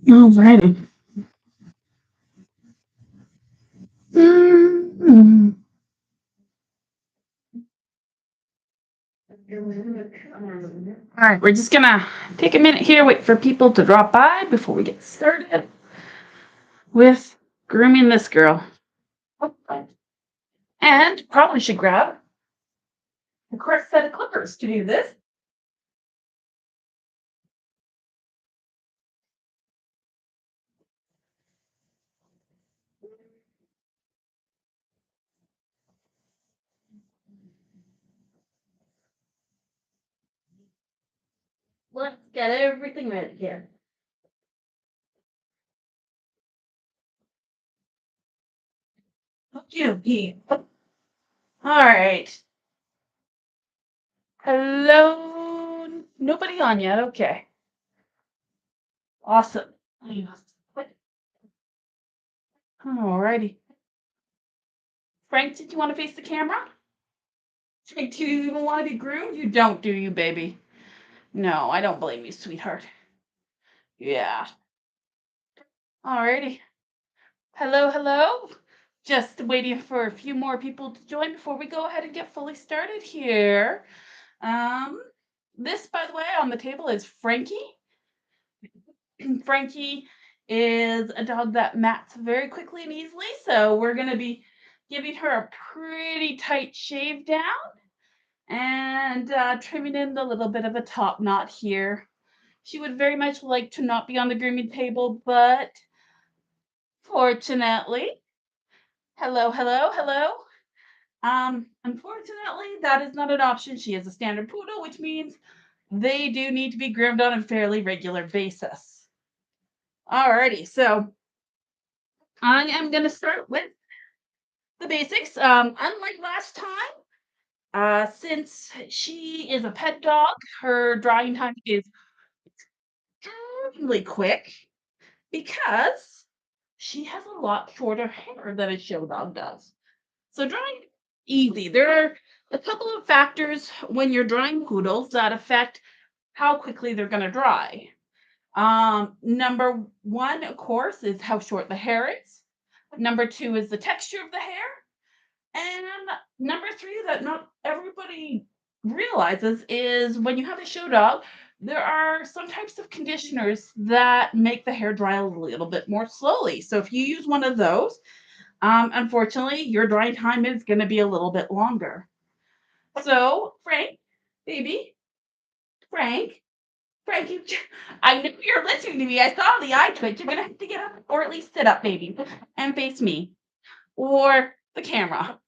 Alrighty. Mm. All right, we're just gonna take a minute here, wait for people to drop by before we get started with grooming this girl. And probably should grab the correct set of clippers to do this. Let's get everything ready here. Okay. All right. Hello. Nobody on yet. Okay. Awesome. Alrighty. Frank, did you want to face the camera? Frank, do you even want to be groomed? You don't, do you, baby? No, I don't blame you, sweetheart. Yeah. Alrighty. Hello, hello. Just waiting for a few more people to join before we go ahead and get fully started here. Um, this, by the way, on the table is Frankie. Frankie is a dog that mats very quickly and easily, so we're going to be giving her a pretty tight shave down and trimming in the little bit of a top knot here. She would very much like to not be on the grooming table, but fortunately, hello, hello, hello. Unfortunately, that is not an option. She is a standard poodle, which means they do need to be groomed on a fairly regular basis. Alrighty, so I am going to start with the basics. Unlike last time, since she is a pet dog, her drying time is extremely quick because she has a lot shorter hair than a show dog does. So drying easy. There are a couple of factors when you're drying poodles that affect how quickly they're going to dry. Number one, of course, is how short the hair is. Number two is the texture of the hair. And number three, that not everybody realizes, is when you have a show dog, there are some types of conditioners that make the hair dry a little bit more slowly. So if you use one of those, unfortunately, your drying time is going to be a little bit longer. So, Frank, baby, Frank, Frank, I know you're listening to me. I saw the eye twitch. You're going to have to get up or at least sit up, baby, and face me or the camera.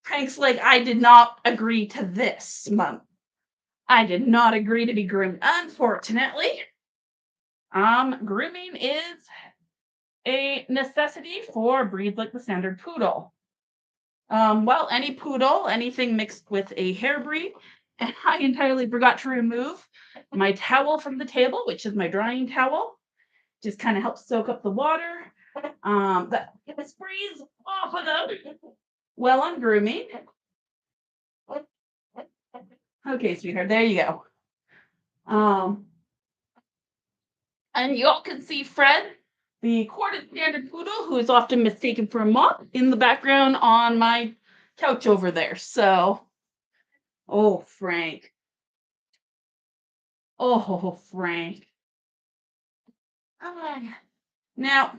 Frank's like, I did not agree to this, Mom. I did not agree to be groomed. Unfortunately, grooming is a necessity for breeds like the standard poodle. Well, any poodle, anything mixed with a hair breed, and I entirely forgot to remove my towel from the table, which is my drying towel. Just kind of helps soak up the water. That sprays off of them while I'm grooming. Okay, sweetheart, there you go. And you all can see Fred, the quarter standard poodle, who is often mistaken for a moth, in the background on my couch over there. So, oh, Frank. Oh, Frank. Now,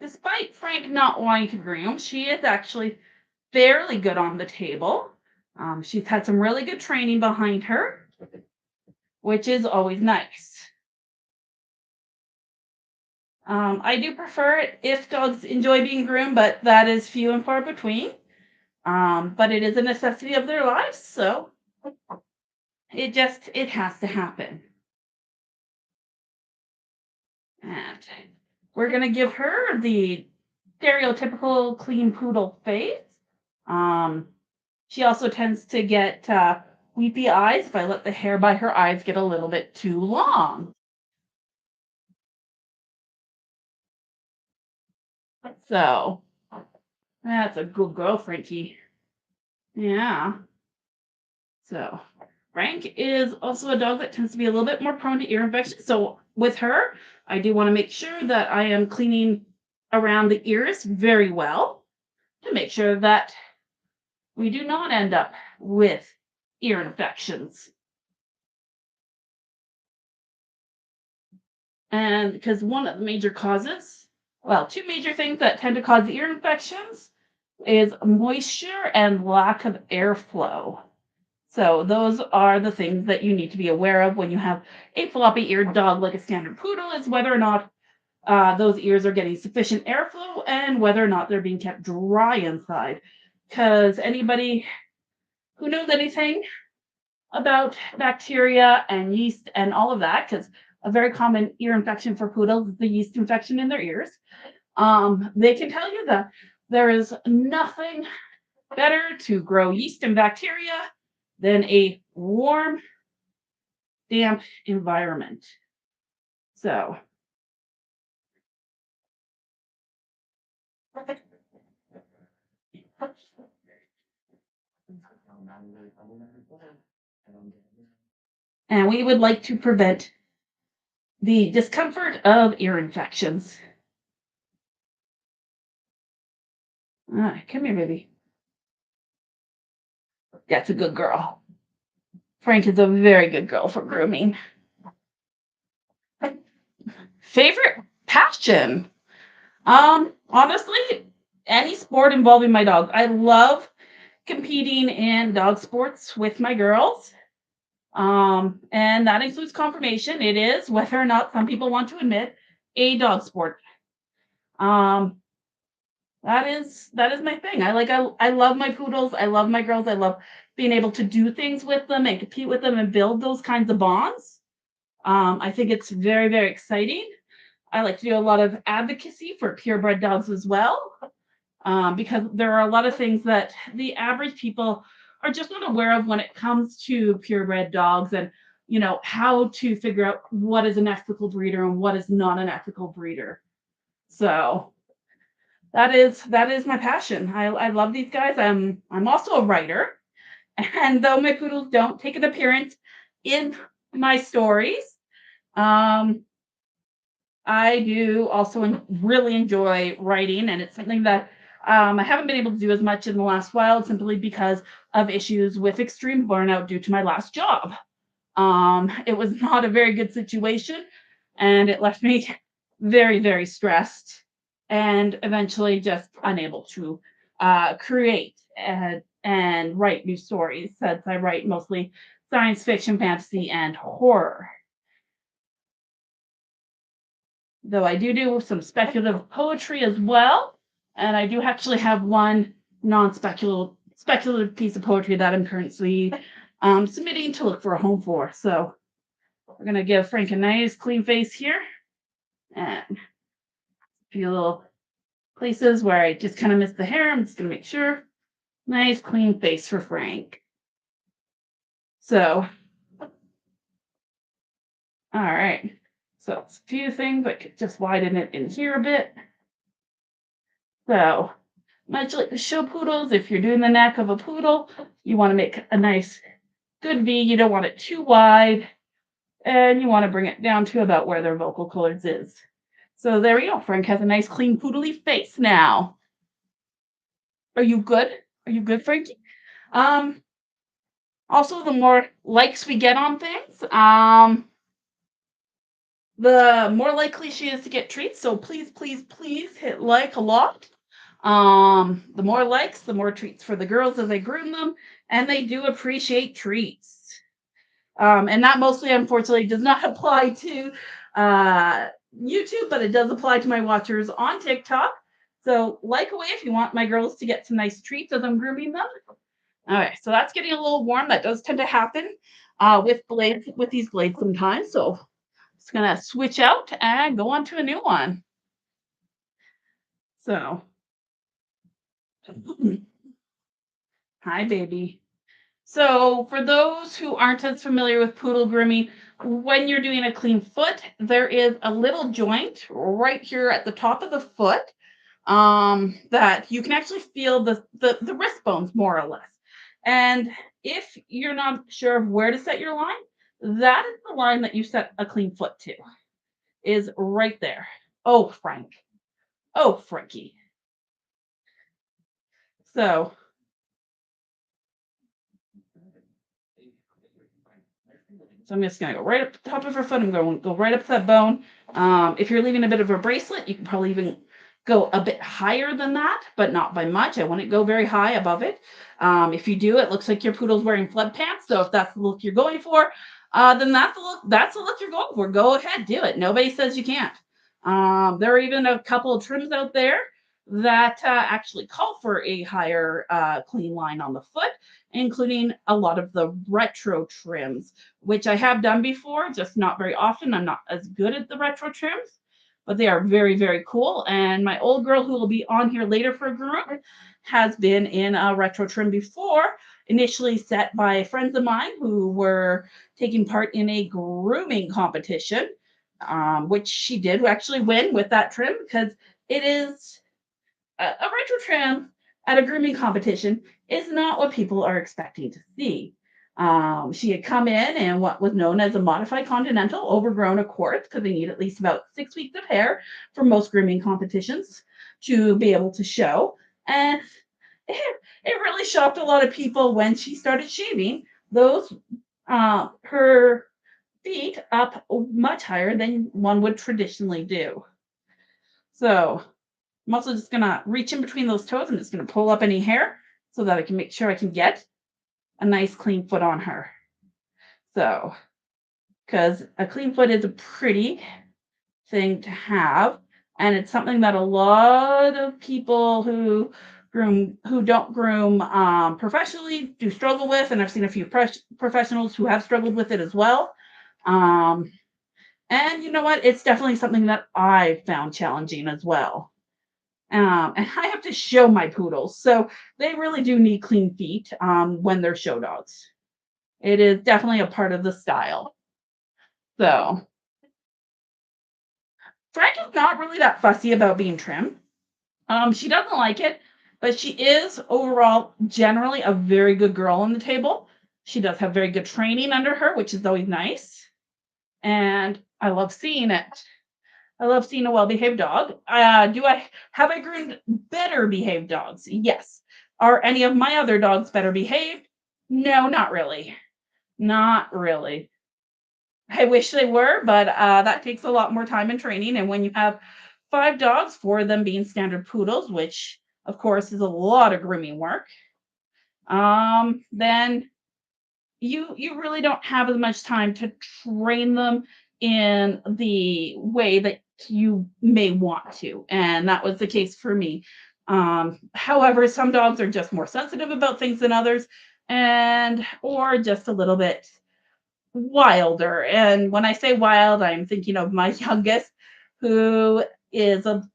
despite Frank not wanting to groom, she is actually fairly good on the table. She's had some really good training behind her, which is always nice. I do prefer it if dogs enjoy being groomed, but that is few and far between. But it is a necessity of their lives, so it has to happen. And we're gonna give her the stereotypical clean poodle face. Um, she also tends to get weepy eyes if I let the hair by her eyes get a little bit too long. So that's a good girl, Frankie. Yeah. So Frank is also a dog that tends to be a little bit more prone to ear infection. So with her, I do want to make sure that I am cleaning around the ears very well to make sure that we do not end up with ear infections. And because one of the major causes, well, two major things that tend to cause ear infections is moisture and lack of airflow. So those are the things that you need to be aware of when you have a floppy-eared dog like a standard poodle, is whether or not those ears are getting sufficient airflow and whether or not they're being kept dry inside. Because anybody who knows anything about bacteria and yeast and all of that, because a very common ear infection for poodles is the yeast infection in their ears. They can tell you that there is nothing better to grow yeast and bacteria than a warm, damp environment. So, and we would like to prevent the discomfort of ear infections. Come here, baby. That's a good girl. Frank is a very good girl for grooming. Favorite passion? Honestly, any sport involving my dog. I love competing in dog sports with my girls. And that includes conformation. It is, whether or not some people want to admit, a dog sport. Um, that is my thing. I love my poodles. I love my girls. I love being able to do things with them and compete with them and build those kinds of bonds. I think it's very, very exciting. I like to do a lot of advocacy for purebred dogs as well, because there are a lot of things that the average people are just not aware of when it comes to purebred dogs, and how to figure out what is an ethical breeder and what is not an ethical breeder. So that is my passion. I love these guys. I'm also a writer, and though my poodles don't take an appearance in my stories, um, I do also really enjoy writing, and it's something that I haven't been able to do as much in the last while, simply because of issues with extreme burnout due to my last job. It was not a very good situation, and it left me very, very stressed, and eventually just unable to create and write new stories, since I write mostly science fiction, fantasy, and horror. Though I do some speculative poetry as well, and I do actually have one non-speculative piece of poetry that I'm currently submitting to look for a home for. So we're gonna give Frank a nice clean face here, and a few little places where I just kind of missed the hair. I'm just gonna make sure. Nice clean face for Frank. So, all right. So it's a few things. I could just widen it in here a bit. So much like the show poodles, if you're doing the neck of a poodle, you want to make a nice, good V. You don't want it too wide, and you want to bring it down to about where their vocal cords is. So there we go. Frank has a nice, clean, poodly face now. Are you good? Are you good, Frankie? Um, Also, the more likes we get on things, the more likely she is to get treats. So please, please, please hit like a lot. The more likes, the more treats for the girls as they groom them, and they do appreciate treats. And that mostly, unfortunately, does not apply to YouTube, but it does apply to my watchers on TikTok. So like away if you want my girls to get some nice treats as I'm grooming them. All right, so that's getting a little warm. That does tend to happen with these blades sometimes. So just gonna switch out and go on to a new one. So, hi, baby. So, for those who aren't as familiar with poodle grooming, when you're doing a clean foot, there is a little joint right here at the top of the foot, that you can actually feel the wrist bones more or less. And if you're not sure of where to set your line, that is the line that you set a clean foot to, is right there. Oh, Frank. Oh, Frankie. So, so I'm just gonna go right up the top of her foot. I'm going to go right up to that bone. If you're leaving a bit of a bracelet, you can probably even go a bit higher than that, but not by much. I wouldn't go very high above it. If you do, it looks like your poodle's wearing flood pants. So if that's the look you're going for, then that's the look. That's the look you're going for. Go ahead, do it. Nobody says you can't. There are even a couple of trims out there that actually call for a higher clean line on the foot, including a lot of the retro trims, which I have done before, just not very often. I'm not as good at the retro trims, but they are very, very cool. And my old girl, who will be on here later for a groom, has been in a retro trim before, initially set by friends of mine who were taking part in a grooming competition, which she did actually win with that trim because it is a retro trim at a grooming competition is not what people are expecting to see. She had come in and what was known as a modified continental, overgrown, of course, because they need at least about 6 weeks of hair for most grooming competitions to be able to show. And it really shocked a lot of people when she started shaving those her feet up much higher than one would traditionally do. So I'm also just gonna reach in between those toes. I'm just gonna pull up any hair so that I can make sure I can get a nice clean foot on her. So, because a clean foot is a pretty thing to have, and it's something that a lot of people who don't groom professionally do struggle with, and I've seen a few professionals who have struggled with it as well. Um, and you know what? It's definitely something that I found challenging as well. And I have to show my poodles, so they really do need clean feet when they're show dogs. It is definitely a part of the style. So Frank is not really that fussy about being trim. She doesn't like it, but she is overall generally a very good girl on the table. She does have very good training under her, which is always nice, and I love seeing it. I love seeing a well-behaved dog. Do I have I groomed better behaved dogs? Yes. Are any of my other dogs better behaved? No, not really. Not really. I wish they were, but that takes a lot more time and training. And when you have 5 dogs, 4 of them being standard poodles, which of course is a lot of grooming work, then you really don't have as much time to train them in the way that you may want to, and that was the case for me. However, some dogs are just more sensitive about things than others, and or just a little bit wilder. And when I say wild, I'm thinking of my youngest, who is a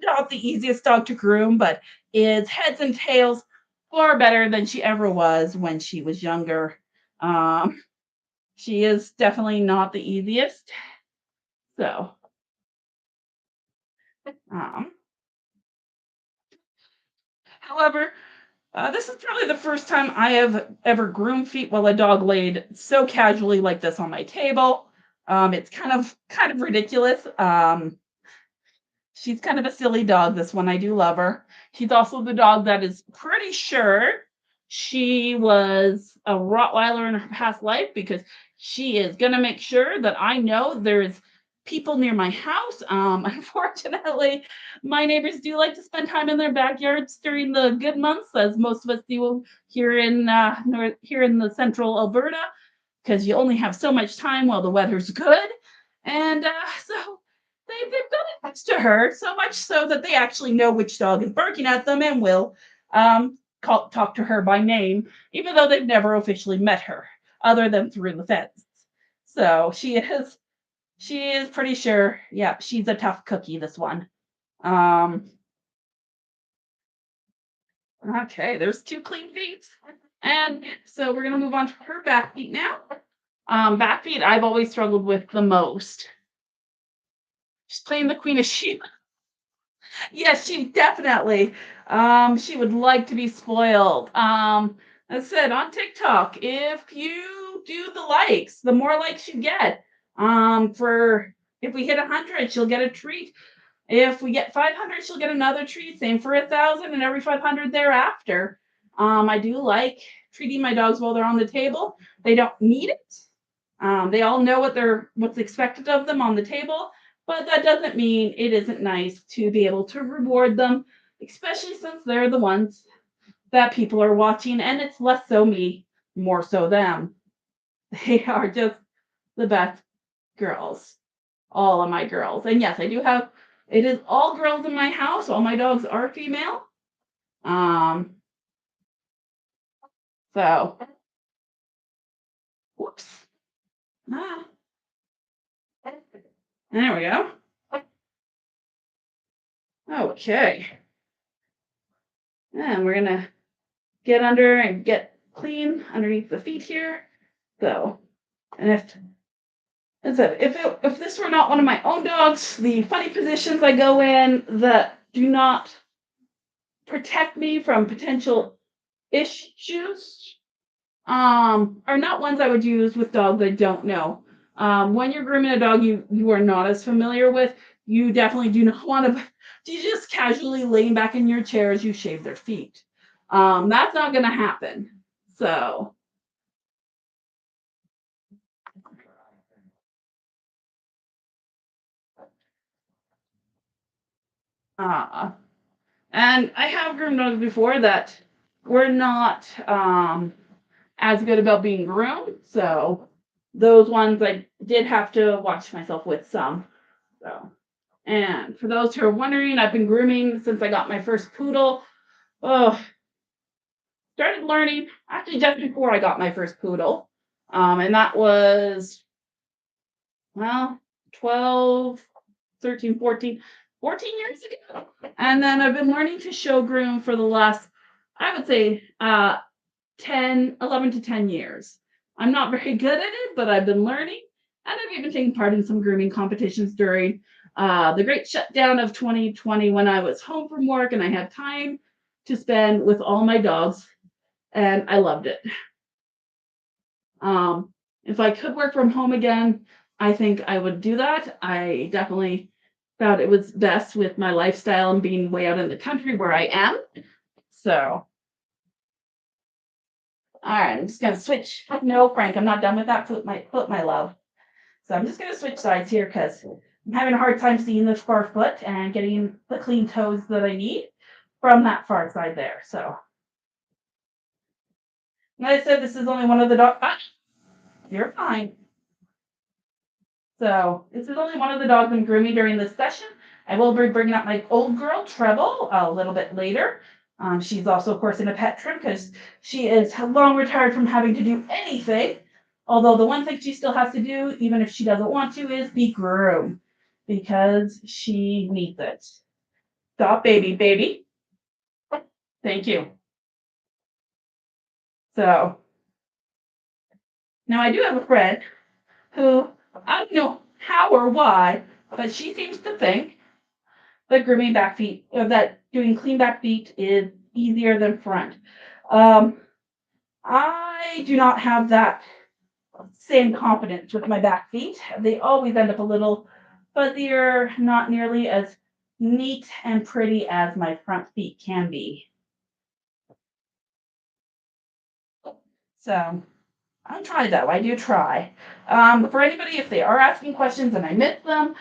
not the easiest dog to groom, but is heads and tails far better than she ever was when she was younger. Um, she is definitely not the easiest. So, um, however, this is probably the first time I have ever groomed feet while a dog laid so casually like this on my table. It's kind of ridiculous. She's kind of a silly dog, this one. I do love her. She's also the dog that is pretty sure she was a Rottweiler in her past life because she is going to make sure that I know there's people near my house. Unfortunately, my neighbors do like to spend time in their backyards during the good months, as most of us do here in here in the central Alberta, because you only have so much time while the weather's good. And so they've done it next to her, so much so that they actually know which dog is barking at them and will talk to her by name, even though they've never officially met her, other than through the fence. So she is pretty sure, yeah, she's a tough cookie, this one. Um, okay, there's 2 clean feet. And so we're gonna move on to her back feet now. Back feet I've always struggled with the most. She's playing the Queen of Sheba. Yes, she definitely. She would like to be spoiled. I said on TikTok, if you do the likes, the more likes you get. For if we hit 100, she'll get a treat. If we get 500, she'll get another treat. Same for 1,000, and every 500 thereafter. I do like treating my dogs while they're on the table. They don't need it. They all know what's expected of them on the table, but that doesn't mean it isn't nice to be able to reward them, especially since they're the ones that people are watching, and it's less so me, more so them. They are just the best girls, all of my girls. And yes, I do have it is all girls in my house. All my dogs are female. Um, so whoops. Ah, there we go. Okay. And we're gonna get under and get clean underneath the feet here. So, and if this were not one of my own dogs, the funny positions I go in that do not protect me from potential issues are not ones I would use with dogs I don't know. When you're grooming a dog you are not as familiar with, you definitely do not want to just casually laying back in your chair as you shave their feet. That's not going to happen. So, uh, and I have groomed dogs before that were not as good about being groomed. So, those ones I did have to watch myself with some. So. And for those who are wondering, I've been grooming since I got my first poodle. Oh, started learning actually just before I got my first poodle. And that was, well, 12, 13, 14 years ago. And then I've been learning to show groom for the last, I would say, 11 to 10 years. I'm not very good at it, but I've been learning. And I've even taken part in some grooming competitions during the great shutdown of 2020 when I was home from work and I had time to spend with all my dogs, and I loved it. If I could work from home again, I think I would do that. I definitely thought it was best with my lifestyle and being way out in the country where I am. So, all right, I'm just gonna switch. No, Frank, I'm not done with that foot, my love. So I'm just gonna switch sides here because I'm having a hard time seeing this far foot and getting the clean toes that I need from that far side there. So, like I said, this is only one of the dogs. Ah, you're fine. So this is only one of the dogs I'm grooming during this session. I will be bringing up my old girl Treble a little bit later. She's also, of course, in a pet trim because she is long retired from having to do anything. Although the one thing she still has to do, even if she doesn't want to, is be groomed because she needs it. Stop, baby, baby. Thank you. So now I do have a friend who I don't know how or why, but she seems to think that grooming back feet, or that doing clean back feet is easier than front. Um, I do not have that same confidence with my back feet. They always end up a little fuzzier, not nearly as neat and pretty as my front feet can be. So I try though. I do try. For anybody, if they are asking questions and I miss them,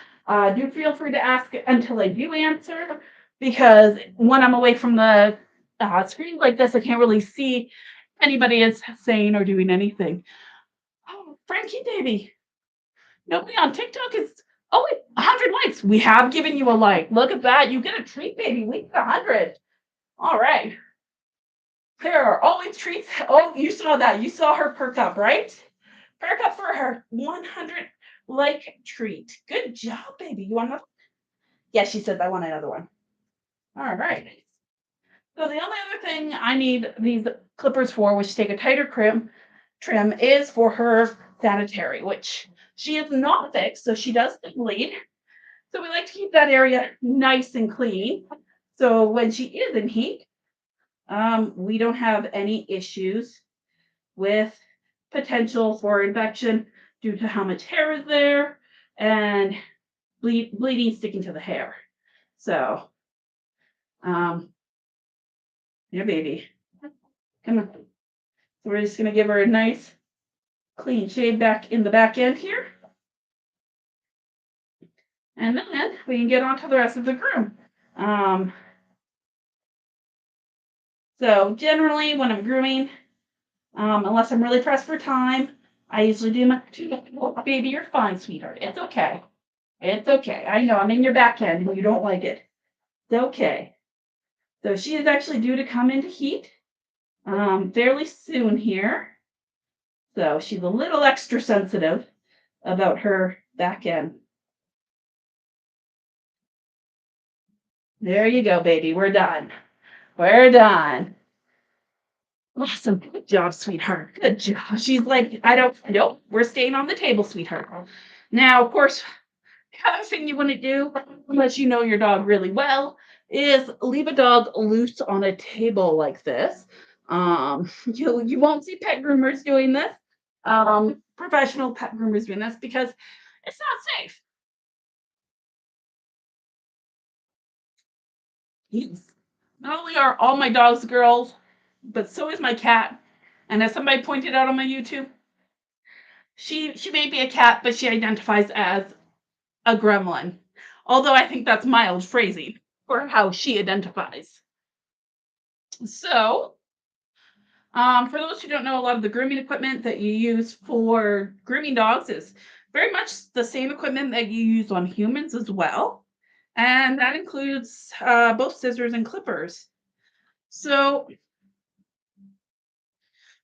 do feel free to ask until I do answer. Because when I'm away from the screen like this, I can't really see anybody is saying or doing anything. Oh, Frankie, baby, nobody on TikTok is. Oh wait, 100 likes. We have given you a like. Look at that. You get a treat, baby. We get 100. All right. There are always treats. Oh, you saw that. You saw her perk up, right? Perk up for her 100 like treat. Good job, baby. You want another? Yeah, she said, I want another one. All right. So the only other thing I need these clippers for, which take a tighter trim, is for her sanitary, which she is not fixed, so she does bleed. So we like to keep that area nice and clean. So when she is in heat, we don't have any issues with potential for infection due to how much hair is there and bleeding sticking to the hair. So, yeah, baby. Come on. So we're just going to give her a nice clean shave back in the back end here. And then we can get on to the rest of the groom. So generally when I'm grooming, unless I'm really pressed for time, I usually do my baby, you're fine, sweetheart. It's okay. It's okay. I know I'm in your back end and you don't like it. It's okay. So she is actually due to come into heat fairly soon here. So she's a little extra sensitive about her back end. There you go, baby. We're done. We're done. Awesome. Good job, sweetheart. Good job. She's like, nope, we're staying on the table, sweetheart. Now, of course, the other thing you wouldn't do, unless you know your dog really well, is leave a dog loose on a table like this. You won't see pet groomers doing this, professional pet groomers doing this because it's not safe. Yes. Not only are all my dogs girls, but so is my cat. And as somebody pointed out on my YouTube, she may be a cat, but she identifies as a gremlin. Although I think that's mild phrasing for how she identifies. So, for those who don't know, a lot of the grooming equipment that you use for grooming dogs is very much the same equipment that you use on humans as well. And that includes both scissors and clippers. So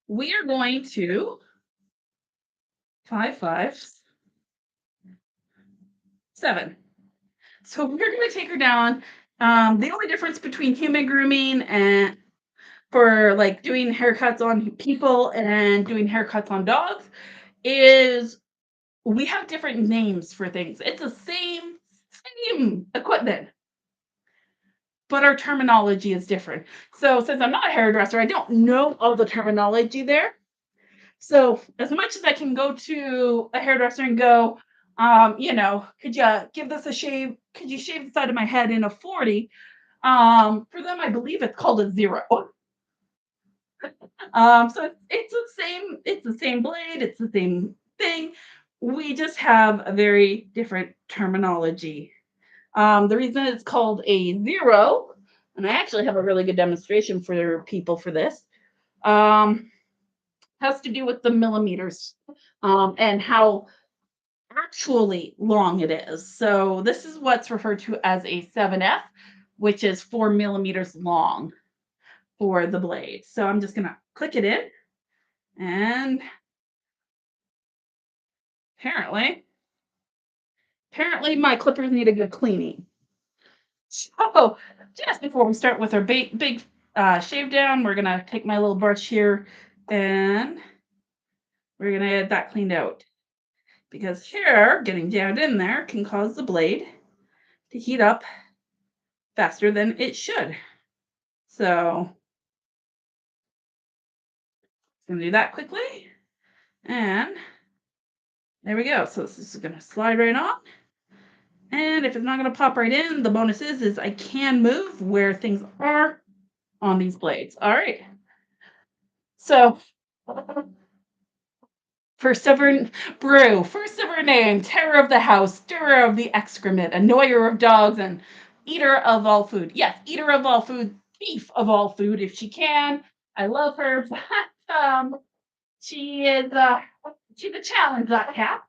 we are going to 5, 5, 7. So we're going to take her down. The only difference between human grooming and for like doing haircuts on people and doing haircuts on dogs is we have different names for things. It's the same equipment, but our terminology is different. So since I'm not a hairdresser, I don't know all the terminology there. So as much as I can go to a hairdresser and go, could you give this a shave? Could you shave the side of my head in a 40? For them, I believe it's called a 0. So it's the same blade, it's the same thing. We just have a very different terminology. The reason it's called a 0, and I actually have a really good demonstration for people for this, has to do with the millimeters and how actually long it is. So this is what's referred to as a 7F, which is 4 millimeters long for the blade. So I'm just going to click it in, and apparently my clippers need a good cleaning. So just before we start with our big shave down, we're going to take my little brush here and we're going to get that cleaned out, because hair getting down in there can cause the blade to heat up faster than it should. So I'm going to do that quickly. And there we go. So this is going to slide right on. And if it's not going to pop right in, the bonus is I can move where things are on these blades. All right. So first ever name, terror of the house, stirrer of the excrement, annoyer of dogs, and eater of all food. Yes, eater of all food, thief of all food if she can. I love her, but she's a challenge, that cat.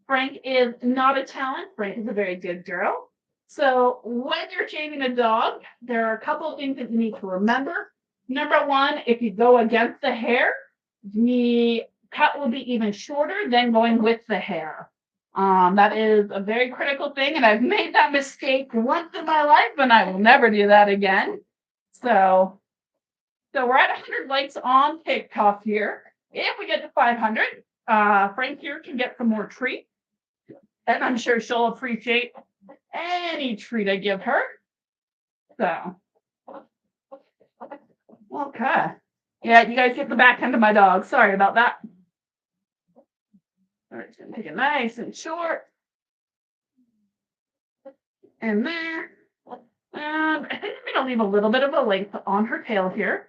Frank is not a challenge. Frank is a very good girl. So when you're shaving a dog, there are a couple of things that you need to remember. Number one, if you go against the hair, the cut will be even shorter than going with the hair. That is a very critical thing, and I've made that mistake once in my life, and I will never do that again. So we're at 100 likes on TikTok here. If we get to 500, Frank here can get some more treats, and I'm sure she'll appreciate any treat I give her. So, okay. Yeah, you guys get the back end of my dog. Sorry about that. All right, just gonna take it nice and short. And there. And I think I'm gonna leave a little bit of a length on her tail here.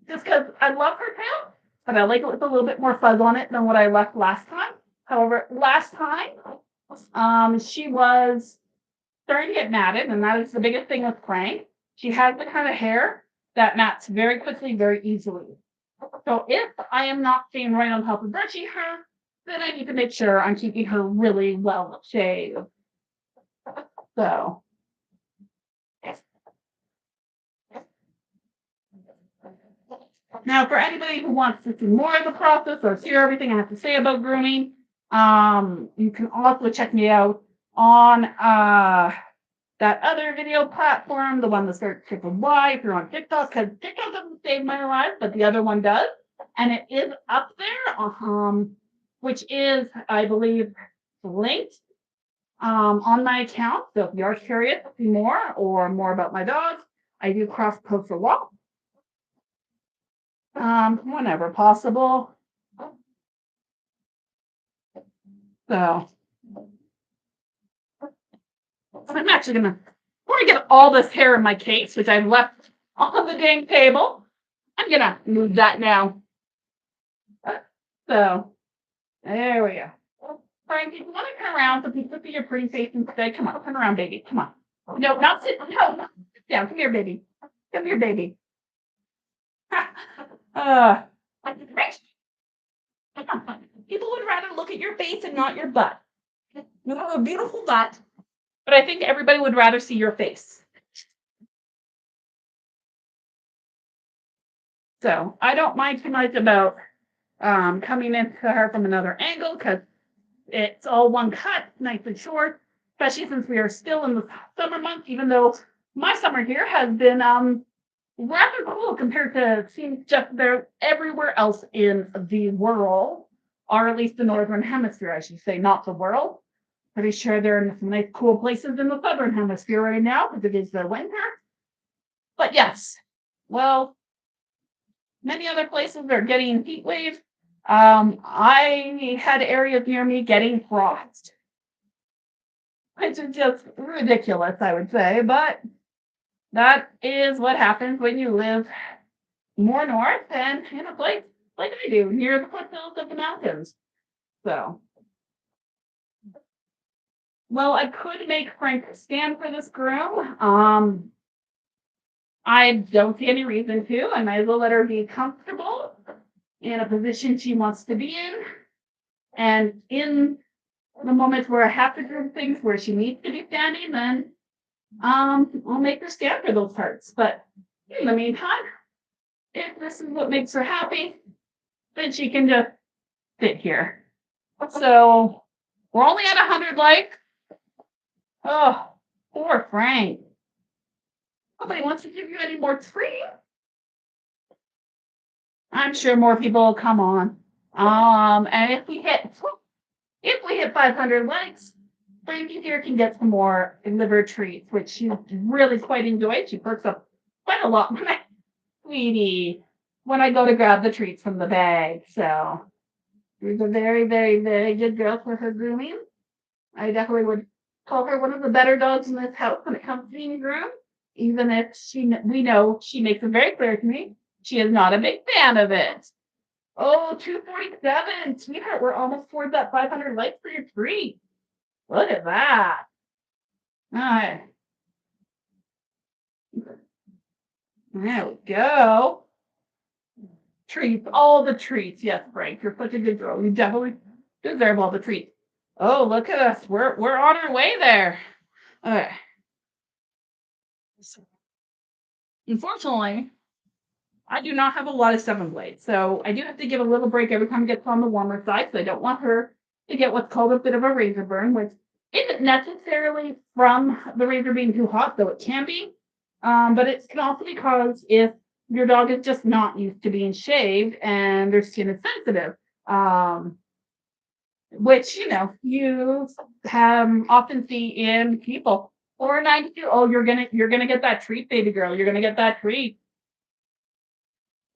Just because I love her tail, but I like it with a little bit more fuzz on it than what I left last time. However, last time, she was starting to get matted, and that is the biggest thing with Frank. She has the kind of hair that mats very quickly, very easily. So if I am not staying right on top of brushing her, then I need to make sure I'm keeping her really well shaved. So now for anybody who wants to see more of the process or hear everything I have to say about grooming, you can also check me out on that other video platform, the one that starts with Y if you're on TikTok, because TikTok doesn't save my life, but the other one does. And it is up there, which is, I believe, linked on my account. So if you're curious to see more or more about my dogs, I do cross post a lot. Whenever possible. So I'm actually gonna, before I get all this hair in my case, which I've left on the dang table, I'm gonna move that now. So there we go. Frank, if you want to turn around so people see your pretty face instead, come on, turn around, baby. Come on. No, not sit. No, not sit down. Come here, baby. Come here, baby. People would rather look at your face and not your butt. You have a beautiful butt, but I think everybody would rather see your face. So I don't mind too much about coming into her from another angle because it's all one cut, nice and short, especially since we are still in the summer months, even though my summer here has been rather cool compared to seeing just there everywhere else in the world, or at least the northern hemisphere, I should say, not the world. Pretty sure there are some nice cool places in the southern hemisphere right now because it is the winter. But yes, well, many other places are getting heat waves. I had areas near me getting frost, which is just ridiculous, I would say. But that is what happens when you live more north and in a place like I do, near the foothills of the mountains. So, well, I could make Frank stand for this groom. I don't see any reason to. I might as well let her be comfortable in a position she wants to be in. And in the moments where I have to do things where she needs to be standing, then I'll make her stand for those parts. But in the meantime, if this is what makes her happy, then she can just sit here. So we're only at 100 likes. Oh, poor Frank. Nobody wants to give you any more treats. I'm sure more people will come on. And if we hit 500 likes, Frankie here can get some more liver treats, which she really quite enjoys. She perks up quite a lot when I go to grab the treats from the bag. So she's a very, very, very good girl for her grooming. I definitely would call her one of the better dogs in this house when it comes to being groomed, even if we know she makes it very clear to me she is not a big fan of it. Oh, 247. Sweetheart, we're almost towards that 500 likes for your treat. Look at that. All right. There we go. Treats, all the treats. Yes, Frank, you're such a good girl. You definitely deserve all the treats. Oh, look at us. We're on our way there. Okay. Unfortunately, I do not have a lot of 7 blades, so I do have to give a little break every time it gets on the warmer side, so I don't want her to get what's called a bit of a razor burn, which isn't necessarily from the razor being too hot, though it can be. But it can also be caused if your dog is just not used to being shaved and their skin is sensitive. Which you often see in people. Or 92, oh, you're gonna get that treat, baby girl. You're gonna get that treat.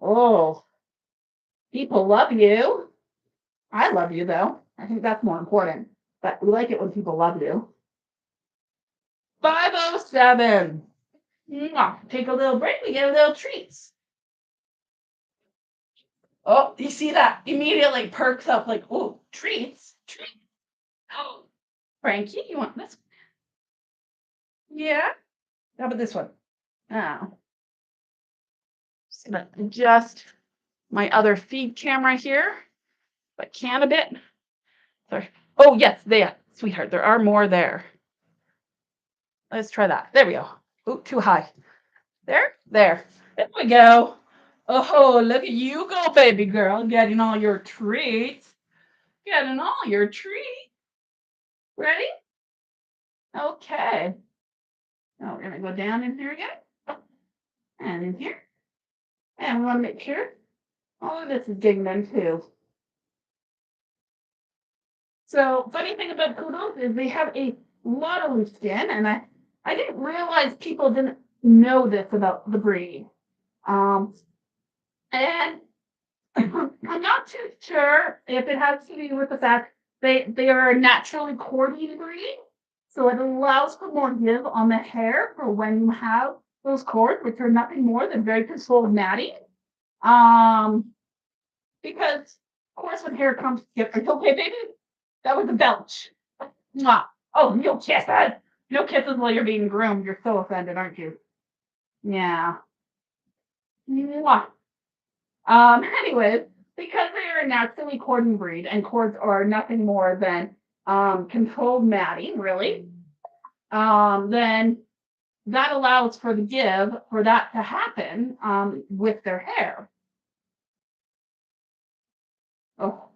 Oh, people love you. I love you, though. I think that's more important. But we like it when people love you. 507. Mwah. Take a little break. We get a little treats. Oh, you see that? Immediately perks up like, oh, treats. Treats. Oh, Frankie, you want this? Yeah. How about this one? Oh. Just gonna adjust my other feed camera here. If I can a bit. Sorry. Oh, yes, there. Sweetheart, there are more there. Let's try that. There we go. Oh, too high. There. There we go. Oh, look at you go, baby girl, getting all your treats. Getting all your treats. Ready? Okay. Now we're going to go down in here again. And in here. And we want to make sure all of this is getting done too. So, funny thing about poodles is they have a lot of loose skin, and I didn't realize people didn't know this about the breed. And I'm not too sure if it has to do with the fact they are a naturally cording breed, so it allows for more give on the hair for when you have those cords, which are nothing more than very controlled matting. Because of course when hair comes together, are you okay, baby? That was a belch. Mwah. Oh, no kisses. No kisses while you're being groomed. You're so offended, aren't you? Yeah. Mwah. Anyways, because they are a naturally cordon breed and cords are nothing more than controlled matting, really, then that allows for the give for that to happen with their hair. Oh,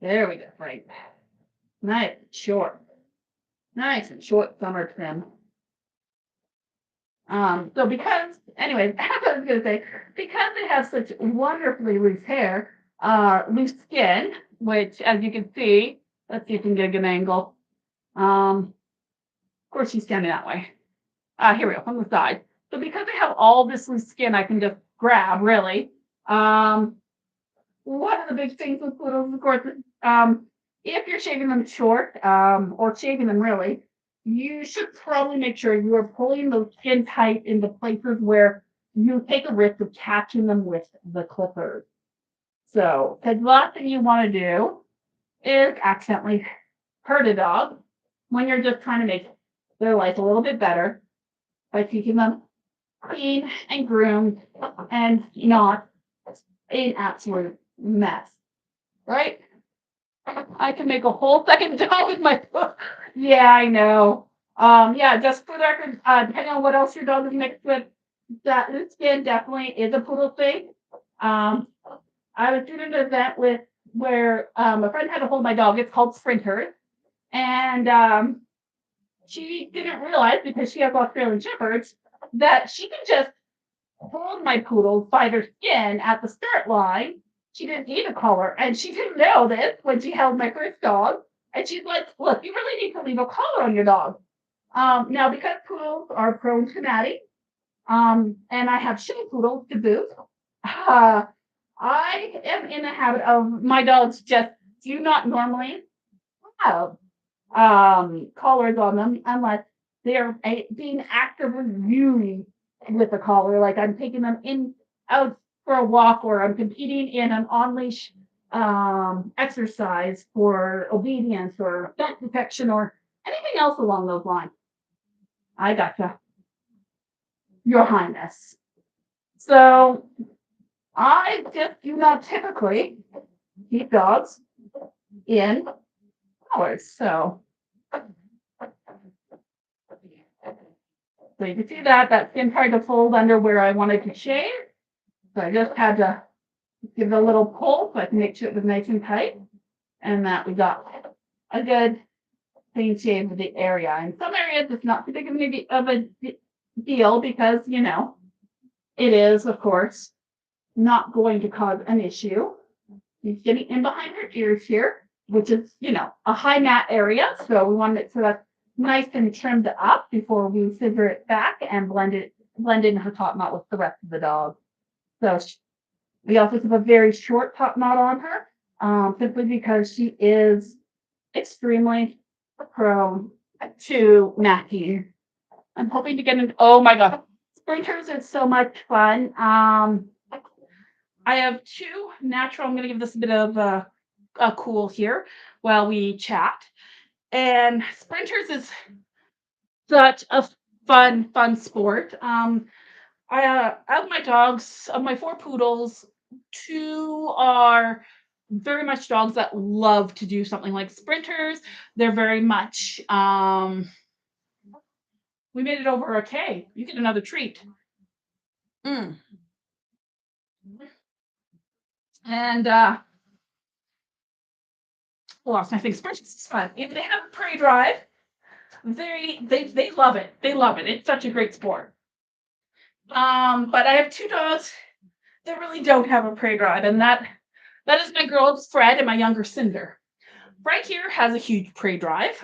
there we go. Right. Nice and short. Nice and short summer trim. So because, anyways, as I was going to say, because they have such wonderfully loose hair, loose skin, which, as you can see, let's see if we can get a good angle. Of course, she's standing that way. Here we go, from the side. So because they have all this loose skin, I can just grab, really. One of the big things with poodles, of course, if you're shaving them short, or shaving them really, you should probably make sure you are pulling the skin tight into places where you take a risk of catching them with the clippers. So, the last thing you want to do is accidentally hurt a dog when you're just trying to make their life a little bit better by keeping them clean and groomed and not an absolute mess, right? I can make a whole second job with my foot. Yeah, I know. Yeah, just for the record, depending on what else your dog is mixed with, that skin definitely is a poodle thing. I was doing an event with where a friend had to hold my dog. It's called Sprinters, and she didn't realize because she has Australian Shepherds that she could just hold my poodles by their skin at the start line. She didn't need a collar, and she didn't know this when she held my first dog. And she's like, "Look, you really need to leave a collar on your dog." Now, because poodles are prone to matting, and I have show poodles to boot, I am in the habit of my dogs just do not normally have collars on them unless they're being actively used with a collar, like I'm taking them out for a walk or I'm competing in an on-leash exercise for obedience or scent detection or anything else along those lines. I gotcha, Your Highness. So I just do not typically keep dogs in collars. So you can see that skin tried to fold under where I wanted to shave. So I just had to give it a little pull so I can make sure it was nice and tight. And that we got a good clean shave of the area. In some areas, it's not too big of a deal because, it is, of course, not going to cause an issue. He's getting in behind her ears here, which is, a high mat area. So we wanted it so that's nice and trimmed up before we scissor it back and blend in her top knot with the rest of the dog. So We also keep a very short top knot on her, simply because she is extremely prone to macking. I'm hoping to get into, oh my God, sprinters is so much fun. I have two natural, I'm going to give this a bit of a cool here while we chat. And sprinters is such a fun sport. Of my dogs, of my four poodles, two are very much dogs that love to do something like sprinters. They're very much, we made it over okay. You get another treat. Mm. And lost my thing. Sprinters is fun. If they have a prey drive, they love it. They love it. It's such a great sport. But I have two dogs that really don't have a prey drive, and that is my girl Fred and my younger Cinder. Fred here has a huge prey drive.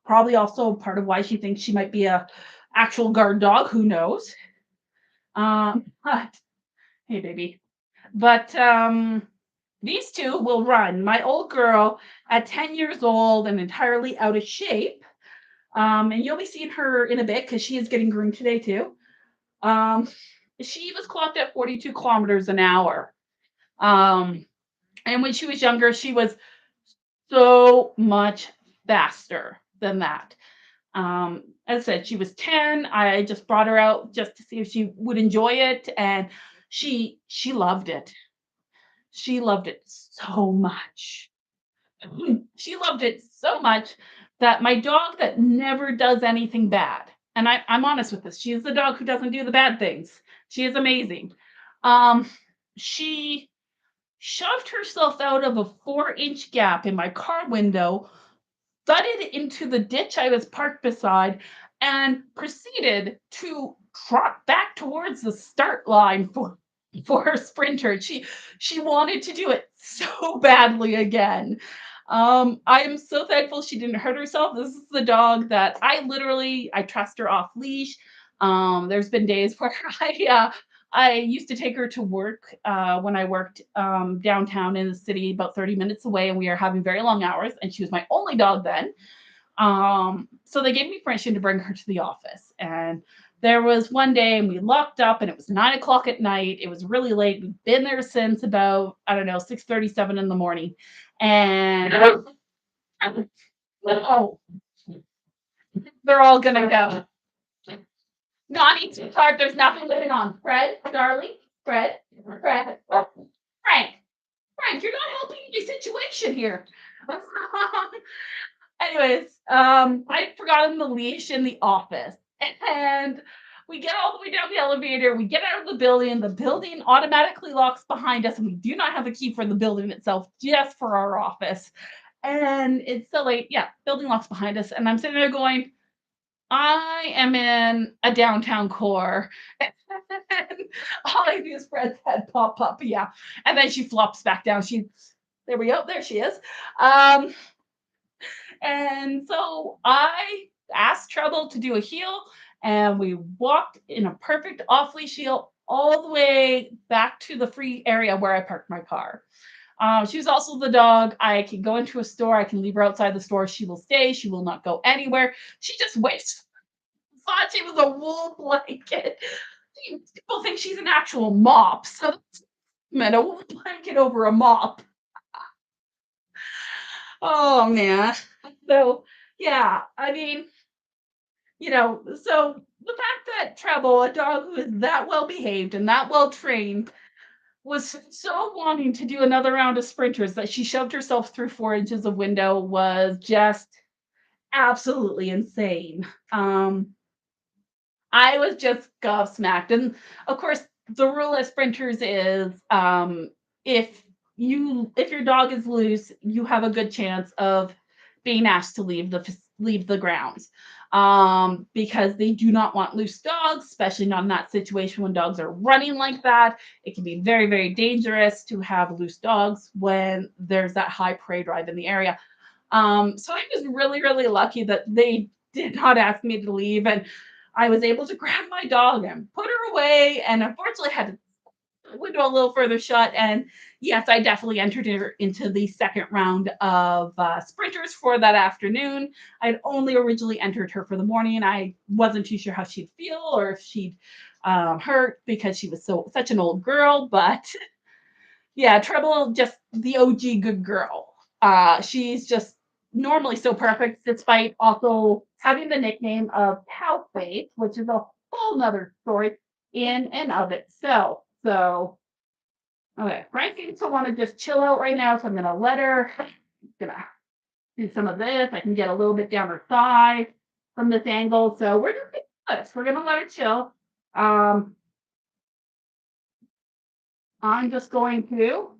Probably also part of why she thinks she might be a actual guard dog. Who knows? But hey, baby. But these two will run. My old girl at 10 years old and entirely out of shape. And you'll be seeing her in a bit because she is getting groomed today too. Um, she was clocked at 42 kilometers an hour. Um, and when she was younger, she was so much faster than that. As I said, she was 10. I just brought her out just to see if she would enjoy it, and she loved it. She loved it so much. She loved it so much that my dog that never does anything bad, and I'm honest with this, she is the dog who doesn't do the bad things. She is amazing. Um, she shoved herself out of a 4-inch gap in my car window, thudded into the ditch I was parked beside, and proceeded to trot back towards the start line for her sprinter. She wanted to do it so badly again. I am so thankful she didn't hurt herself. This is the dog that I trust her off leash. There's been days where I used to take her to work when I worked downtown in the city, about 30 minutes away, and we are having very long hours. And she was my only dog then. So they gave me permission to bring her to the office. And there was one day and we locked up and it was 9 o'clock at night. It was really late. We've been there since about, I don't know, 6:37 in the morning. And oh, they're all gonna go. Naughty too hard, there's nothing going on. Fred, darling, Fred, Frank, you're not helping the situation here. Anyways, I'd forgotten the leash in the office, and we get all the way down the elevator. We get out of the building. The building automatically locks behind us, and we do not have a key for the building itself, just for our office. And it's so late. Yeah, building locks behind us, and I'm sitting there going, I am in a downtown core. And all I do is Fred's head pop up, yeah, and then she flops back down. There we go. There she is. Um, and so I asked Trouble to do a heel, and we walked in a perfect off leash heel all the way back to the free area where I parked my car. She was also the dog. I can go into a store, I can leave her outside the store. She will stay, she will not go anywhere. She just waits. Thought she was a wool blanket. People think she's an actual mop. So, man, a wool blanket over a mop. Oh, man. So, yeah, I mean, so the fact that Treble, a dog who is that well behaved and that well trained, was so wanting to do another round of sprinters that she shoved herself through 4 inches of window was just absolutely insane. I was just gobsmacked. And of course, the rule of sprinters is if if your dog is loose, you have a good chance of being asked to leave the grounds. Because they do not want loose dogs, especially not in that situation when dogs are running like that. It can be very, very dangerous to have loose dogs when there's that high prey drive in the area. So I was really, really lucky that they did not ask me to leave, and I was able to grab my dog and put her away. And unfortunately, I had to window a little further shut. And yes, I definitely entered her into the second round of sprinters for that afternoon. I'd only originally entered her for the morning. I wasn't too sure how she'd feel or if she'd hurt because she was such an old girl. But yeah, Treble, just the OG good girl. She's just normally so perfect, despite also having the nickname of Cow Face, which is a whole nother story in and of itself. So, okay, Frank seems to want to just chill out right now, so I'm gonna let her. I'm gonna do some of this. I can get a little bit down her thigh from this angle. So we're gonna do this. We're gonna let her chill. I'm just going to.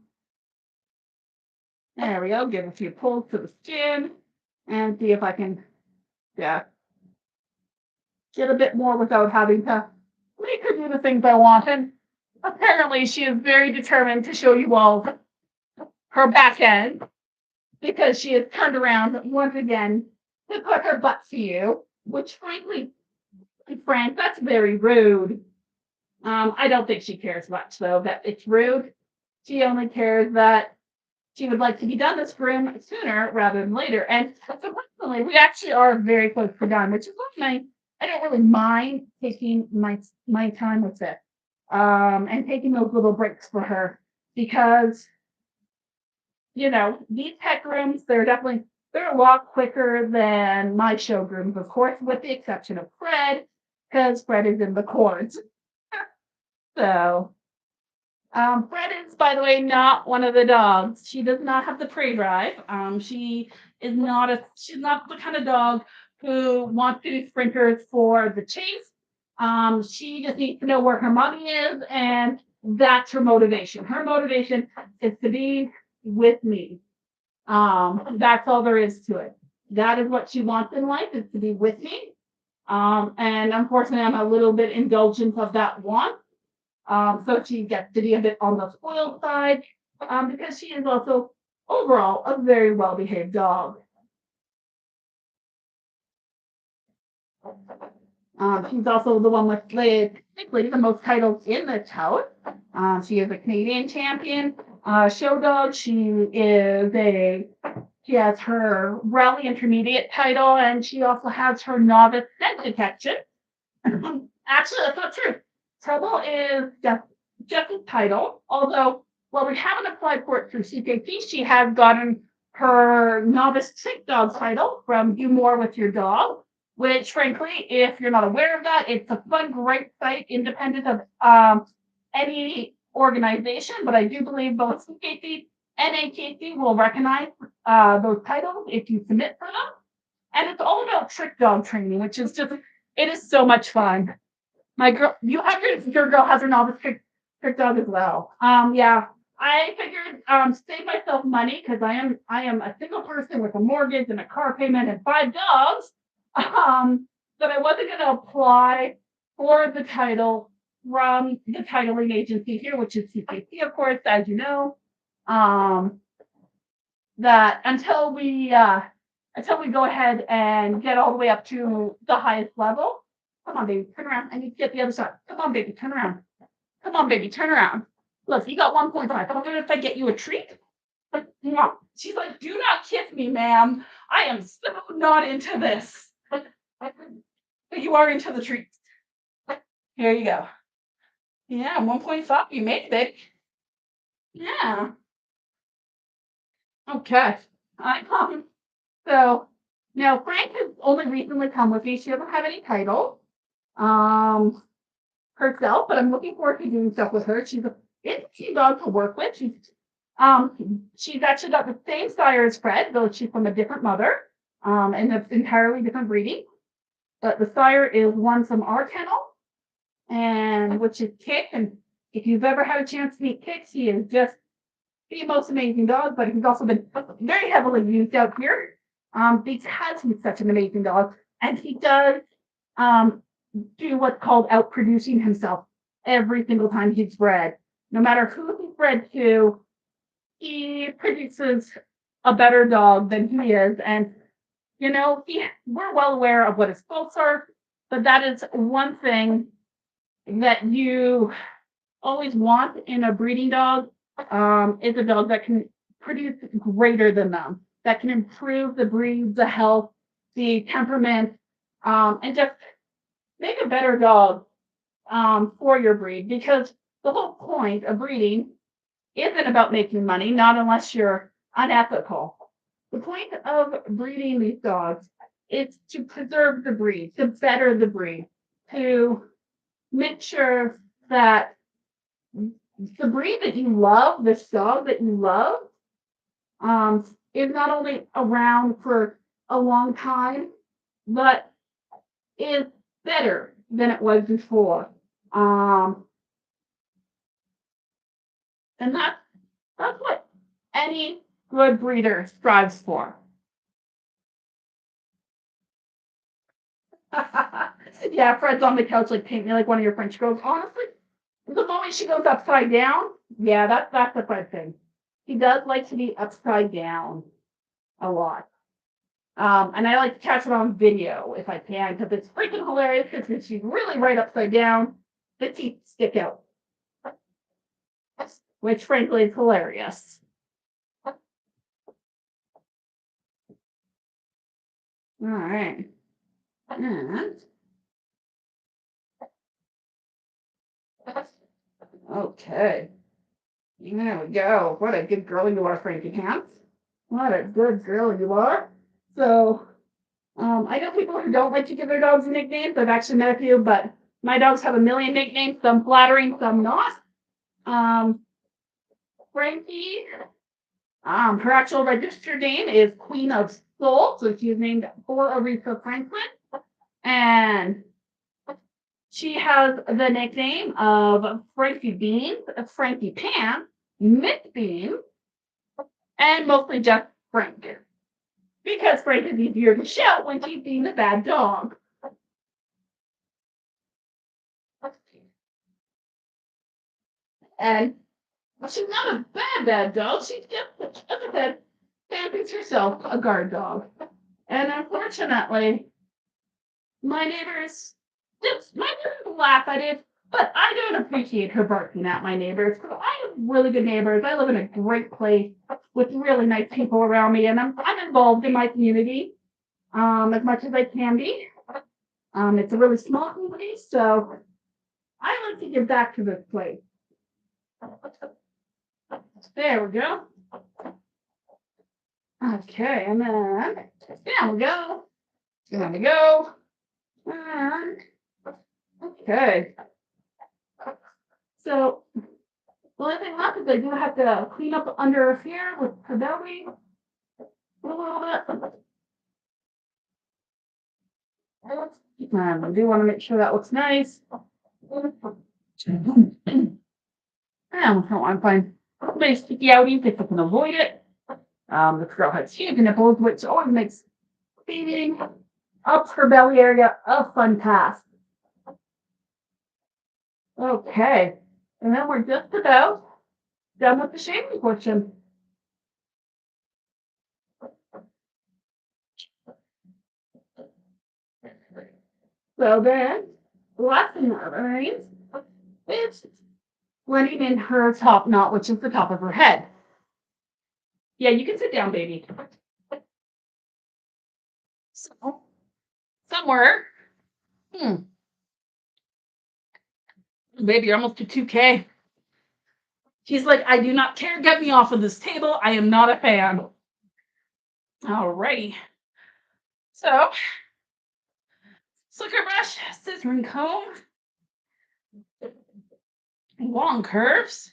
There we go. Give a few pulls to the skin and see if I can, yeah, get a bit more without having to make her do the things I want. And apparently, she is very determined to show you all her back end because she has turned around once again to put her butt to you, which frankly, Frank, that's very rude. I don't think she cares much, though, that it's rude. She only cares that she would like to be done this groom sooner rather than later. And surprisingly, we actually are very close to done, which is why I don't really mind taking my time with it, and taking those little breaks for her because these pet grooms, they're a lot quicker than my show grooms, of course, with the exception of Fred, because Fred is in the cords. So Fred is, by the way, not one of the dogs. She does not have the prey drive. She's not the kind of dog who wants to do sprinters for the chase. She just needs to know where her mommy is, and that's her motivation. Her motivation is to be with me. That's all there is to it. That is what she wants in life, is to be with me. And unfortunately, I'm a little bit indulgent of that want. So she gets to be a bit on the spoiled side, because she is also overall a very well-behaved dog. She's also the one with the most titles in this house. She is a Canadian champion show dog. She has her rally intermediate title, and she also has her novice scent detection. Actually, that's not true. Trouble is just a title, although, well, we haven't applied for it through CKC. She has gotten her novice sick dog title from Do More With Your Dog, which, frankly, if you're not aware of that, it's a fun, great site, independent of any organization. But I do believe both CKC and AKC will recognize those titles if you submit for them. And it's all about trick dog training, which is it is so much fun. My girl, your girl has her novice trick dog as well. Yeah, I figured save myself money because I am a single person with a mortgage and a car payment and 5 dogs. That I wasn't going to apply for the title from the titling agency here, which is CKC, of course, as you know. That until we go ahead and get all the way up to the highest level. Come on, baby, turn around. I need to get the other side. Come on, baby, turn around. Come on, baby, turn around. Look, you got 1.5. Come on, if I get you a treat. She's like, do not kiss me, ma'am. I am so not into this. But you are into the treats. Here you go. Yeah, 1.5. You made it. Yeah. Okay. So now Frank has only recently come with me. She doesn't have any title herself, but I'm looking forward to doing stuff with her. She's an interesting dog to work with. She's actually got the same sire as Fred, though she's from a different mother, and it's entirely different breeding. But the sire is one from our kennel, and which is Kick. And if you've ever had a chance to meet Kick, he is just the most amazing dog, but he's also been very heavily used out here because he's such an amazing dog. And he does do what's called outproducing himself every single time he's bred. No matter who he's bred to, he produces a better dog than he is. And, we're well aware of what his faults are, but that is one thing that you always want in a breeding dog is a dog that can produce greater than them, that can improve the breed, the health, the temperament, and just make a better dog for your breed. Because the whole point of breeding isn't about making money, not unless you're unethical. The point of breeding these dogs is to preserve the breed, to better the breed, to make sure that the breed that you love, this dog that you love, is not only around for a long time, but is better than it was before. And that's what any good breeder strives for. Yeah, Fred's on the couch, like paint me like one of your French girls. Honestly, the moment she goes upside down, yeah, that's a Fred thing. He does like to be upside down a lot. And I like to catch it on video if I can, because it's freaking hilarious. Because she's really right upside down, the teeth stick out, which frankly is hilarious. All right. And okay. There we go. What a good girl you are, Frankie Pants. What a good girl you are. So, I know people who don't like to give their dogs nicknames. I've actually met a few, but my dogs have a million nicknames, some flattering, some not. Frankie, her actual registered name is Queen of Soul, so she's named for Aretha Franklin. And she has the nickname of Frankie Beans, Frankie Pants, Miss Beans, and mostly just Frank. Because Frank is easier to shout when she's being a bad dog. And she's not a bad dog. She's just, as I said, fancies herself a guard dog. And unfortunately, my neighbors laugh at it, but I don't appreciate her barking at my neighbors. I have really good neighbors. I live in a great place with really nice people around me, and I'm involved in my community as much as I can be. It's a really small community, so I like to give back to this place. There we go. Okay, and then there we go. There we go. And okay. So the only thing left is I do have to clean up under here with her belly a little bit. And I do want to make sure that looks nice. I'm fine. Maybe sticky outies if I can avoid it. This girl has huge nipples, which always makes feeding up her belly area a fun task. Okay, and then we're just about done with the shaving portion. So then, the last thing that remains is blending in her top knot, which is the top of her head. Yeah, you can sit down, baby. So, somewhere, baby, you're almost to 2K. She's like, I do not care. Get me off of this table. I am not a fan. All righty. So, slicker brush, scissoring comb, long curves,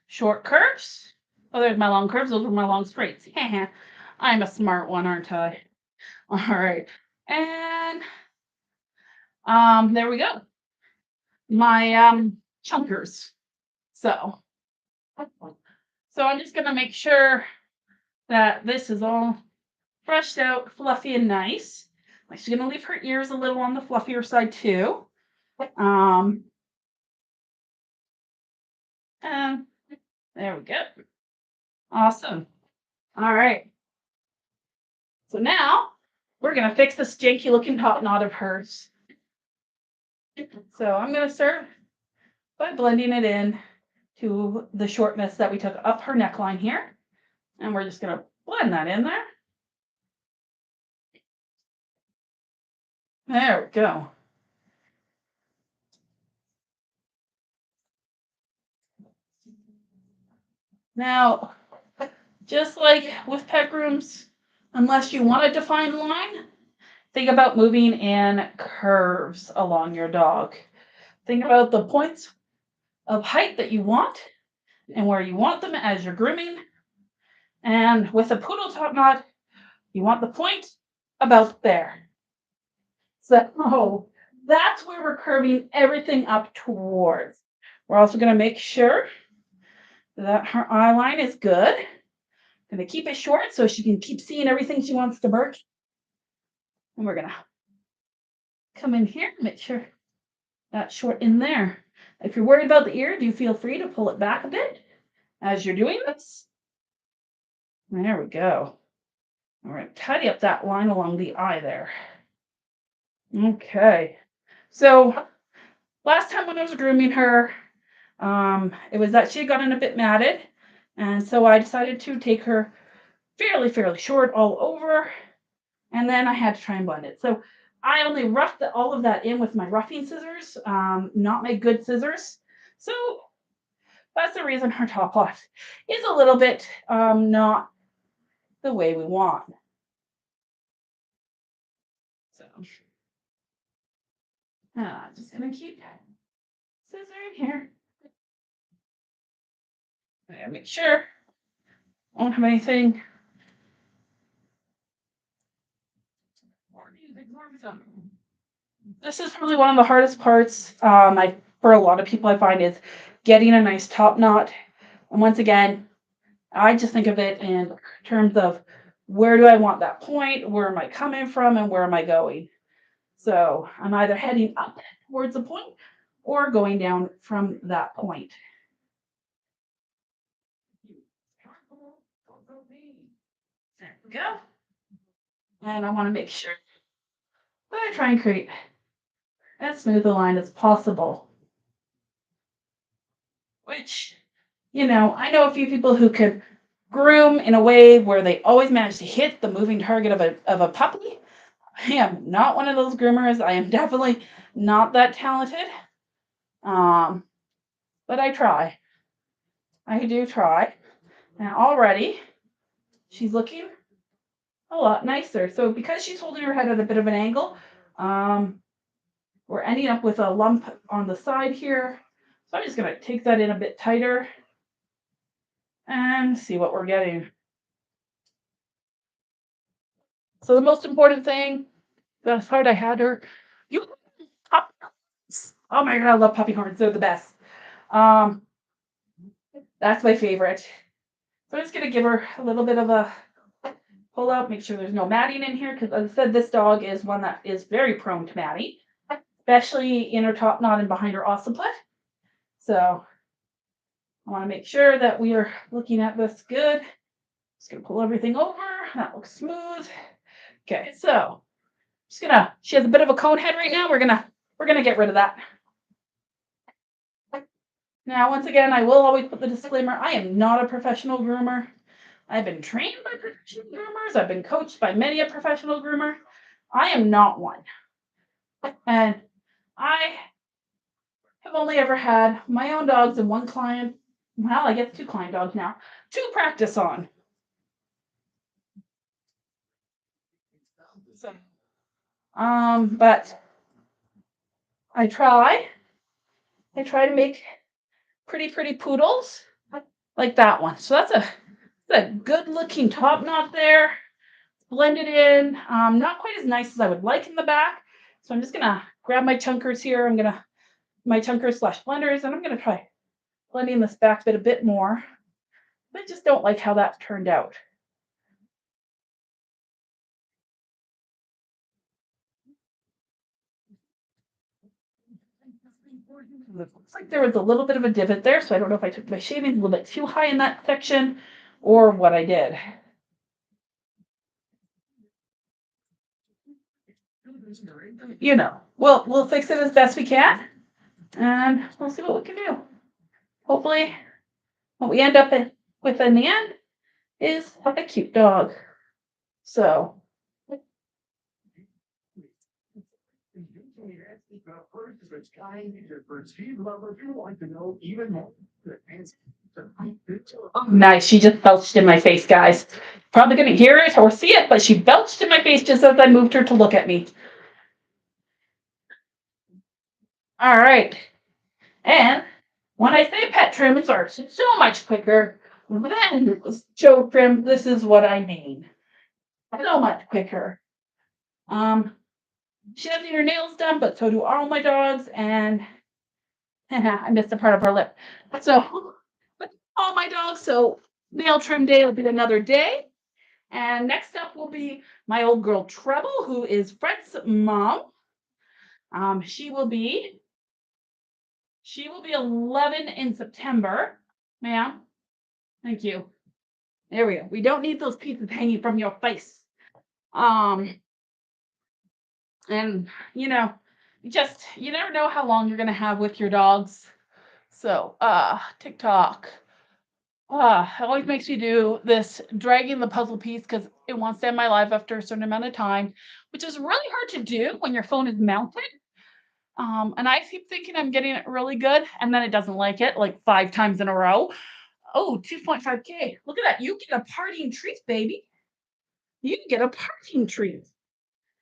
short curves. Oh, there's my long curves. Those are my long straights. I'm a smart one, aren't I? All right. And there we go. My chunkers. So I'm just gonna make sure that this is all brushed out, fluffy and nice. I'm just gonna leave her ears a little on the fluffier side too. And there we go. Awesome. All right. So now we're gonna fix this janky looking top knot of hers. So I'm going to start by blending it in to the shortness that we took up her neckline here. And we're just going to blend that in there. There we go. Now, just like with pet grooms, unless you want a defined line, think about moving in curves along your dog. Think about the points of height that you want and where you want them as you're grooming. And with a poodle top knot, you want the point about there. So that's where we're curving everything up towards. We're also going to make sure that her eye line is good. Going to keep it short so she can keep seeing everything she wants to merge. And we're going to come in here and make sure that's short in there. If you're worried about the ear, do feel free to pull it back a bit as you're doing this. There we go. All right, tidy up that line along the eye there. Okay, so last time when I was grooming her, it was that she had gotten a bit matted, and so I decided to take her fairly short all over, and then I had to try and blend it. So I only roughed all of that in with my roughing scissors, not my good scissors. So that's the reason her top knot is a little bit not the way we want. So just gonna keep scissoring here. I gotta make sure I don't have anything. This is probably one of the hardest parts. For a lot of people, I find is getting a nice top knot. And once again, I just think of it in terms of where do I want that point, where am I coming from, and where am I going. So I'm either heading up towards a point or going down from that point. There we go. And I want to make sure that I try and create as smooth a line as possible. Which, I know a few people who can groom in a way where they always manage to hit the moving target of a puppy. I am not one of those groomers. I am definitely not that talented. But I try. I do try. And already she's looking a lot nicer. So because she's holding her head at a bit of an angle, we're ending up with a lump on the side here. So I'm just going to take that in a bit tighter and see what we're getting. So the most important thing, the part I had her, oh my God, I love puppy horns. They're the best. That's my favorite. So I'm just going to give her a little bit of a pull out, make sure there's no matting in here, because as I said, this dog is one that is very prone to matting, especially in her top knot and behind her occiput. So I want to make sure that we are looking at this good. Just going to pull everything over. That looks smooth. Okay, so she has a bit of a cone head right now. We're gonna get rid of that. Now, once again, I will always put the disclaimer, I am not a professional groomer. I've been trained by professional groomers. I've been coached by many a professional groomer. I am not one. And I have only ever had my own dogs and one client. Well, I guess two client dogs now to practice on. So, but I try to make pretty poodles like that one. So that's a good looking top knot there. Blended in, not quite as nice as I would like in the back. So I'm just gonna grab my chunkers here. My chunkers / blenders, and I'm gonna try blending this back bit a bit more. I just don't like how that turned out. Looks like there was a little bit of a divot there, so I don't know if I took my shaving a little bit too high in that section or what I did. you know, we'll fix it as best we can, and we'll see what we can do. Hopefully, what we end up with in the end is a cute dog. So. Oh, nice. She just belched in my face, guys. Probably couldn't hear it or see it, but she belched in my face just as I moved her to look at me. All right. And when I say pet trims are so much quicker than show trim, this is what I mean. So much quicker. She doesn't need her nails done, but so do all my dogs, and I missed a part of her lip. So, but all my dogs, so nail trim day will be another day. And next up will be my old girl Treble, who is Fred's mom. She will be 11 in September. Ma'am, thank you. There we go. We don't need those pieces hanging from your face. And you know, you never know how long you're gonna have with your dogs. So, TikTok. It always makes me do this dragging the puzzle piece because it wants to end my life after a certain amount of time, which is really hard to do when your phone is mounted. And I keep thinking I'm getting it really good, and then it doesn't like it like 5 times in a row. Oh, 2.5K. Look at that. You get a parting treat, baby. You get a parting treat.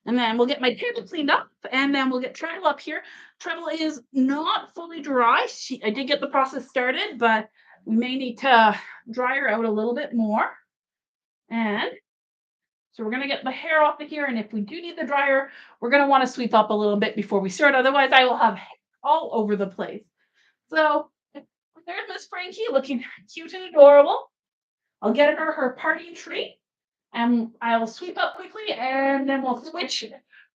And then we'll get my table cleaned up, and then we'll get Treble up here. Treble is not fully dry. I did get the process started, but we may need to dry her out a little bit more. And so we're going to get the hair off of here. And if we do need the dryer, we're going to want to sweep up a little bit before we start. Otherwise, I will have hair all over the place. So there's Miss Frankie looking cute and adorable. I'll get her parting treat. And I'll sweep up quickly, and then we'll switch.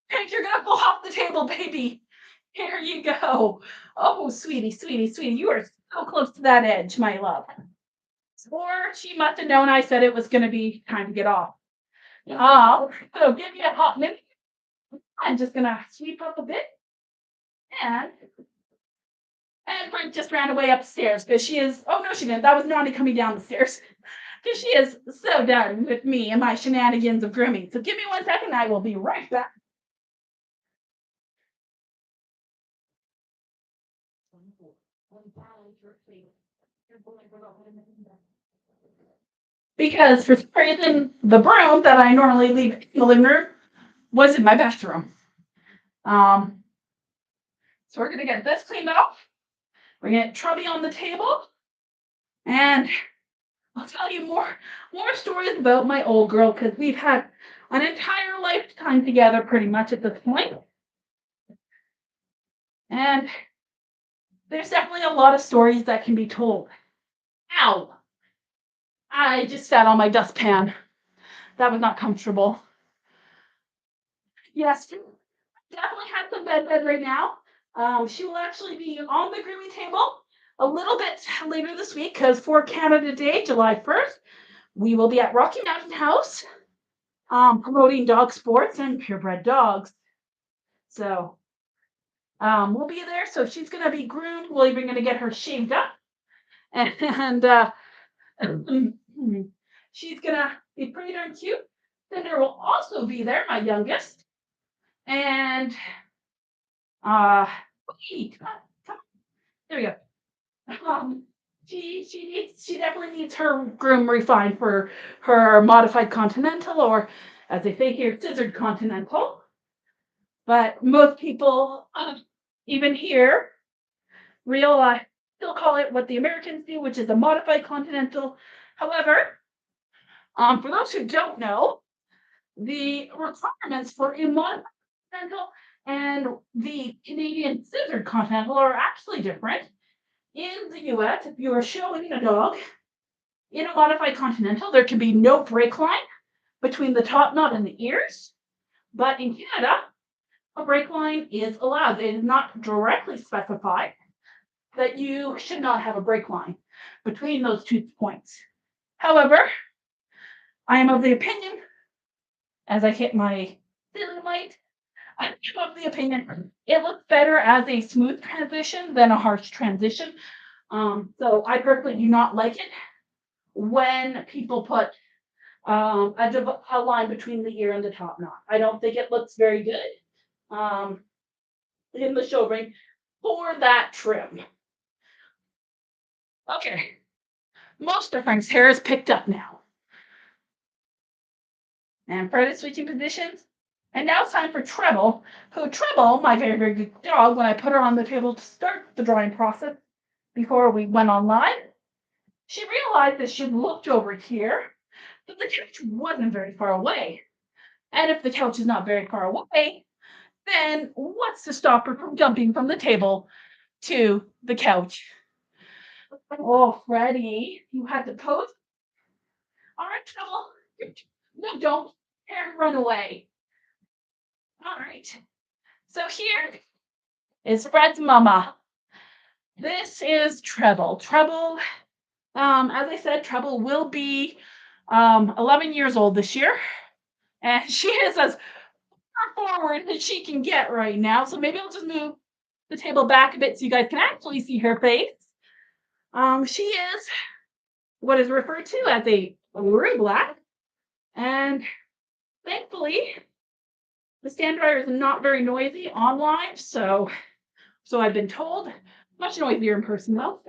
Hank, you're gonna fall off the table, baby. Here you go. Oh, sweetie, sweetie, sweetie, you are so close to that edge, my love. Or she must have known I said it was gonna be time to get off. So give me a hot minute. I'm just gonna sweep up a bit, and Frank just ran away upstairs because she is. Oh no, she didn't. That was Nani coming down the stairs. Because she is so done with me and my shenanigans of grooming. So give me 1 second, I will be right back. Because for some reason, the broom that I normally leave in the living room was in my bathroom. So we're gonna get this cleaned off. We're gonna get Trubby on the table, and I'll tell you more stories about my old girl because we've had an entire lifetime together pretty much at this point. And there's definitely a lot of stories that can be told. Ow! I just sat on my dustpan. That was not comfortable. Yes, definitely has some bed right now. She will actually be on the grooming table a little bit later this week because for Canada Day, July 1st, we will be at Rocky Mountain House promoting dog sports and purebred dogs. So we'll be there. So she's going to be groomed. We're even going to get her shaved up. And she's going to be pretty darn cute. Cinder will also be there, my youngest. And wait, come on. There we go. She definitely needs her groom refined for her modified continental, or as they say here, scissored continental. But most people, even here, still call it what the Americans do, which is a modified continental. However, for those who don't know, the requirements for a modified continental and the Canadian scissored continental are actually different. In the US, if you are showing a dog in a modified continental, there can be no break line between the top knot and the ears. But in Canada, a break line is allowed. It is not directly specified that you should not have a break line between those 2 points. However, I am of the opinion, as I hit my ceiling light, I'm of the opinion it looks better as a smooth transition than a harsh transition. So I personally do not like it when people put a line between the ear and the top knot. I don't think it looks very good in the show ring for that trim. Okay, most of Frank's hair is picked up now. And Fred is switching positions. And now it's time for Treble, who Treble, my very, very good dog, when I put her on the table to start the drawing process before we went online, she realized that she looked over here, that the couch wasn't very far away. And if the couch is not very far away, then what's to stop her from jumping from the table to the couch? Oh, Freddie, you had to pose. All right, Treble. No, don't. Here, run away. All right. So here is Fred's mama. This is Treble. Treble, as I said, Treble will be 11 years old this year. And she is as far forward as she can get right now. So maybe I'll just move the table back a bit so you guys can actually see her face. She is what is referred to as a Rue Black. And thankfully, the stand dryer is not very noisy online. So I've been told, much noisier in person though.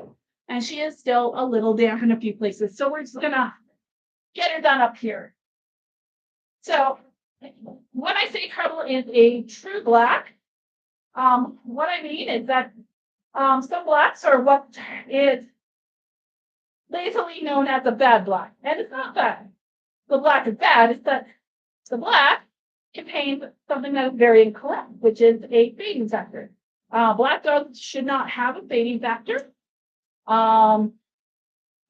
And she is still a little damp in a few places. So we're just gonna get her done up here. So when I say Treble is a true black, what I mean is that some blacks are what is lazily known as a bad black. And it's not that the black is bad, it's that the black contains something that is very incorrect, which is a fading factor. Black dogs should not have a fading factor. And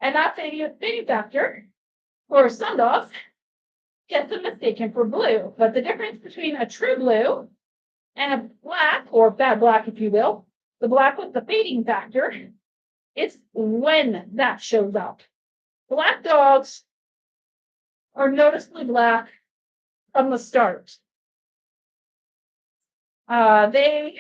that fading factor for some dogs gets them mistaken for blue. But the difference between a true blue and a black, or bad black, if you will, the black with the fading factor, it's when that shows up. Black dogs are noticeably black from the start. There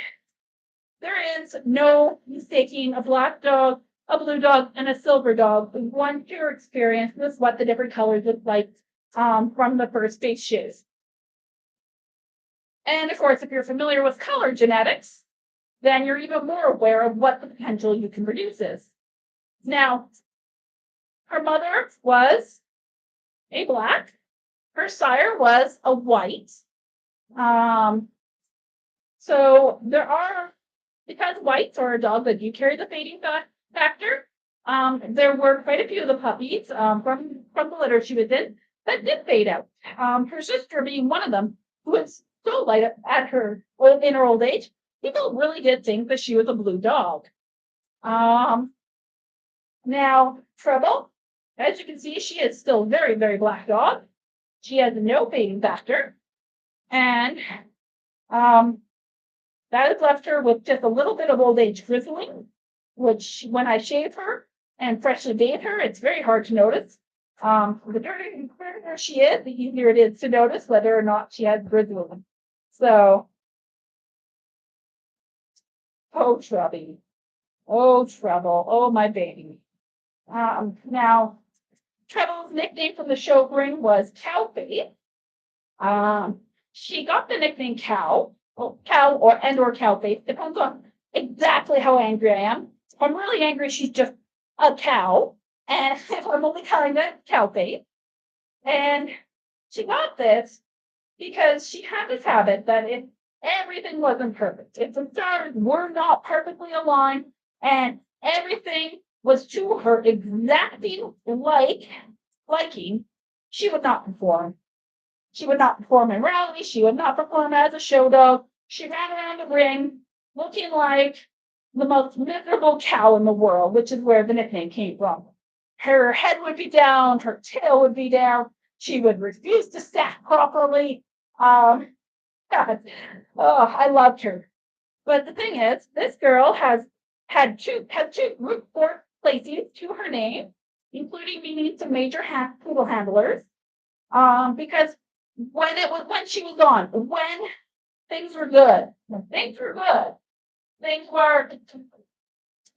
is no mistaking a black dog, a blue dog, and a silver dog. Once you're experienced with what the different colors look like from the first base shoes. And of course, if you're familiar with color genetics, then you're even more aware of what the potential you can produce is. Now, her mother was a black. Her sire was a white. So there are, because whites are a dog that do carry the fading factor, there were quite a few of the puppies from the litter she was in that did fade out. Her sister being one of them, who was so light at her in her old age, people really did think that she was a blue dog. Now, Treble, as you can see, she is still a very, very black dog. She has no fading factor. And that has left her with just a little bit of old age grizzling, which when I shave her and freshly bathe her, it's very hard to notice. The dirtier she is, the easier it is to notice whether or not she has grizzling. So, oh, Trubby. Oh, Treble. Oh, my baby. Now, Treble's nickname from the show ring was Cowface. She got the nickname Cow. Well, Cow or Cowface. Depends on exactly how angry I am. If I'm really angry, she's just a cow. And if I'm only kind of Cowface. And she got this because she had this habit that if everything wasn't perfect, if the stars were not perfectly aligned and everything was to her exacting liking, she would not perform. She would not perform in rallies. She would not perform as a show dog. She ran around the ring looking like the most miserable cow in the world, which is where the nickname came from. Her head would be down. Her tail would be down. She would refuse to stack properly. God, I loved her. But the thing is, this girl has two group four placings to her name, including meeting some major poodle handlers. Because when she was on, when things were good. Things were good. Things were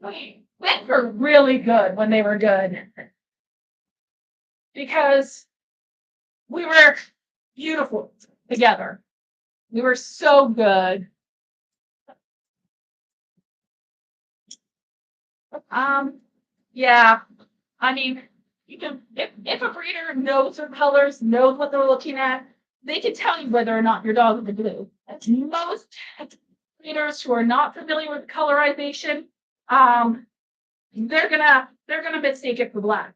things were really good when they were good because we were beautiful together. We were so good. Um, yeah. I mean, you can if a breeder knows their colors, knows what they're looking at, they can tell you whether or not your dog is blue. Most breeders who are not familiar with colorization, um, they're gonna mistake it for black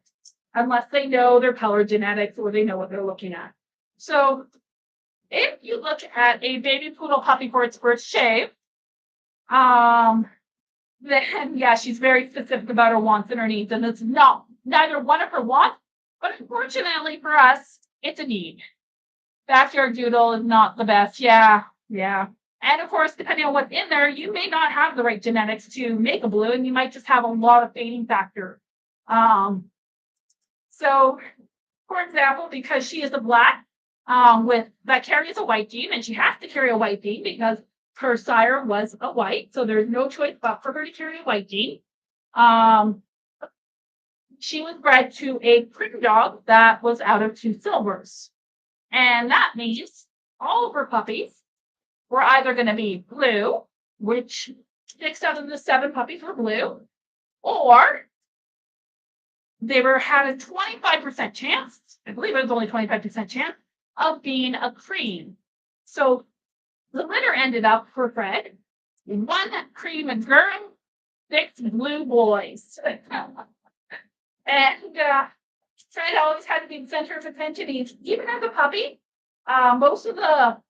unless they know their color genetics or they know what they're looking at. So if you look at a baby poodle puppy for its first shave, um, then yeah, she's very specific about her wants and her needs, and it's not neither one of her wants, but unfortunately for us, it's a need. Backyard doodle is not the best. Yeah, yeah. And of course, depending on what's in there, you may not have the right genetics to make a blue, and you might just have a lot of fading factor. Um, so, for example, because she is a black, with that carries a white gene, and she has to carry a white gene because her sire was a white, so there's no choice but for her to carry a white gene. Um, she was bred to a cream dog that was out of two silvers, and that means all of her puppies were either going to be blue, which 6 out of the 7 puppies were blue, or they had a 25% chance, I believe it was only 25% chance, of being a cream. So the litter ended up for Fred, 1 cream and girl, 6 blue boys. And Fred always had to be the center of attention. Even as a puppy, I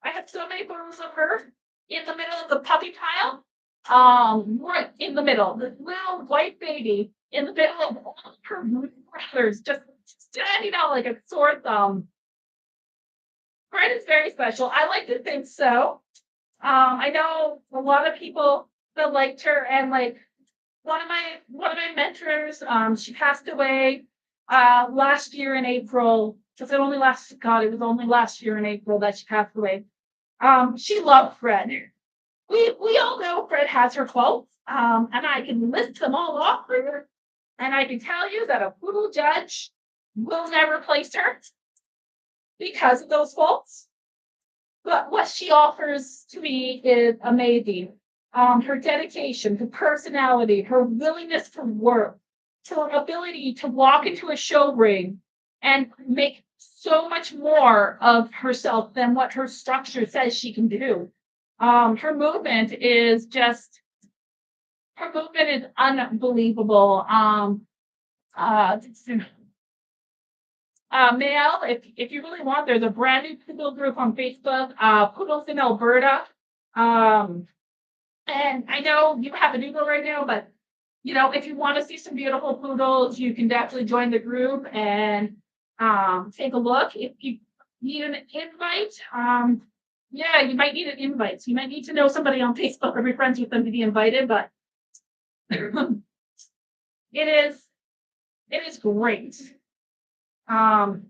had so many photos of her in the middle of the puppy pile, right in the middle, this little white baby in the middle of all of her brothers, just standing out like a sore thumb. Fred is very special. I like to think so. I know a lot of people that liked her, and like one of my mentors, she passed away last year in April. Because it was only last year in April that she passed away. She loved Fred. We all know Fred has her faults, and I can list them all off for her. And I can tell you that a poodle judge will never place her because of those faults. But what she offers to me is amazing. Her dedication, her personality, her willingness to work, her ability to walk into a show ring and make so much more of herself than what her structure says she can do. Her movement is unbelievable. Uh, Male, if you really want, there's a brand new poodle group on Facebook, Poodles in Alberta. Um, and I know you have a doodle right now, but if you want to see some beautiful poodles, you can definitely join the group and take a look. If you need an invite, yeah, you might need an invite. So you might need to know somebody on Facebook or be friends with them to be invited, but it is great. And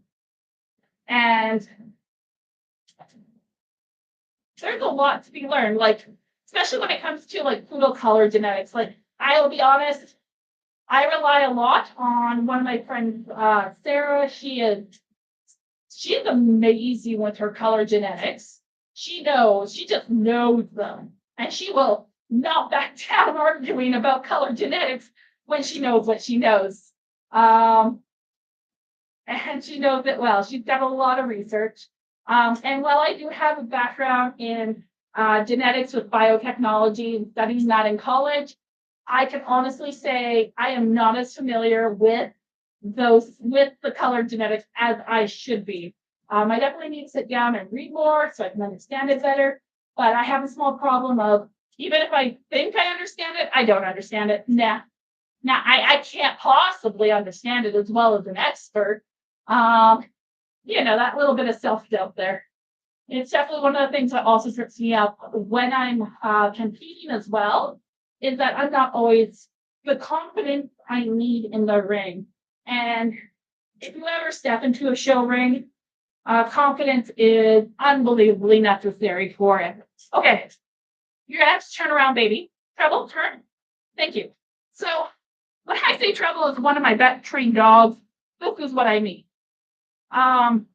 there's a lot to be learned, like especially when it comes to like poodle color genetics. Like I will be honest, I rely a lot on one of my friends, Sarah. She's amazing with her color genetics. She just knows them, and she will not back down arguing about color genetics when she knows what she knows. And she knows it well. She's done a lot of research. And while I do have a background in genetics with biotechnology and studying that in college, I can honestly say I am not as familiar with the color genetics as I should be. I definitely need to sit down and read more so I can understand it better. But I have a small problem of even if I think I understand it, I don't understand it. Nah. Now I can't possibly understand it as well as an expert. That little bit of self-doubt there. It's definitely one of the things that also trips me up when I'm competing as well, is that I'm not always the confidence I need in the ring. And if you ever step into a show ring, Confidence is unbelievably necessary for it. Okay, you're gonna have to turn around, baby. Treble, turn. Thank you. So when I say Treble is one of my vet trained dogs, this is what I mean. Um,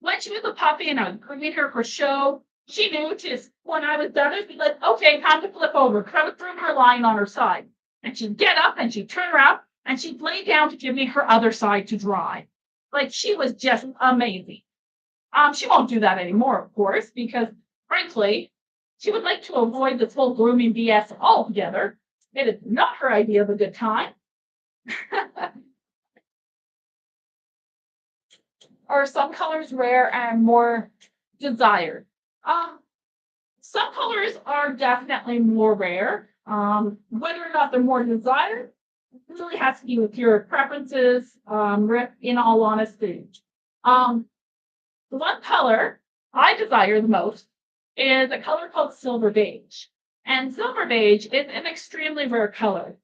when she was a puppy and I was grooming her for show, she knew just when I was done, it'd be like, okay, time to flip over. Because I would groom her lying on her side. And she'd get up and she'd turn around and she'd lay down to give me her other side to dry. Like she was just amazing. She won't do that anymore, of course, because frankly, she would like to avoid this whole grooming BS altogether. It is not her idea of a good time. Are some colors rare and more desired? Some colors are definitely more rare. Whether or not they're more desired really has to do with your preferences, in all honesty. The one color I desire the most is a color called silver beige. And silver beige is an extremely rare color.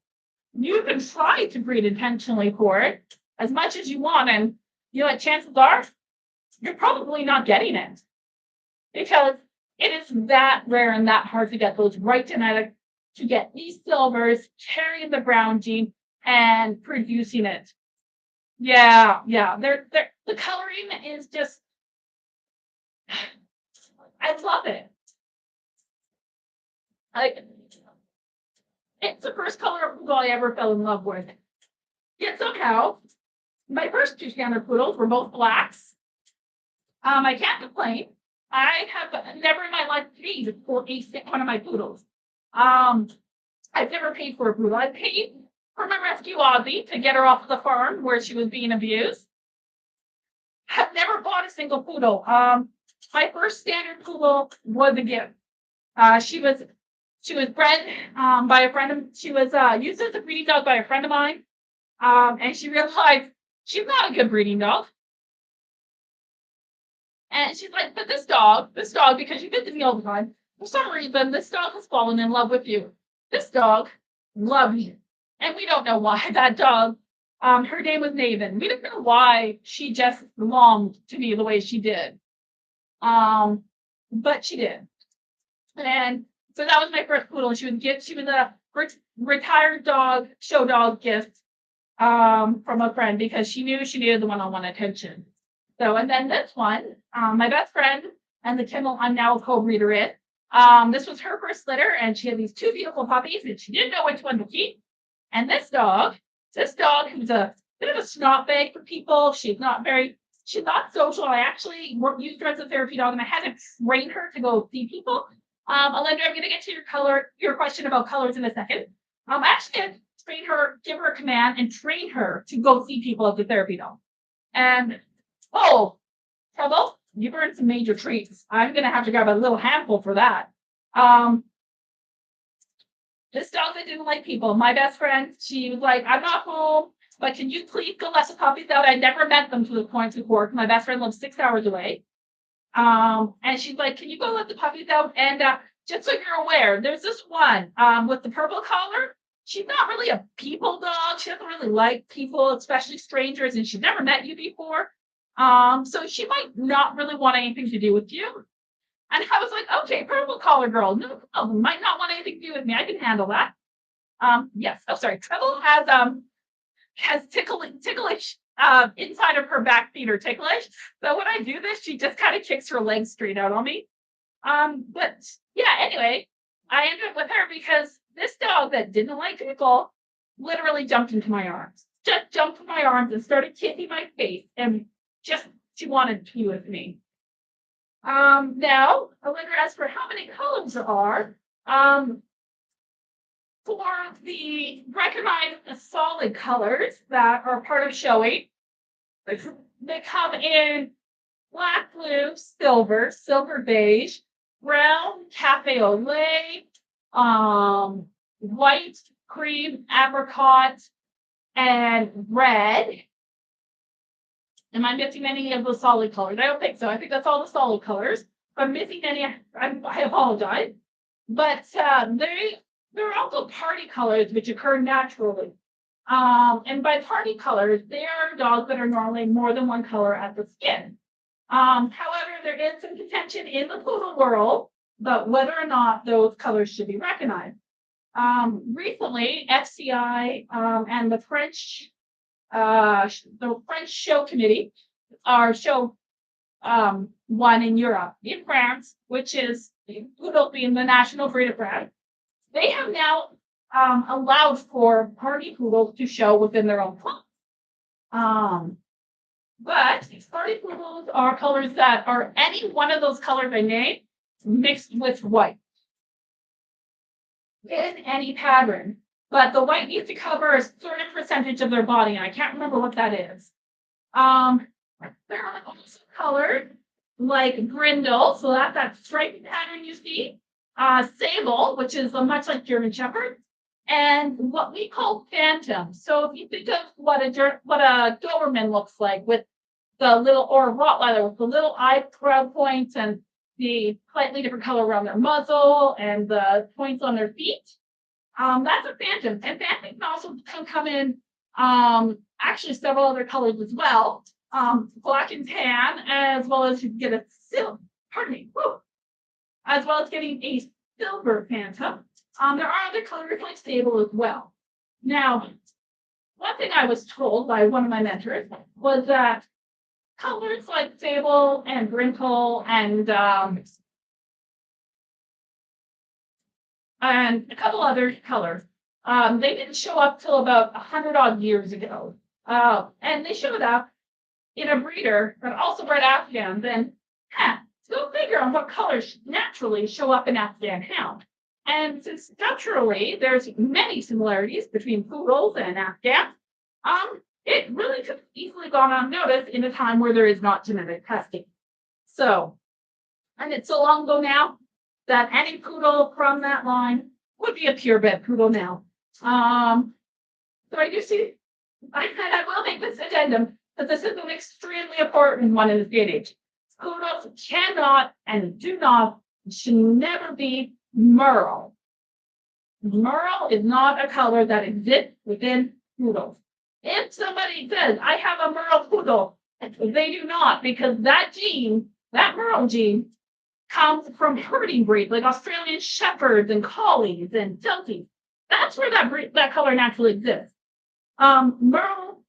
You can try to breed intentionally for it as much as you want, and you know what chances are you're probably not getting it because it is that rare and that hard to get those right genetics to get these silvers carrying the brown gene and producing it. Yeah, yeah. They're the coloring is just I love it. Like it's the first color of poodle I ever fell in love with. Yet somehow my first two standard poodles were both blacks. I can't complain. I have never in my life paid for one of my poodles. I've never paid for a poodle. I paid for my rescue Aussie to get her off the farm where she was being abused. I've never bought a single poodle. My first standard poodle was a gift. She was bred by a friend of she was used as a breeding dog by a friend of mine. And she realized she's not a good breeding dog. And she's like, but this dog, because you visit me all the time, for some reason, this dog has fallen in love with you. This dog loves you. And we don't know why that dog, her name was Naven. We don't know why she just longed to be the way she did. But she did. And so that was my first poodle. She was a retired dog, show dog gift from a friend because she knew she needed the one-on-one attention. So, and then this one, my best friend and the kennel I'm now a co-breeder in. This was her first litter, and she had these two beautiful puppies, and she didn't know which one to keep. And this dog who's a bit of a snot bag for people. She's not social. I actually used her as a therapy dog, and I had to train her to go see people. Alindra, I'm going to get to your question about colors in a second. I actually had to train her, give her a command, and train her to go see people as a therapy dog. And Trouble, you've earned some major treats. I'm going to have to grab a little handful for that. This dog that didn't like people, my best friend, she was like, I'm not home, but can you please go let the puppies out? I never met them to the point before. My best friend lives 6 hours away. And she's like, can you go let the puppies out? And just so you're aware, there's this one with the purple collar. She's not really a people dog. She doesn't really like people, especially strangers, and she's never met you before. So she might not really want anything to do with you. And I was like, okay, purple collar girl, no problem. Might not want anything to do with me. I can handle that. Yes. Oh, sorry. Treble has ticklish inside of her back feet are ticklish. So when I do this, she just kind of kicks her legs straight out on me. But yeah, anyway, I ended up with her because this dog that didn't like people literally jumped into my arms. Just jumped in my arms and started kissing my face, and just she wanted to be with me. Now, Alinda asked for how many colors there are. For the recognized solid colors that are part of showing, they come in black, blue, silver beige, brown, cafe au lait, white, cream, apricot, and red. Am I missing any of the solid colors? I don't think so. I think that's all the solid colors. If I'm missing any, I apologize. But there are also party colors which occur naturally. And by party colors, they are dogs that are normally more than one color at the skin. However, there is some contention in the poodle world about whether or not those colors should be recognized. Recently, FCI and the French show committee, our show one in Europe, in France, which is Poodle being the national breed of France, they have now allowed for party poodles to show within their own club. But party poodles are colors that are any one of those colors I named mixed with white in any pattern. But the white needs to cover a certain percentage of their body, and I can't remember what that is. There are also colored like brindle, so that's that striped pattern you see. Sable, which is much like German Shepherd, and what we call phantom. So if you think of what a Doberman looks like with the little, or a Rottweiler with the little eyebrow points and the slightly different color around their muzzle and the points on their feet. That's a phantom. And phantom can also come in actually several other colors as well. Black and tan, as well as you can get a silver, as well as getting a silver phantom. There are other colors like sable as well. Now, one thing I was told by one of my mentors was that colors like sable and brindle and a couple other colors, they didn't show up till about 100 odd years ago. And they showed up in a breeder that also bred Afghans. And go figure on what colors naturally show up in Afghan hound. And since structurally there's many similarities between poodles and Afghans, it really could have easily gone unnoticed in a time where there is not genetic testing. So, and it's so long ago now that any poodle from that line would be a purebred poodle now. So I do see, I will make this addendum, that this is an extremely important one in this day and age. Poodles cannot and do not, should never be merle. Merle is not a color that exists within poodles. If somebody says, I have a merle poodle, they do not, because that gene, that merle gene, comes from herding breeds like Australian shepherds and collies and Shelties. That's where that color naturally exists. Merle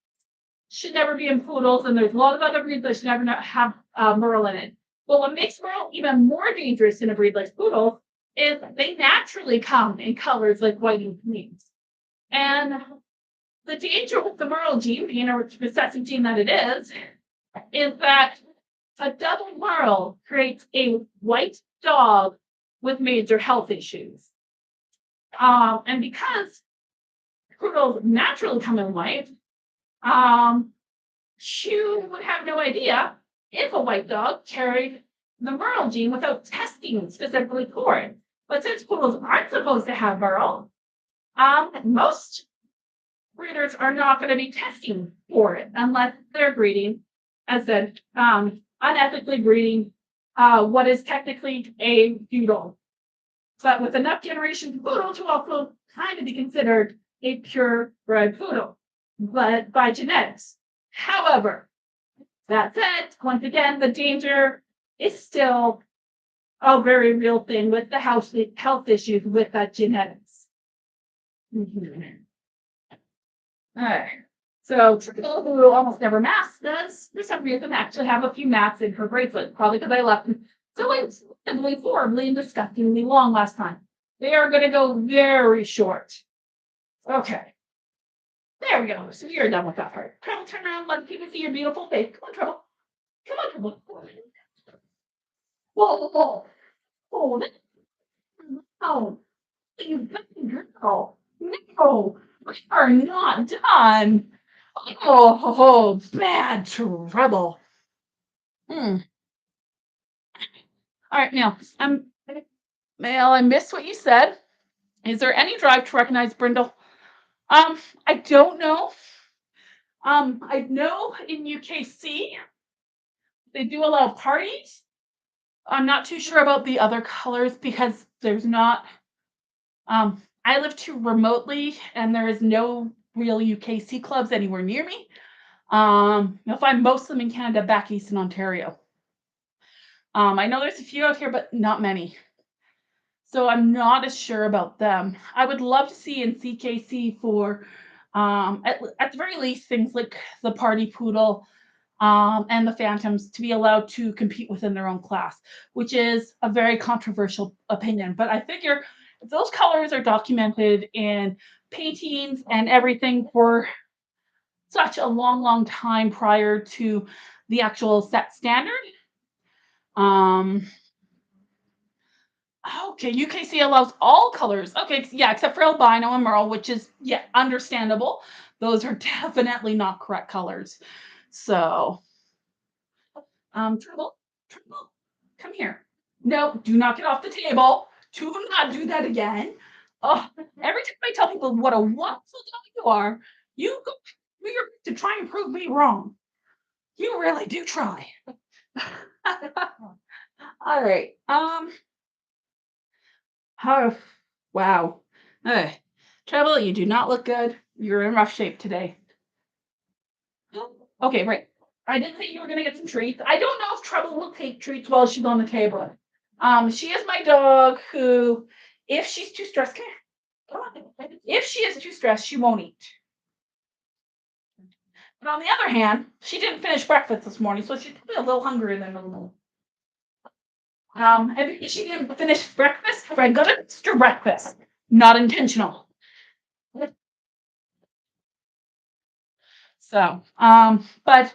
should never be in poodles, and there's a lot of other breeds that should never have merle in it. But what makes merle even more dangerous in a breed like poodle is they naturally come in colors like white and cream. And the danger with the merle gene, being a recessive gene that it is that a double merle creates a white dog with major health issues. And because poodles naturally come in white, you would have no idea if a white dog carried the merle gene without testing specifically for it. But since poodles aren't supposed to have merle, most breeders are not going to be testing for it unless they're breeding, as said, unethically breeding what is technically a poodle, but with enough generation poodle to also kind of be considered a purebred poodle, but by genetics. However, that said, once again, the danger is still a very real thing with the health issues with that genetics. All right. So Triple, who almost never masks, does for some reason actually have a few mats in her bracelet, probably because I left them so incredibly horribly and disgustingly long last time. They are going to go very short. Okay. There we go. So you're done with that part. Trouble, turn around, let people see your beautiful face. Come on, Trouble. Come on, Trouble. Whoa, whoa. Oh, oh. You bad girl. No, we are not done. Oh, bad Trouble. All right, Mel, I missed what you said. Is there any drive to recognize brindle? I don't know. I know in UKC they do allow parties. I'm not too sure about the other colors because there's not. I live too remotely, and there is no real UKC clubs anywhere near me. You'll find most of them in Canada back east in Ontario. I know there's a few out here, but not many. So I'm not as sure about them. I would love to see in CKC for, at the very least, things like the party poodle and the phantoms to be allowed to compete within their own class, which is a very controversial opinion. But I figure if those colors are documented in paintings and everything for such a long, long time prior to the actual set standard. Okay, UKC allows all colors. Okay, yeah, except for albino and merle, which is yeah, understandable. Those are definitely not correct colors. So, Trouble, Trouble, come here. No, do not get off the table. Do not do that again. Oh, every time I tell people what a wonderful dog you are, you go to try and prove me wrong. You really do try. All right. Oh, wow. Ugh. Trouble, you do not look good. You're in rough shape today. Okay, right. I did say you were gonna get some treats. I don't know if Trouble will take treats while she's on the table. She is my dog who, if she's too stressed, come on. If she is too stressed, she won't eat. But on the other hand, she didn't finish breakfast this morning, so she's probably a little hungry than normal. And because she didn't finish breakfast, I got an extra breakfast. Not intentional. So, but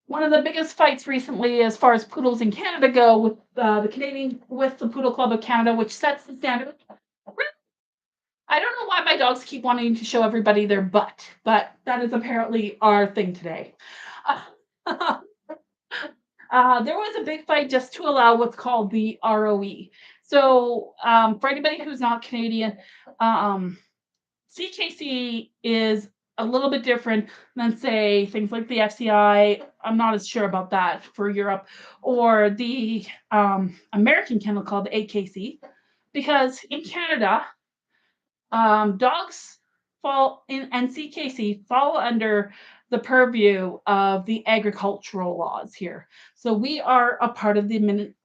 one of the biggest fights recently, as far as poodles in Canada go, with the Poodle Club of Canada, which sets the standard. I don't know why my dogs keep wanting to show everybody their butt, but that is apparently our thing today. There was a big fight just to allow what's called the ROE. So, for anybody who's not Canadian, CKC is a little bit different than, say, things like the FCI. I'm not as sure about that for Europe, or the American Kennel Club, AKC, because in Canada, dogs fall in and CKC fall under the purview of the agricultural laws here. So we are a part of it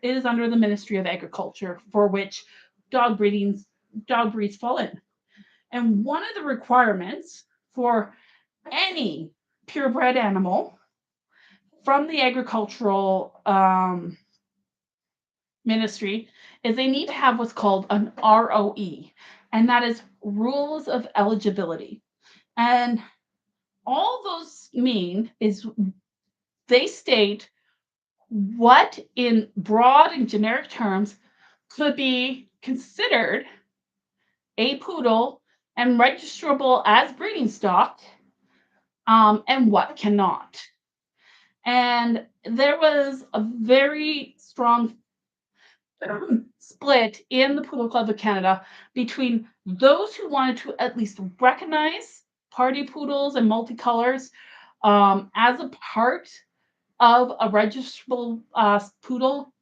is under the Ministry of Agriculture, for which dog breeds fall in. And one of the requirements for any purebred animal from the agricultural ministry is they need to have what's called an ROE, and that is rules of eligibility. And all those mean is they state what, in broad and generic terms, could be considered a poodle and registrable as breeding stock, and what cannot. And there was a very strong split in the Poodle Club of Canada between those who wanted to at least recognize party poodles and multicolors as a part of a registrable poodle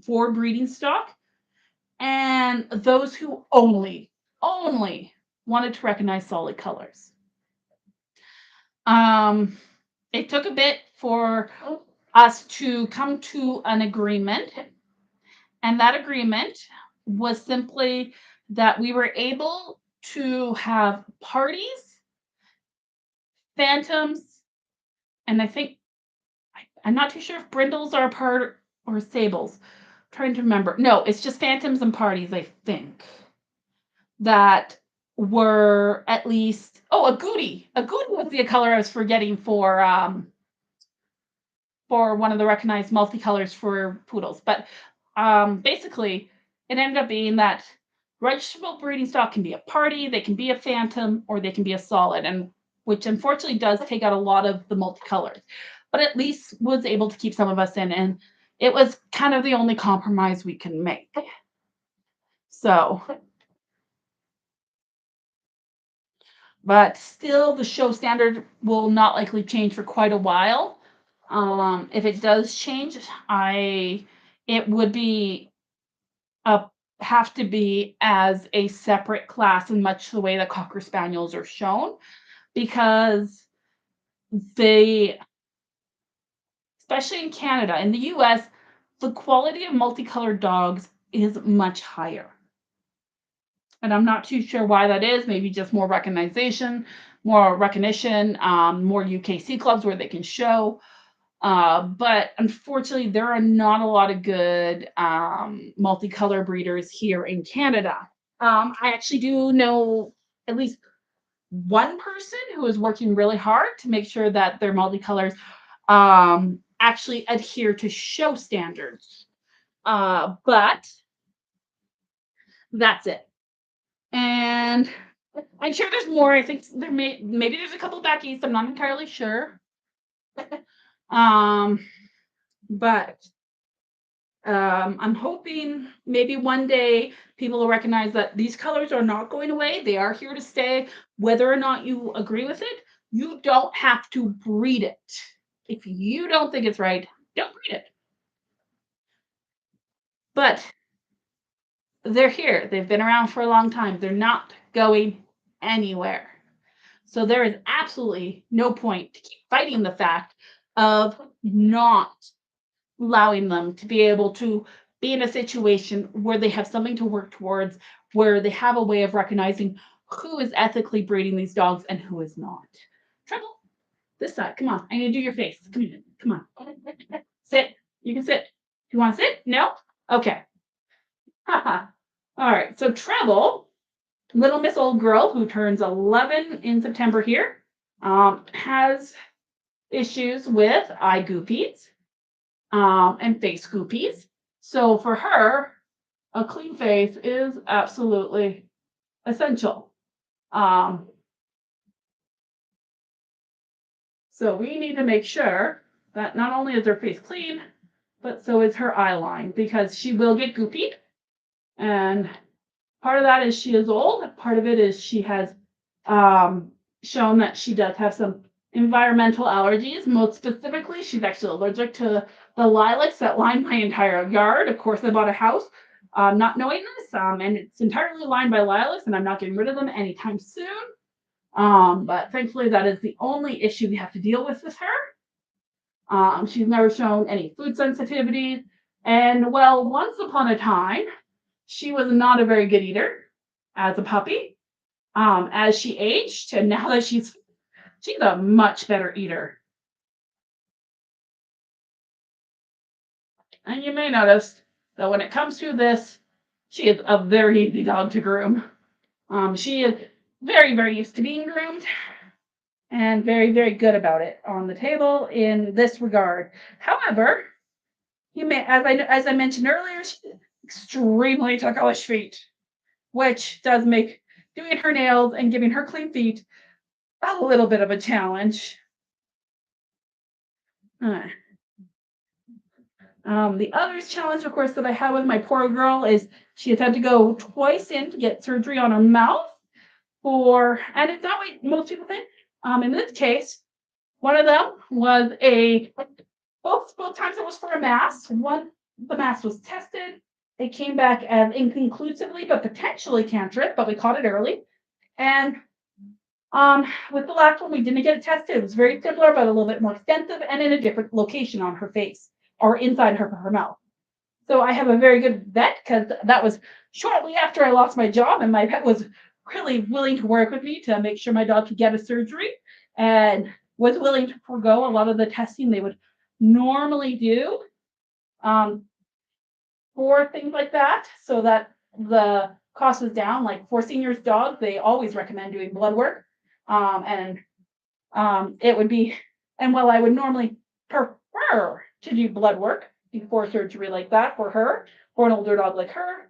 for breeding stock, and those who only wanted to recognize solid colors. It took a bit for us to come to an agreement, and that agreement was simply that we were able to have parties, phantoms, and I'm not too sure if brindles are a part or sables. I'm trying to remember. No, it's just phantoms and parties, I think. That were at least a goody. A goody was the color I was forgetting for one of the recognized multicolors for poodles. But basically, it ended up being that registrable breeding stock can be a party, they can be a phantom, or they can be a solid, and which unfortunately does take out a lot of the multicolors, but at least was able to keep some of us in, and it was kind of the only compromise we can make. So, but still, the show standard will not likely change for quite a while. If it does change, it would be a have to be as a separate class in much the way that Cocker Spaniels are shown because they, especially in Canada, in the US, the quality of multicolored dogs is much higher. And I'm not too sure why that is. Maybe just more recognition, more UKC clubs where they can show. But unfortunately, there are not a lot of good multicolor breeders here in Canada. I actually do know at least one person who is working really hard to make sure that their multicolors actually adhere to show standards. But that's it. And I'm sure there's more. I think maybe there's a couple back east. I'm not entirely sure. um, but I'm hoping maybe one day people will recognize that these colors are not going away. They are here to stay. Whether or not you agree with it, you don't have to breed it. If you don't think it's right, don't breed it. But they're here. They've been around for a long time. They're not going anywhere. So there is absolutely no point to keep fighting the fact of not allowing them to be able to be in a situation where they have something to work towards, where they have a way of recognizing who is ethically breeding these dogs and who is not. Treble, this side. Come on. I need to do your face. Come here. Come on. Sit. You can sit. You want to sit? No? Okay. All right. So Treble, little Miss Old Girl, who turns 11 in September here, has issues with eye goopies and face goopies. So for her, a clean face is absolutely essential. So we need to make sure that not only is her face clean, but so is her eye line because she will get goopied. And part of that is she is old. Part of it is she has shown that she does have some environmental allergies. Most specifically, she's actually allergic to the lilacs that line my entire yard. Of course, I bought a house not knowing this, and it's entirely lined by lilacs, and I'm not getting rid of them anytime soon. But thankfully, that is the only issue we have to deal with her. She's never shown any food sensitivity. And well, once upon a time, she was not a very good eater as a puppy. As she aged, and now that she's a much better eater. And you may notice that when it comes to this, she is a very easy dog to groom. She is very, very used to being groomed and very, very good about it on the table in this regard. However, you may, as I mentioned earlier, she's extremely ticklish feet, which does make doing her nails and giving her clean feet a little bit of a challenge. The other challenge, of course, that I have with my poor girl is she has had to go twice in to get surgery on her mouth and it's not what most people think. In this case, one of them was both times it was for a mass. The mass was tested. It came back as inconclusively, but potentially cancerous, but we caught it early. And with the last one, we didn't get it tested. It was very similar, but a little bit more extensive and in a different location on her face or inside her mouth. So I have a very good vet because that was shortly after I lost my job, and my vet was really willing to work with me to make sure my dog could get a surgery and was willing to forego a lot of the testing they would normally do for things like that so that the cost was down. Like for seniors' dogs, they always recommend doing blood work. It would be, and while I would normally prefer to do blood work before surgery like that for her, for an older dog like her,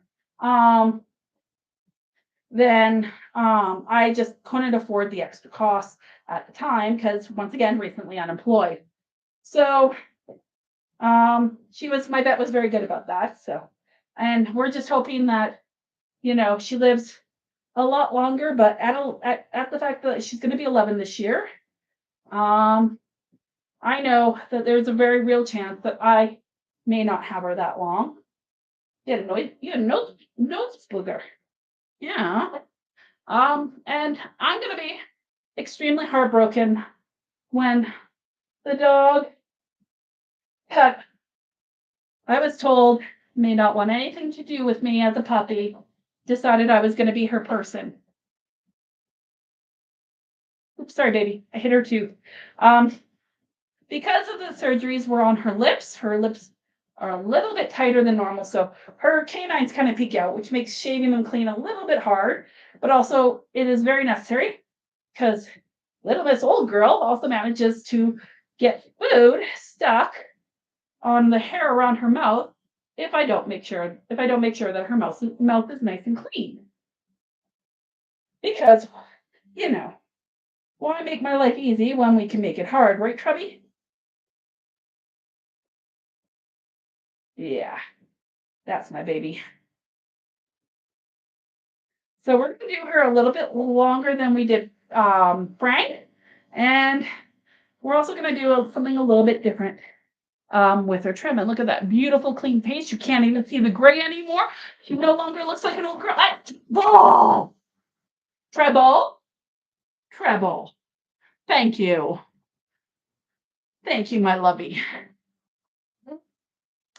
then I just couldn't afford the extra costs at the time because once again, recently unemployed. So my vet was very good about that. So, and we're just hoping that, she lives a lot longer, but at the fact that she's going to be 11 this year, I know that there's a very real chance that I may not have her that long. You had a nose booger. Yeah. And I'm gonna be extremely heartbroken when the dog that I was told may not want anything to do with me as a puppy decided I was gonna be her person. Oops, sorry, baby. I hit her tooth. Um, because of the surgeries were on her lips are a little bit tighter than normal. So her canines kind of peek out, which makes shaving them clean a little bit hard, but also it is very necessary because little Miss Old Girl also manages to get food stuck on the hair around her mouth if I don't make sure that her mouth is nice and clean. Because, you know, why make my life easy when we can make it hard, right, Trubby? Yeah, that's my baby. So we're gonna do her a little bit longer than we did Frank, and we're also gonna do something a little bit different with her trim. And look at that beautiful clean face. You can't even see the gray anymore. She no longer looks like an old girl. Ball, treble, treble. Thank you, thank you, my lovey.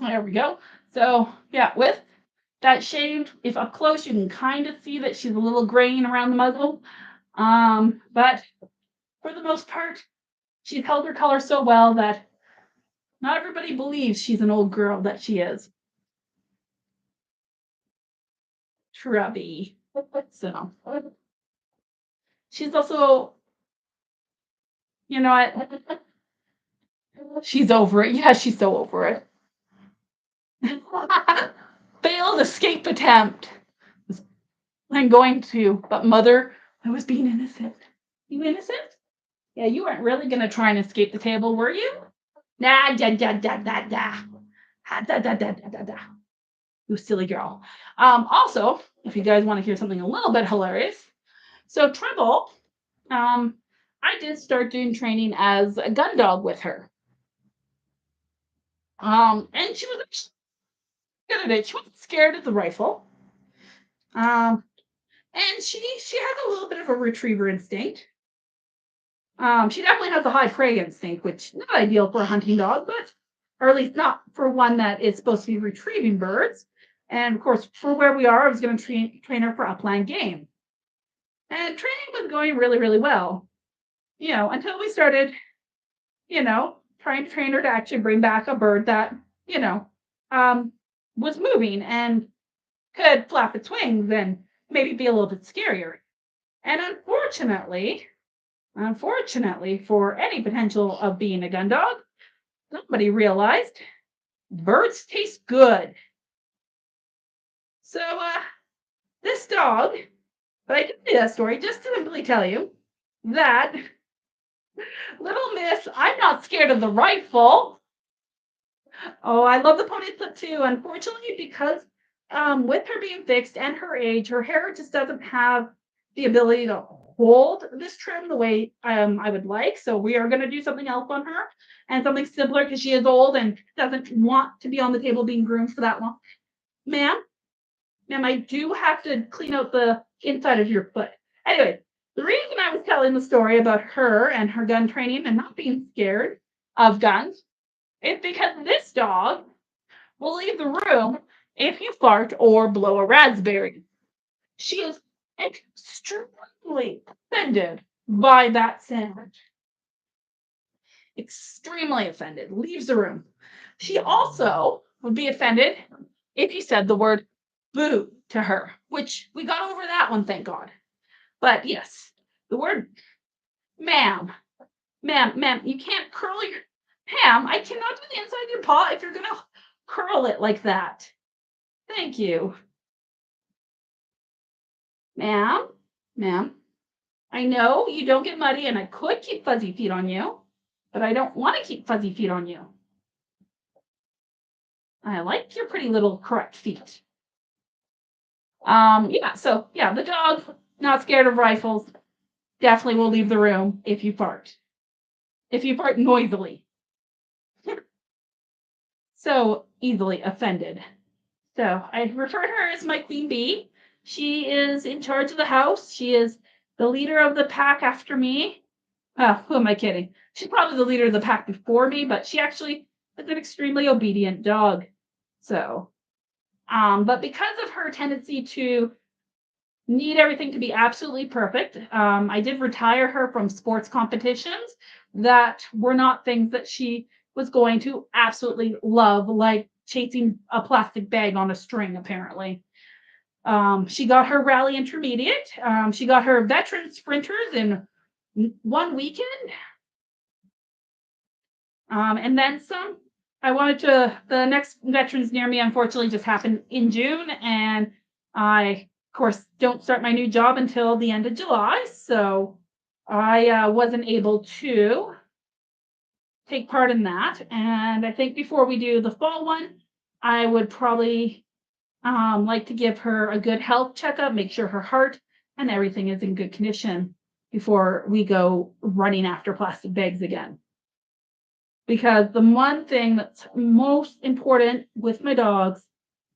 There we go. So yeah, with that shaved, if up close, you can kind of see that she's a little graying around the muzzle. But for the most part, she's held her color so well that not everybody believes she's an old girl that she is. Trubby. So she's also, you know what? She's over it. Yeah, she's so over it. Failed escape attempt. I'm going to, but mother, I was being innocent. You innocent? Yeah, you weren't really gonna try and escape the table, were you? Nah, da da da da da. Ha, da da da da da da. You silly girl. Also, if you guys want to hear something a little bit hilarious, so Tribble, I did start doing training as a gun dog with her. And she was good at it. She wasn't scared of the rifle. Um, and she has a little bit of a retriever instinct. She definitely has a high prey instinct, which not ideal for a hunting dog, but or at least not for one that is supposed to be retrieving birds. And of course, for where we are, I was going to train her for upland game. And training was going really, really well, until we started, trying to train her to actually bring back a bird that, you know, um, was moving and could flap its wings and maybe be a little bit scarier. And unfortunately, for any potential of being a gun dog, somebody realized birds taste good. So this dog, but I did that story just to simply tell you that little miss, I'm not scared of the rifle. Oh, I love the pony clip too. Unfortunately, because with her being fixed and her age, her hair just doesn't have the ability to hold this trim the way I would like. So we are going to do something else on her and something simpler because she is old and doesn't want to be on the table being groomed for that long. Ma'am, I do have to clean out the inside of your foot. Anyway, the reason I was telling the story about her and her gun training and not being scared of guns is because this dog will leave the room if you fart or blow a raspberry. She is extremely offended by that sound. Extremely offended. Leaves the room. She also would be offended if you said the word boo to her, which we got over that one, thank God. But yes, the word ma'am, you can't curl your ma'am. I cannot do the inside of your paw if you're gonna curl it like that. Thank you. Ma'am, ma'am, I know you don't get muddy and I could keep fuzzy feet on you, but I don't want to keep fuzzy feet on you. I like your pretty little correct feet. Yeah, the dog, not scared of rifles, definitely will leave the room if you fart. If you fart noisily. So easily offended. So I refer to her as my queen bee. She is in charge of the house. She is the leader of the pack after me. Who am I kidding? She's probably the leader of the pack before me, but she actually is an extremely obedient dog. So, but because of her tendency to need everything to be absolutely perfect, I did retire her from sports competitions that were not things that she was going to absolutely love, like chasing a plastic bag on a string, apparently. She got her rally intermediate. She got her veteran sprinters in one weekend, and then some. The next veterans near me, unfortunately, just happened in June, and I, of course, don't start my new job until the end of July. So I wasn't able to take part in that. And I think before we do the fall one, I would probably like to give her a good health checkup, make sure her heart and everything is in good condition before we go running after plastic bags again. Because the one thing that's most important with my dogs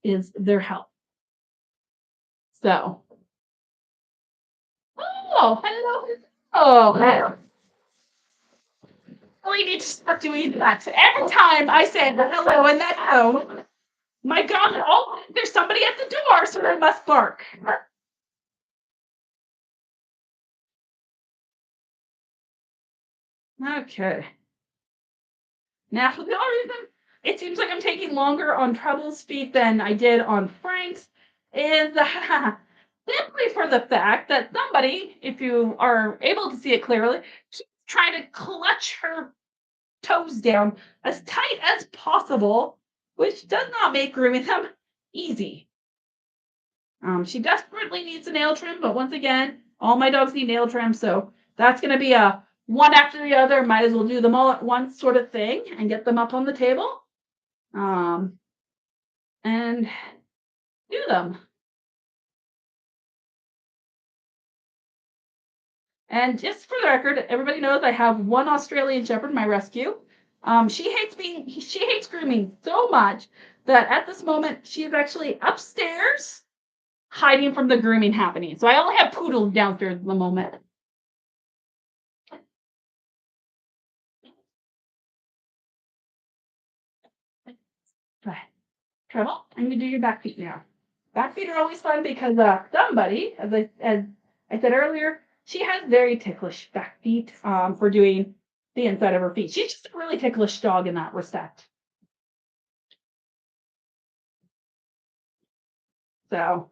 is their health. So, oh, hello. Oh, we need to stop doing that. Every time I say hello in that home, my God, oh, there's somebody at the door, so I must bark. Okay. Now, the only reason it seems like I'm taking longer on Trouble's feet than I did on Frank's is simply for the fact that somebody, if you are able to see it clearly, keeps trying to clutch her toes down as tight as possible, which does not make grooming them easy. She desperately needs a nail trim, but once again, all my dogs need nail trim, so that's going to be a one after the other. Might as well do them all at once sort of thing and get them up on the table, and do them. And just for the record, everybody knows I have one Australian Shepherd, my rescue. She hates grooming so much that at this moment she is actually upstairs hiding from the grooming happening. So I only have Poodles downstairs at the moment. Treble, I'm gonna do your back feet now. Back feet are always fun because somebody, as I said earlier, she has very ticklish back feet for doing the inside of her feet. She's just a really ticklish dog in that respect. So,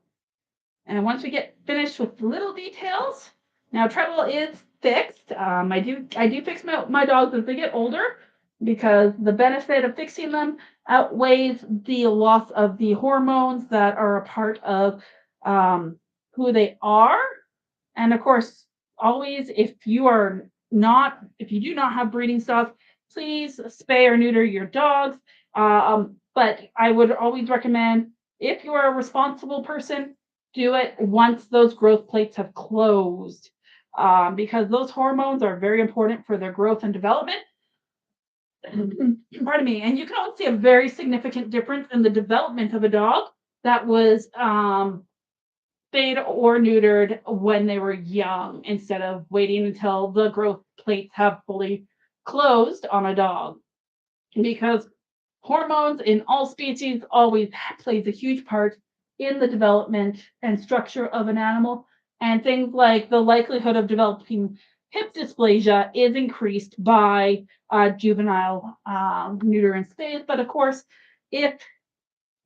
and once we get finished with the little details, now treble is fixed. I do fix my dogs as they get older because the benefit of fixing them outweighs the loss of the hormones that are a part of who they are. And of course, always if you do not have breeding stuff, please spay or neuter your dogs. But I would always recommend, if you are a responsible person, do it once those growth plates have closed, because those hormones are very important for their growth and development. Pardon me. And you can also see a very significant difference in the development of a dog that was spayed or neutered when they were young instead of waiting until the growth plates have fully closed on a dog. Because hormones in all species always plays a huge part in the development and structure of an animal, and things like the likelihood of developing hip dysplasia is increased by juvenile neuter and spays. But of course, if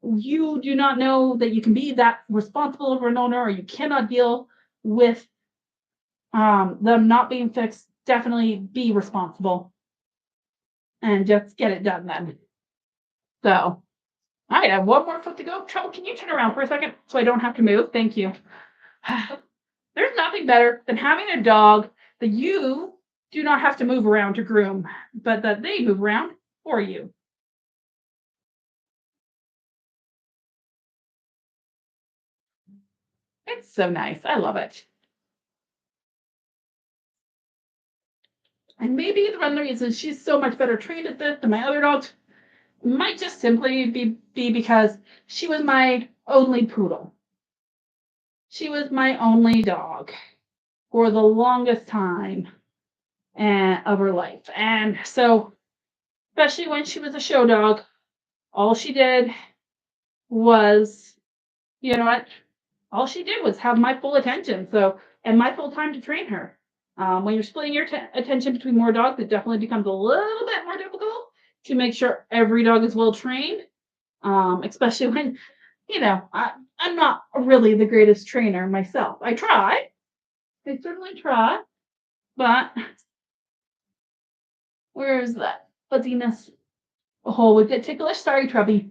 you do not know that you can be that responsible of an owner, or you cannot deal with them not being fixed, definitely be responsible and just get it done then. So, all right, I have one more foot to go. Trouble, can you turn around for a second so I don't have to move? Thank you. There's nothing better than having a dog that you do not have to move around to groom, but that they move around for you. It's so nice. I love it. And maybe the one reason she's so much better trained at this than my other dogs might just simply be because she was my only poodle. She was my only dog for the longest time of her life. And so, especially when she was a show dog, all she did was, you know what? All she did was have my full attention. So, and my full time to train her. When you're splitting your attention between more dogs, it definitely becomes a little bit more difficult to make sure every dog is well trained. Especially when, I'm not really the greatest trainer myself. I certainly try, but where is that fuzziness? Oh, was it ticklish? Sorry, Trubby.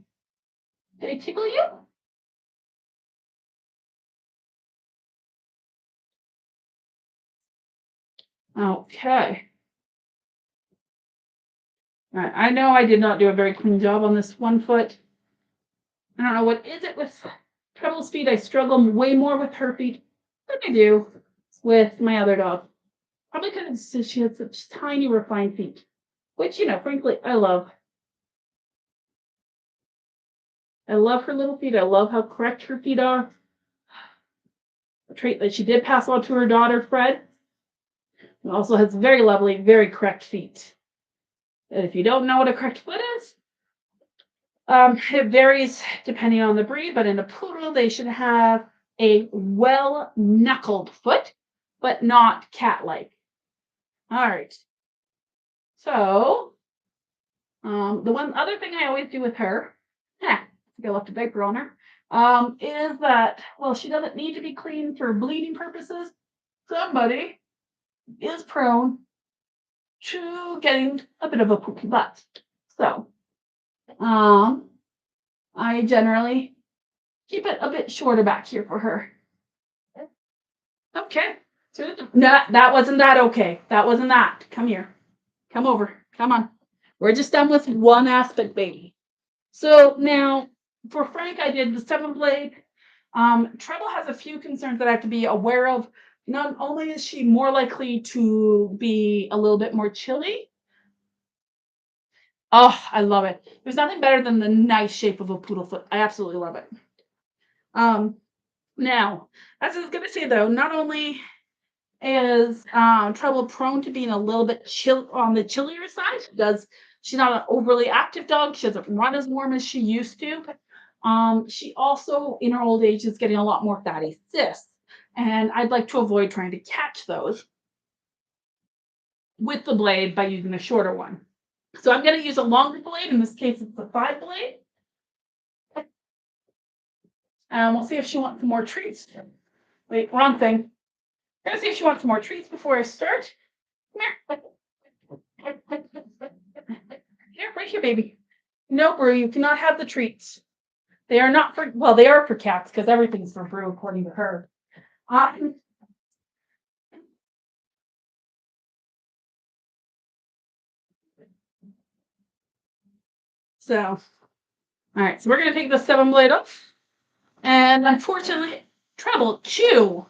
Did I tickle you? Okay. All right. I know I did not do a very clean job on this one foot. I don't know what is it with Trebble's feet. I struggle way more with her feet than I do with my other dog. Probably because she has such tiny, refined feet, which, frankly, I love. I love her little feet. I love how correct her feet are. A trait that she did pass on to her daughter, Fred, who also has very lovely, very correct feet. And if you don't know what a correct foot is, it varies depending on the breed, but in a poodle, they should have a well-knuckled foot, but not cat-like. All right. So, the one other thing I always do with her, I think I left a diaper on her, is that, well, she doesn't need to be clean for bleeding purposes. Somebody is prone to getting a bit of a poopy butt. So, I generally keep it a bit shorter back here for her. Okay. No, that wasn't that okay. That wasn't that. Come here. Come over. Come on. We're just done with one aspect, baby. So now for Frank, I did the 7 blade. Treble has a few concerns that I have to be aware of. Not only is she more likely to be a little bit more chilly. Oh, I love it. There's nothing better than the nice shape of a poodle foot. I absolutely love it. Now, as I was going to say though, not only is Treble prone to being a little bit chill on the chillier side. She's not an overly active dog. She doesn't run as warm as she used to. She also, in her old age, is getting a lot more fatty cysts, and I'd like to avoid trying to catch those with the blade by using a shorter one. So I'm going to use a longer blade. In this case, it's the 5 blade. And we'll see if she wants some more treats. Wait, wrong thing. We're going to see if she wants some more treats before I start. Come here. Here, right here, baby. No, Brew, you cannot have the treats. They are not for, well, they are for cats because everything's for Brew, according to her. So, all right, so we're going to take the 7 blade off. And unfortunately, Treble, chew.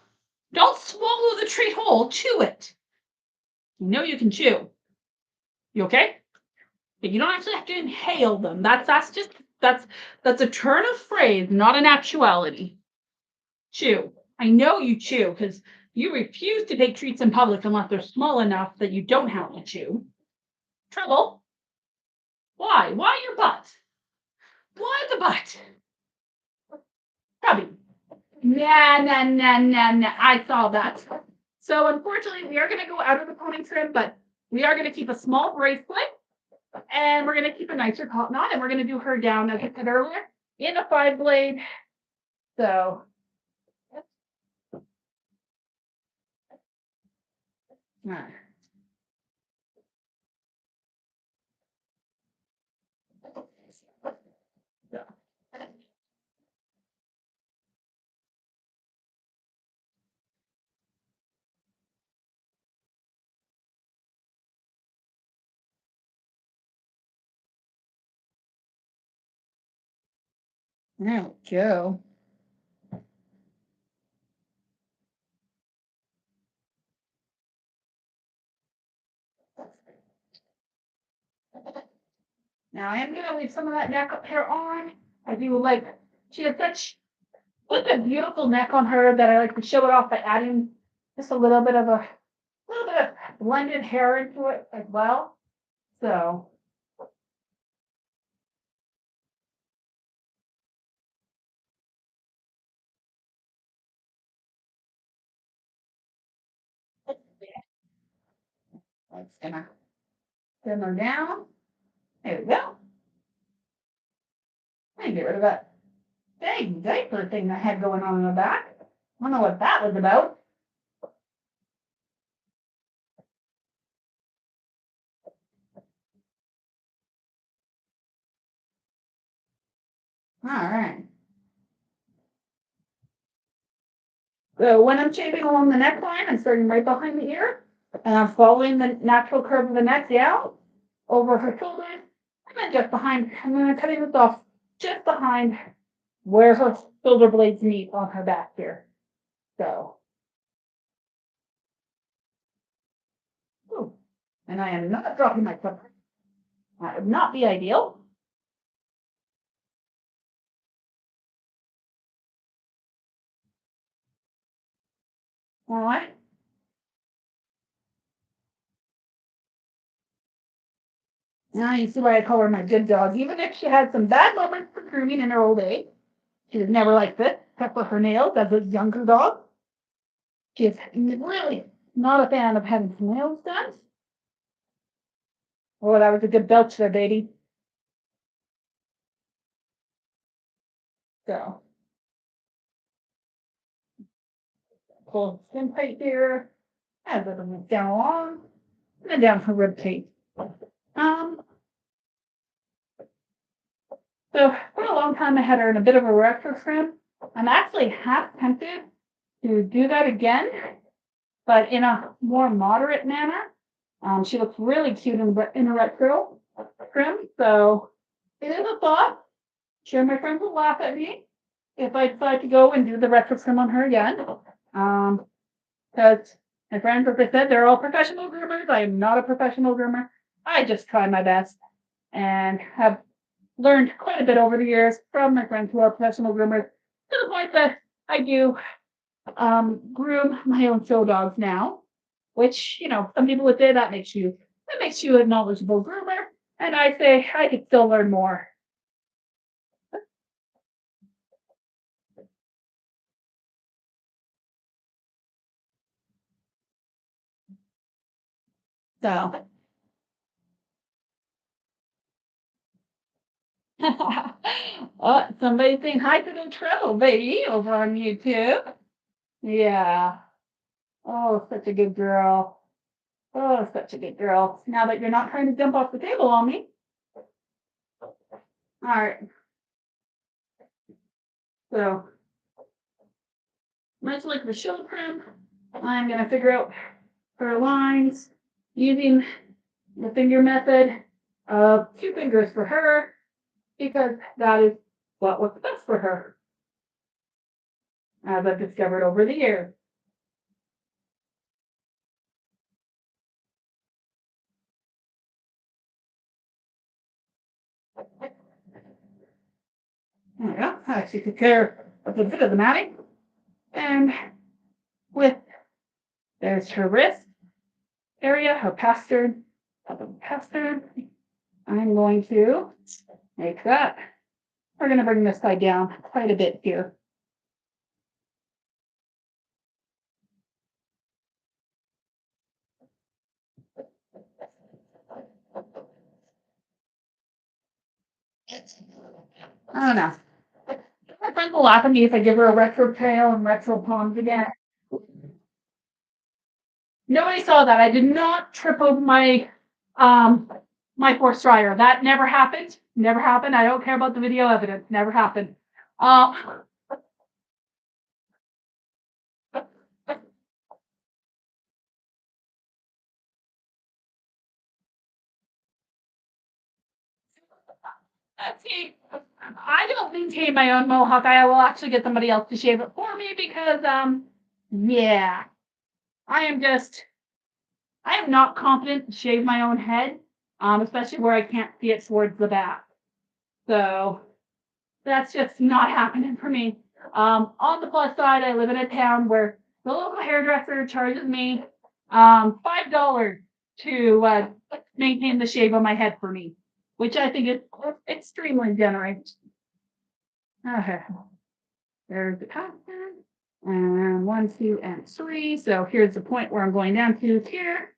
Don't swallow the treat whole, chew it. You know you can chew. You okay? But you don't actually have to inhale them. That's a turn of phrase, not an actuality. Chew. I know you chew because you refuse to take treats in public unless they're small enough that you don't have to chew. Treble, why? Why your butt? Why the butt? Tubby. Nah. I saw that. So unfortunately, we are going to go out of the pony trim, but we are going to keep a small bracelet, and we're going to keep a nicer cotton on, and we're going to do her down, as I said earlier, in a 5 blade. So, there we go. Now I am gonna leave some of that neck hair on. I do like, she has such a beautiful neck on her that I like to show it off by adding just a little bit of blended hair into it as well. So that's gonna simmer down. There we go. And get rid of that big diaper thing I had going on in the back. I don't know what that was about. All right. So when I'm shaving along the neckline, I'm starting right behind the ear, and I'm following the natural curve of the neck down over her shoulders, and then just behind. I'm going to cutting this off just behind where her shoulder blades meet on her back here. So, ooh, and I am not dropping my foot. That would not be ideal. All right. Now you see why I call her my good dog. Even if she had some bad moments for grooming in her old age, she was never like this, except with her nails as a younger dog. She is really not a fan of having her nails done. Oh, that was a good belch there, baby. So, pull the skin plate here, and then it down along, and then down her rib cage. Um, so for a long time I had her in a bit of a retro trim. I'm actually half tempted to do that again, but in a more moderate manner. She looks really cute in a retro trim, so it is a thought. Sure, my friends will laugh at me if I decide to go and do the retro trim on her again. Because my friends, as I said, they're all professional groomers. I am not a professional groomer. I just try my best and have learned quite a bit over the years from my friends who are professional groomers to the point that I do groom my own show dogs now, which, some people would say that makes you a knowledgeable groomer. And I say I could still learn more. So oh, somebody's saying hi to the treble baby over on YouTube. Yeah. Oh, such a good girl. Oh, such a good girl. Now that you're not trying to jump off the table on me. All right. So much like the show trim, I'm going to figure out her lines using the finger method of 2 fingers for her, because that is what works best for her, as I've discovered over the years. There we go. I actually took care of a bit of the matting. And with, there's her wrist area, her pastern, I'm going to make that. We're going to bring this side down quite a bit here. I don't know. My friends will laugh at me if I give her a retro tail and retro palms again. Nobody saw that. I did not trip over my force dryer. That never happened. Never happened. I don't care about the video evidence. Never happened. See, I don't maintain my own mohawk. I will actually get somebody else to shave it for me because yeah, I am not confident to shave my own head. especially where I can't see it towards the back. So that's just not happening for me. On the plus side, I live in a town where the local hairdresser charges me $5 to maintain the shave on my head for me, which I think is extremely generous. Okay, there's the pattern, and 1, 2, and 3. So here's the point where I'm going down to here.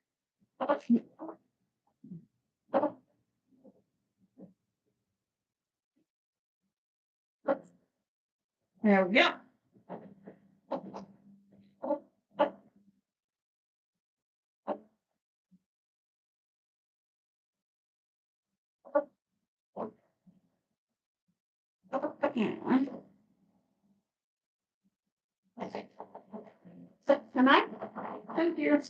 There we go. Can I? Thank you.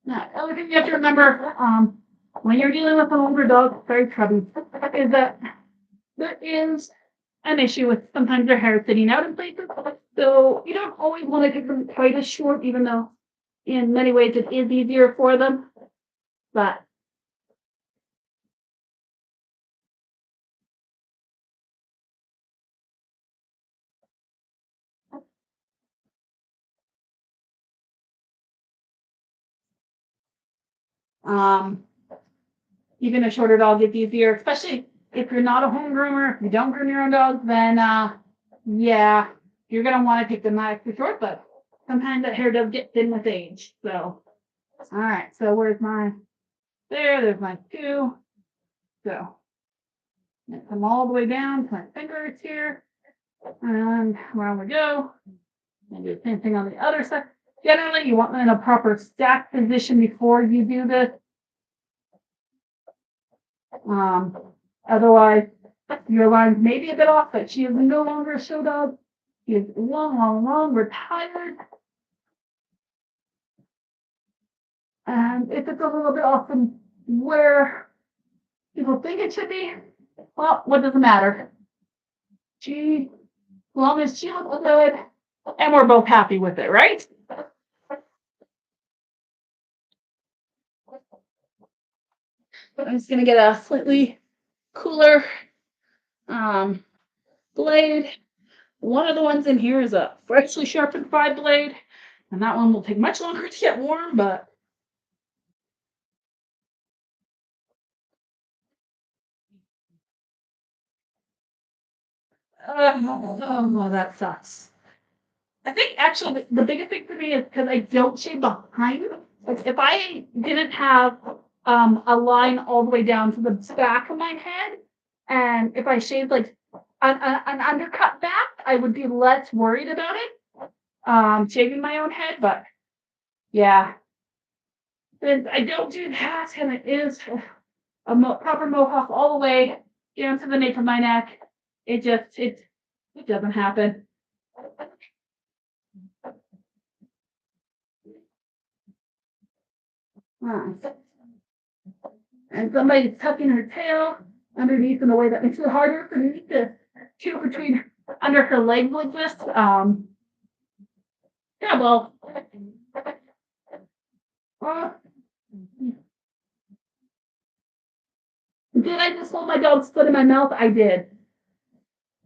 Now, the other thing you have to remember when you're dealing with an older dog, very chubby, is that there is an issue with sometimes their hair sitting out in places. So you don't always want to take them quite as short, even though in many ways it is easier for them. But even a shorter dog is easier, especially if you're not a home groomer. If you don't groom your own dogs, then yeah, you're gonna want to take them extra short. But sometimes that hair does get thin with age. So all right, so where's my there's my 2. So come all the way down to my fingers here, and around we go. And do the same thing on the other side. Generally, you want them in a proper stack position before you do this. Otherwise, your lines may be a bit off, but she is no longer a show dog. She is long retired. And if it's a little bit off from where people think it should be, well, what does it matter? As long as she looks good, and we're both happy with it, right? I'm just gonna get a slightly cooler blade. One of the ones in here is a freshly sharpened 5 blade, and that one will take much longer to get warm, but oh, that sucks. I think actually the biggest thing for me is because I don't shave behind. Like if I didn't have a line all the way down to the back of my head, and if I shaved like an undercut back, I would be less worried about it. Shaving my own head, but yeah, since I don't do that, and it is a proper mohawk all the way down to the nape of my neck, it doesn't happen. And somebody's tucking her tail underneath in a way that makes it harder for me to chew between under her legs like this. Yeah, well, did I just hold my dog's foot in my mouth? I did.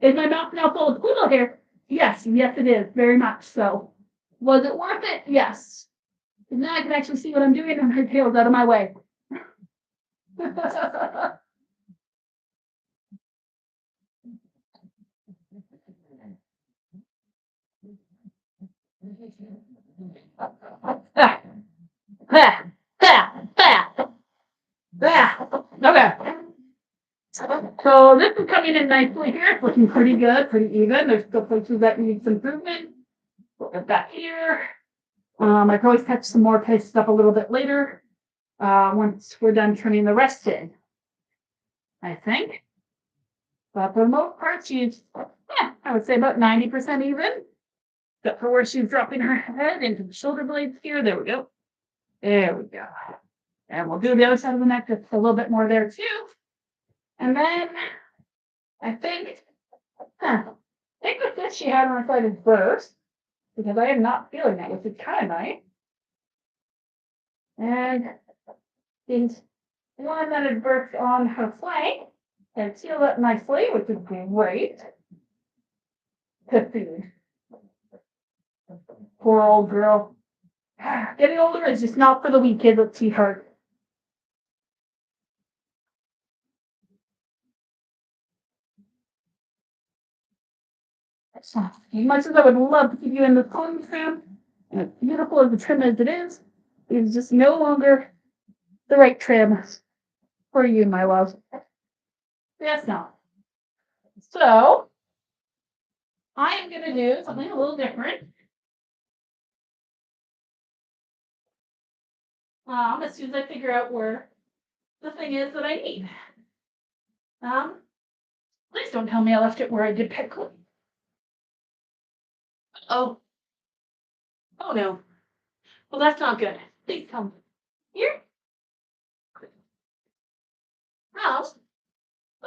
Is my mouth now full of poodle hair? Yes, it is, very much so. Was it worth it? Yes. And now I can actually see what I'm doing, and her tail's out of my way. Okay. So this is coming in nicely here. It's looking pretty good, pretty even. There's still places that need some improvement. Look at that here. I can always catch some more paste up a little bit later. Once we're done trimming the rest in, I think. But for the most part, she's, yeah, I would say about 90% even. Except for where she's dropping her head into the shoulder blades here. There we go. There we go. And we'll do the other side of the neck, just a little bit more there too. And then I think, Take the fish she had on her side first, because I am not feeling that, which is kind of nice. And the one that had burst on her flank and sealed up nicely, which is great. To food. Poor old girl. Getting older is just not for the weak, kids at sweetheart. As much as I would love to keep you in the pony trim, and as beautiful as the trim as it is just no longer the right trim for you, my love. Yes, not. So I am going to do something a little different. As soon as I figure out where the thing is that I need. Please don't tell me I left it where I did pick. Oh. Oh no. Well, that's not good. Please come here. House.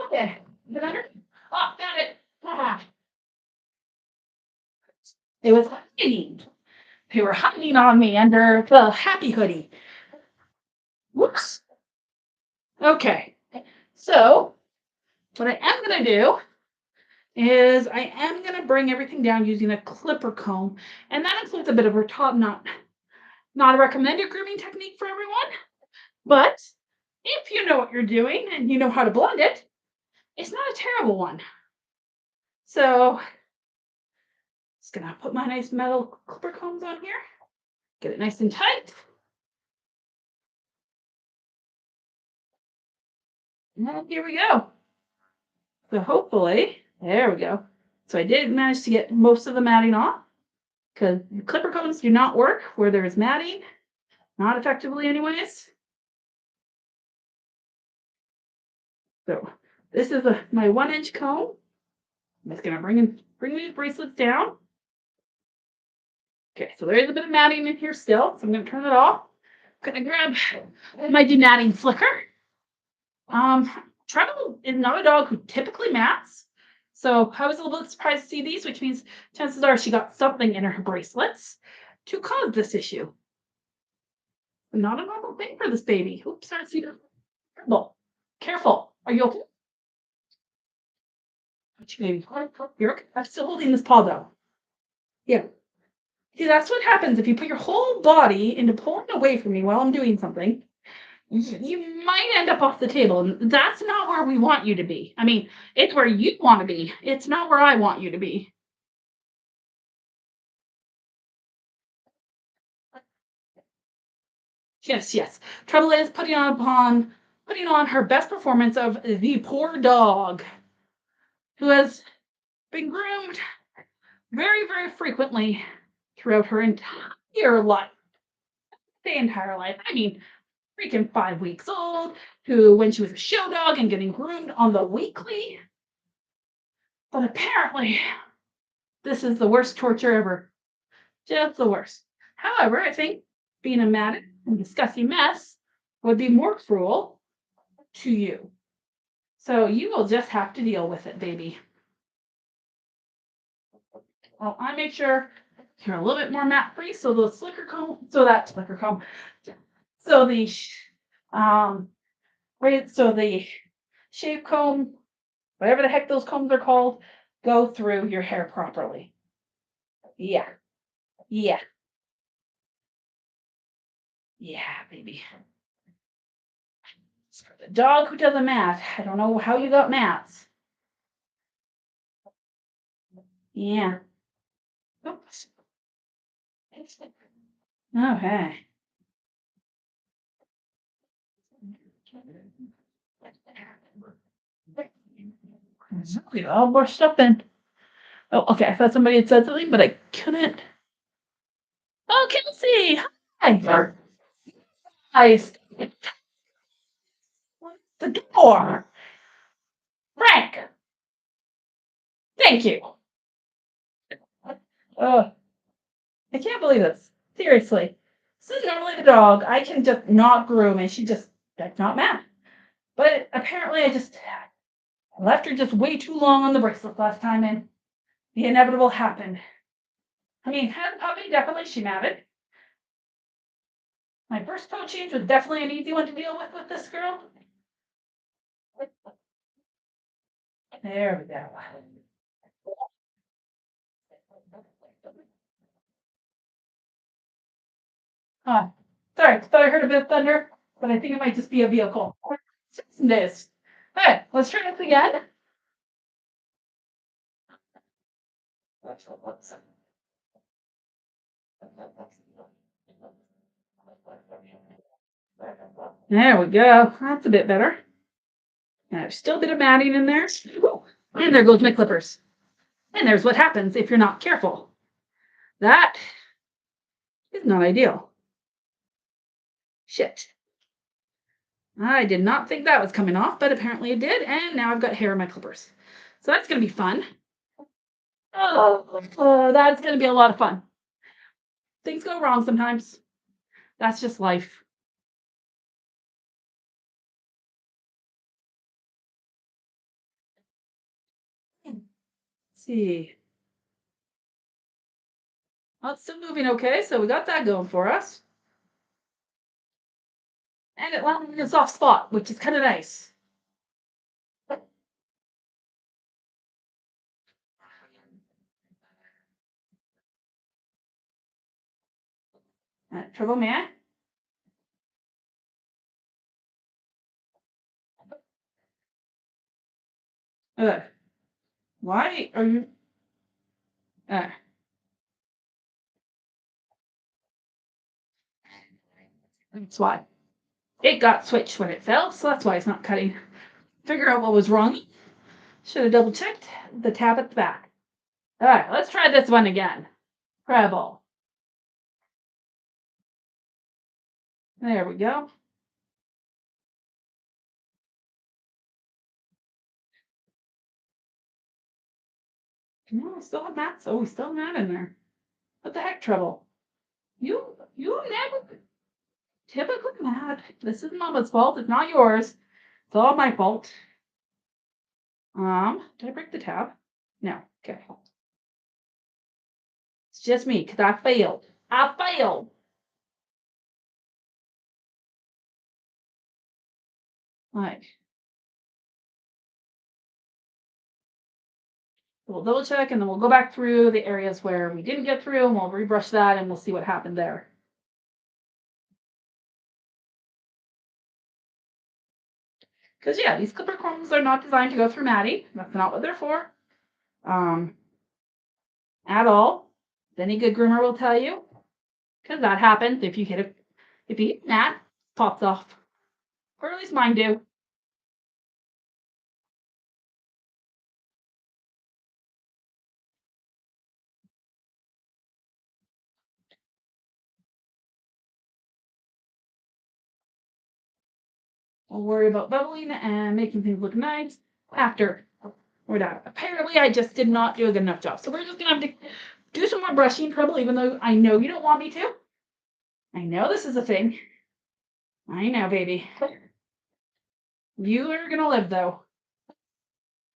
Okay. Is it under? Oh, got it. Haha. It was hiding. They were hiding on me under the happy hoodie. Whoops. Okay. So what I am going to do is I am going to bring everything down using a clipper comb. And that includes a bit of a top knot. Not a recommended grooming technique for everyone, but if you know what you're doing and you know how to blend it, it's not a terrible one. So just gonna put my nice metal clipper combs on here, get it nice and tight. And here we go. So hopefully, there we go. So I did manage to get most of the matting off because clipper combs do not work where there is matting, not effectively anyways. So this is my 1-inch comb. I'm just gonna bring these bracelets down. Okay, so there is a bit of matting in here still, so I'm gonna turn it off. I'm gonna grab my denatting flicker. Treble is not a dog who typically mats, so I was a little bit surprised to see these, which means chances are she got something in her bracelets to cause this issue. Not a normal thing for this baby. Oops, sorry, careful. Careful. Are you okay? Baby. You're okay. I'm still holding this paw though. Yeah. See, that's what happens if you put your whole body into pulling away from me while I'm doing something. You might end up off the table, and that's not where we want you to be. I mean, it's where you want to be. It's not where I want you to be. Yes, yes. Trouble is putting on her best performance of the poor dog, who has been groomed very, very frequently throughout her entire life. The entire life. I mean, freaking 5 weeks old, who, when she was a show dog and getting groomed on the weekly. But apparently, this is the worst torture ever. Just the worst. However, I think being a matted and disgusting mess would be more cruel to you. So you will just have to deal with it, baby. Well, I make sure you're a little bit more mat free, so the slicker comb, so the so the shave comb, whatever the heck those combs are called, go through your hair properly. Yeah. Yeah. Yeah, baby. For the dog who does a mat, I don't know how you got mats. Yeah. Oops. Okay. We all more stuff in. Oh, okay. I thought somebody had said something, but I couldn't. Oh, Kelsey! Hi. Hi. The door. Frank. Thank you. Oh, I can't believe this. Seriously. This is normally the dog I can just not groom and she just that's not mad. But apparently I left her just way too long on the bracelet last time and the inevitable happened. I mean, as a puppy, definitely she matted. My first coat change was definitely an easy one to deal with this girl. There we go. Sorry, thought I heard a bit of thunder, but I think it might just be a vehicle. This. Okay, let's try this again. There we go. That's a bit better. And there's still a bit of matting in there. And there goes my clippers. And there's what happens if you're not careful. That is not ideal. Shit. I did not think that was coming off, but apparently it did. And now I've got hair in my clippers. So that's going to be fun. That's going to be a lot of fun. Things go wrong sometimes. That's just life. Let's see. Well, it's still moving okay, so we got that going for us. And it landed in a soft spot, which is kind of nice. Trouble man. Why are you? That's why. It got switched when it fell, so that's why it's not cutting. Figure out what was wrong. Should have double checked the tab at the back. All right, let's try this one again. Treble. There we go. No, we still have mats. Oh, we still have mat in there. What the heck, Treble? You never typically mad. This is Mama's fault. It's not yours. It's all my fault. Did I break the tab? No. Okay. It's just me because I failed. I failed. Right. We'll double check and then we'll go back through the areas where we didn't get through and we'll rebrush that and we'll see what happened there. Because yeah, these clipper combs are not designed to go through matting. That's not what they're for. At all. Any good groomer will tell you. Because that happens if you hit mat, pops off. Or at least mine do. We'll worry about bubbling and making things look nice after we're done. Apparently, I just did not do a good enough job. So we're just going to have to do some more brushing, Treble, even though I know you don't want me to. I know this is a thing. I know, baby. You are going to live, though.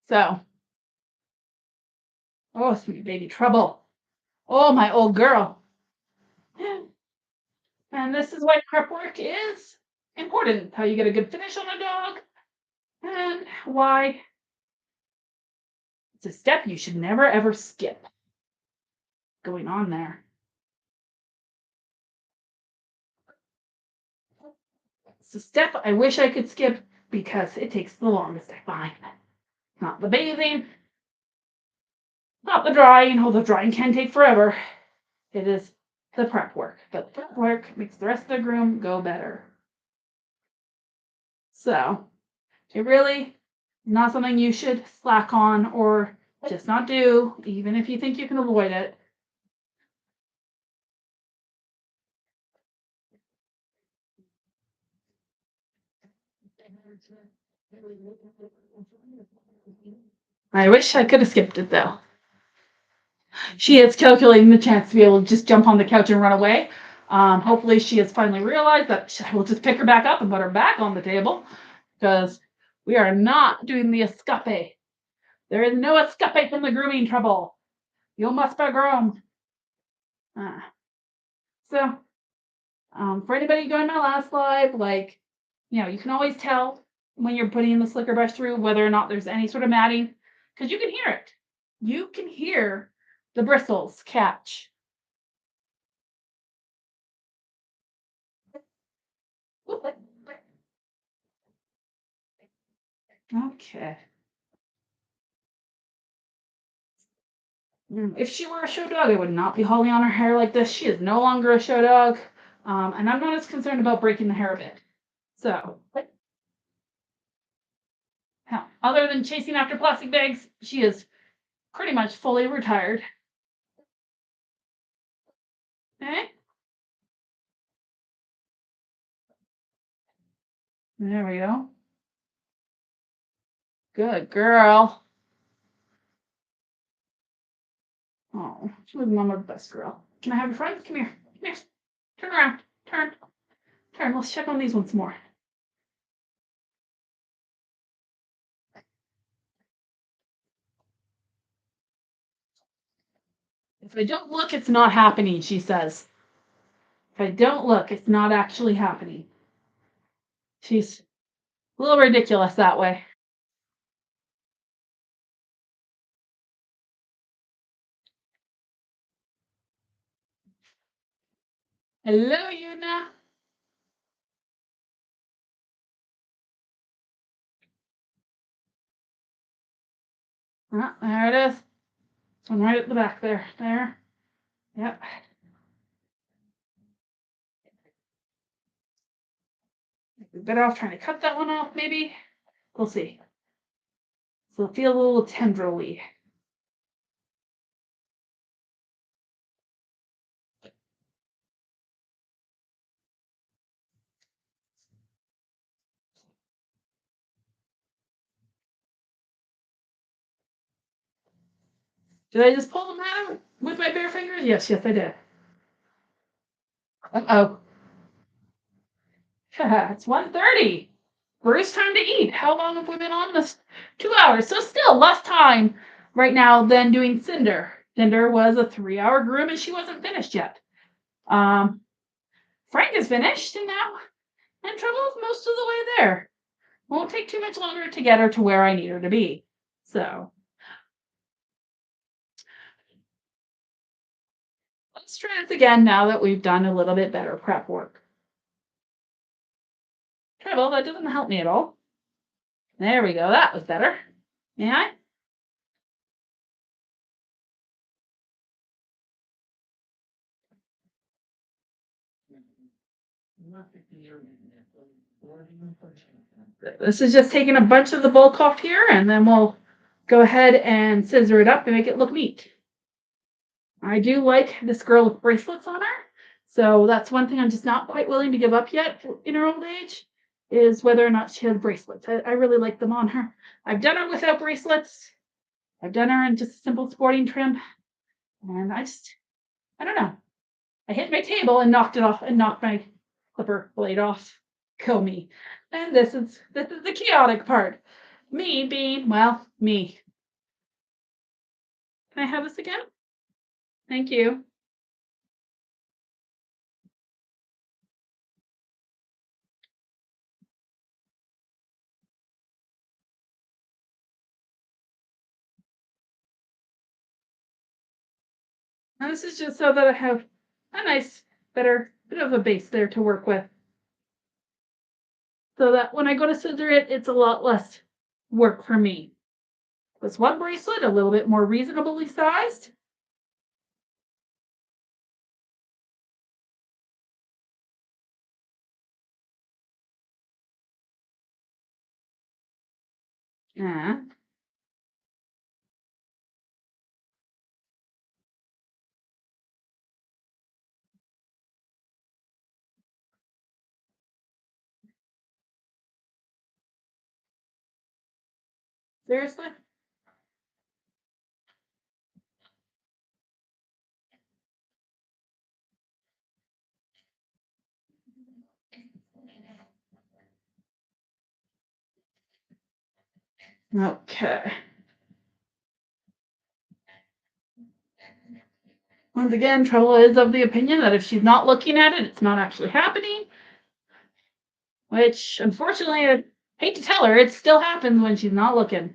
So. Oh, sweet baby Treble. Oh, my old girl. And this is why prep work is important. How you get a good finish on a dog. And why it's a step you should never, ever skip. Going on there. It's a step I wish I could skip because it takes the longest, I find. Not the bathing, not the drying, although drying can take forever. It is the prep work, but the prep work makes the rest of the groom go better. So, it really not something you should slack on or just not do, even if you think you can avoid it. I wish I could have skipped it though. She is calculating the chance to be able to just jump on the couch and run away. Hopefully, she has finally realized that I will just pick her back up and put her back on the table because we are not doing the escape. There is no escape from the grooming trouble. You must be groomed. So, for anybody going my last live, like, you can always tell when you're putting the slicker brush through whether or not there's any sort of matting, because you can hear it. You can hear the bristles catch. Okay. If she were a show dog, I would not be hauling on her hair like this. She is no longer a show dog, and I'm not as concerned about breaking the hair a bit. So, other than chasing after plastic bags, she is pretty much fully retired. Okay. There we go. Good girl. Oh, she was Mama's best girl. Can I have your friend? Come here. Come here. Turn around. Turn. Turn. Let's check on these ones more. If I don't look, it's not happening, she says. If I don't look, it's not actually happening. She's a little ridiculous that way. Hello, Yuna. Ah, there it is. This one right at the back there. There. Yep. We're better off trying to cut that one off, maybe. We'll see. So it'll feel a little tendrily. Did I just pull them out with my bare fingers? Yes, I did. Uh-oh. It's 1:30. First time to eat. How long have we been on this? 2 hours. So still less time right now than doing Cinder. Cinder was a 3-hour groom and she wasn't finished yet. Frank is finished and now and Trouble is most of the way there. Won't take too much longer to get her to where I need her to be. So let's try this again now that we've done a little bit better prep work. Trouble, that doesn't help me at all. There we go. That was better. May I? This is just taking a bunch of the bulk off here, and then we'll go ahead and scissor it up and make it look neat. I do like this girl with bracelets on her, so that's one thing I'm just not quite willing to give up yet in her old age, is whether or not she has bracelets. I really like them on her. I've done her without bracelets. I've done her in just simple sporting trim, and I don't know. I hit my table and knocked it off and knocked my clipper blade off. Kill me. And this is the chaotic part. Me being, well, me. Can I have this again? Thank you. And this is just so that I have a nice, better bit of a base there to work with. So that when I go to scissor it, it's a lot less work for me. This one bracelet, a little bit more reasonably sized. Yeah. Seriously? Okay. Once again, Trouble is of the opinion that if she's not looking at it, it's not actually happening. Which, unfortunately, I hate to tell her, it still happens when she's not looking.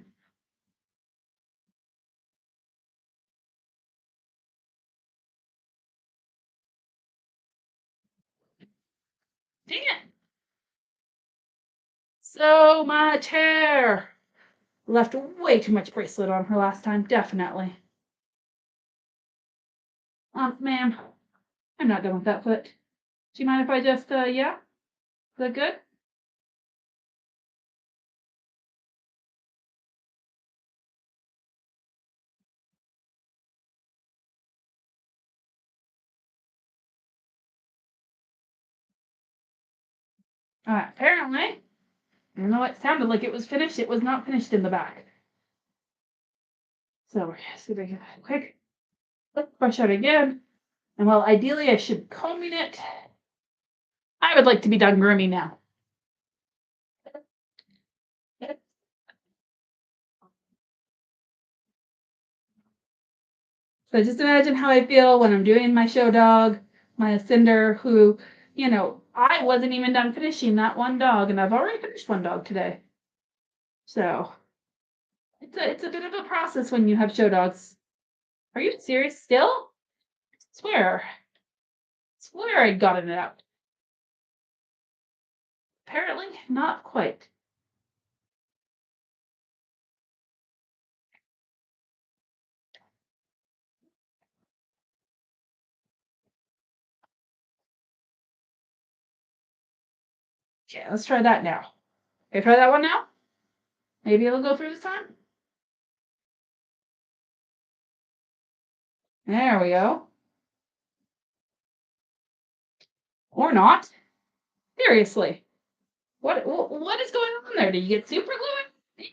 Dang it. So much hair. Left way too much bracelet on her last time, definitely. Ma'am, I'm not done with that foot. Do you mind if I just, yeah? Is that good? Apparently, even though it sounded like it was finished, it was not finished in the back. So we're just gonna get a quick brush out again. And well, ideally I should be combing it. I would like to be done grooming now. So just imagine how I feel when I'm doing my show dog, my Cinder, who, I wasn't even done finishing that one dog, and I've already finished one dog today. So it's a bit of a process when you have show dogs. Are you serious still? Swear I'd gotten it out. Apparently not quite. Okay, let's try that now. Okay, try that one now. Maybe it'll go through this time. There we go. Or not. Seriously. What is going on there? Did you get super glue?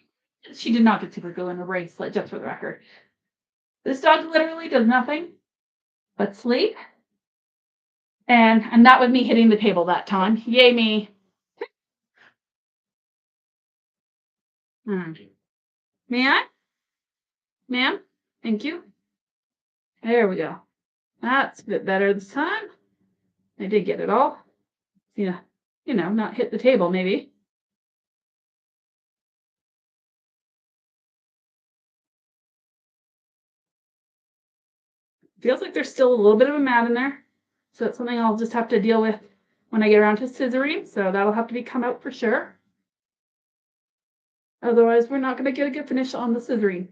She did not get super glue in the bracelet, just for the record. This dog literally does nothing but sleep. And that was me hitting the table that time. Yay me. May I? Ma'am? Thank you. There we go. That's a bit better this time. I did get it all. Yeah, not hit the table maybe. Feels like there's still a little bit of a mat in there. So it's something I'll just have to deal with when I get around to scissoring. So that'll have to be come out for sure. Otherwise, we're not going to get a good finish on the scissoring.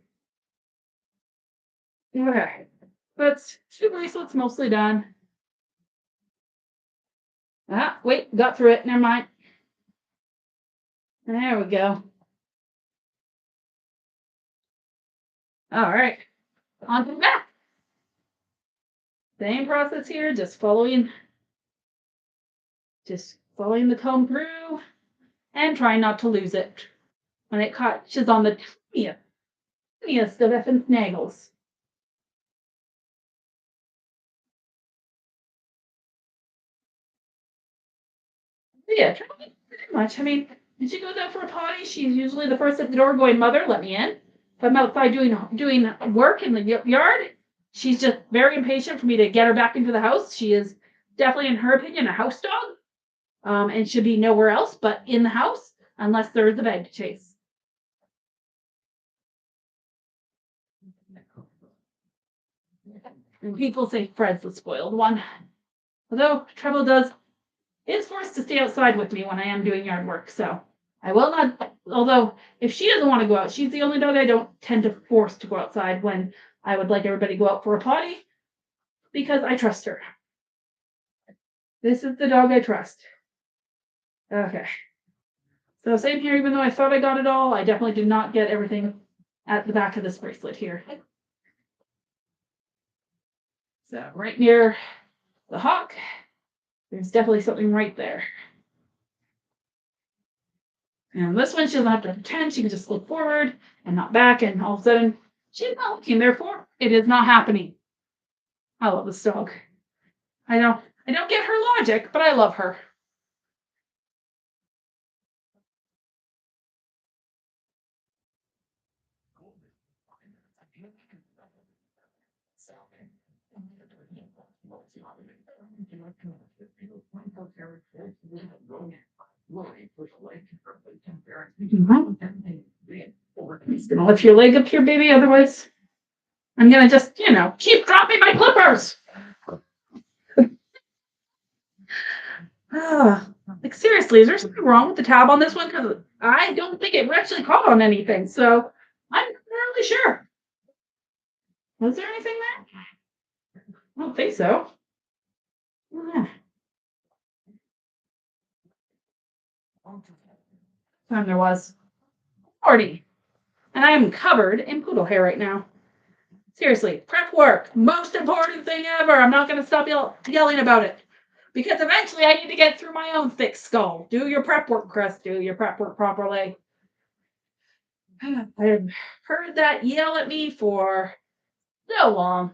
Okay, that's 2 bracelets mostly done. Wait, got through it. Never mind. There we go. All right, on to the back. Same process here, just following the comb through and trying not to lose it when it catches on the tiniest of effing snaggles. Yeah, pretty much. I mean, when she goes out for a potty, she's usually the first at the door going, "Mother, let me in." If I'm outside doing work in the yard, she's just very impatient for me to get her back into the house. She is definitely, in her opinion, a house dog, and should be nowhere else but in the house unless there is a bag to chase. And people say Fred's the spoiled one. Although Treble is forced to stay outside with me when I am doing yard work, so I will not. Although if she doesn't want to go out, she's the only dog I don't tend to force to go outside when I would like everybody to go out for a potty because I trust her. This is the dog I trust. Okay. So same here, even though I thought I got it all, I definitely did not get everything at the back of this bracelet here. So right near the hock, there's definitely something right there. And this one, she doesn't have to pretend. She can just look forward and not back. And all of a sudden, she's not looking. Therefore, it is not happening. I love this dog. I don't get her logic, but I love her. Just gonna lift your leg up here, baby. Otherwise, I'm gonna just, keep dropping my clippers. Like seriously, is there something wrong with the tab on this one? Because I don't think it actually caught on anything. So I'm not really sure. Was there anything there? I don't think so. Time there was 40. And I am covered in poodle hair right now. Seriously, prep work, most important thing ever. I'm not going to stop yelling about it because eventually I need to get through my own thick skull. Do your prep work, Chris. Do your prep work properly. I've heard that yell at me for so long.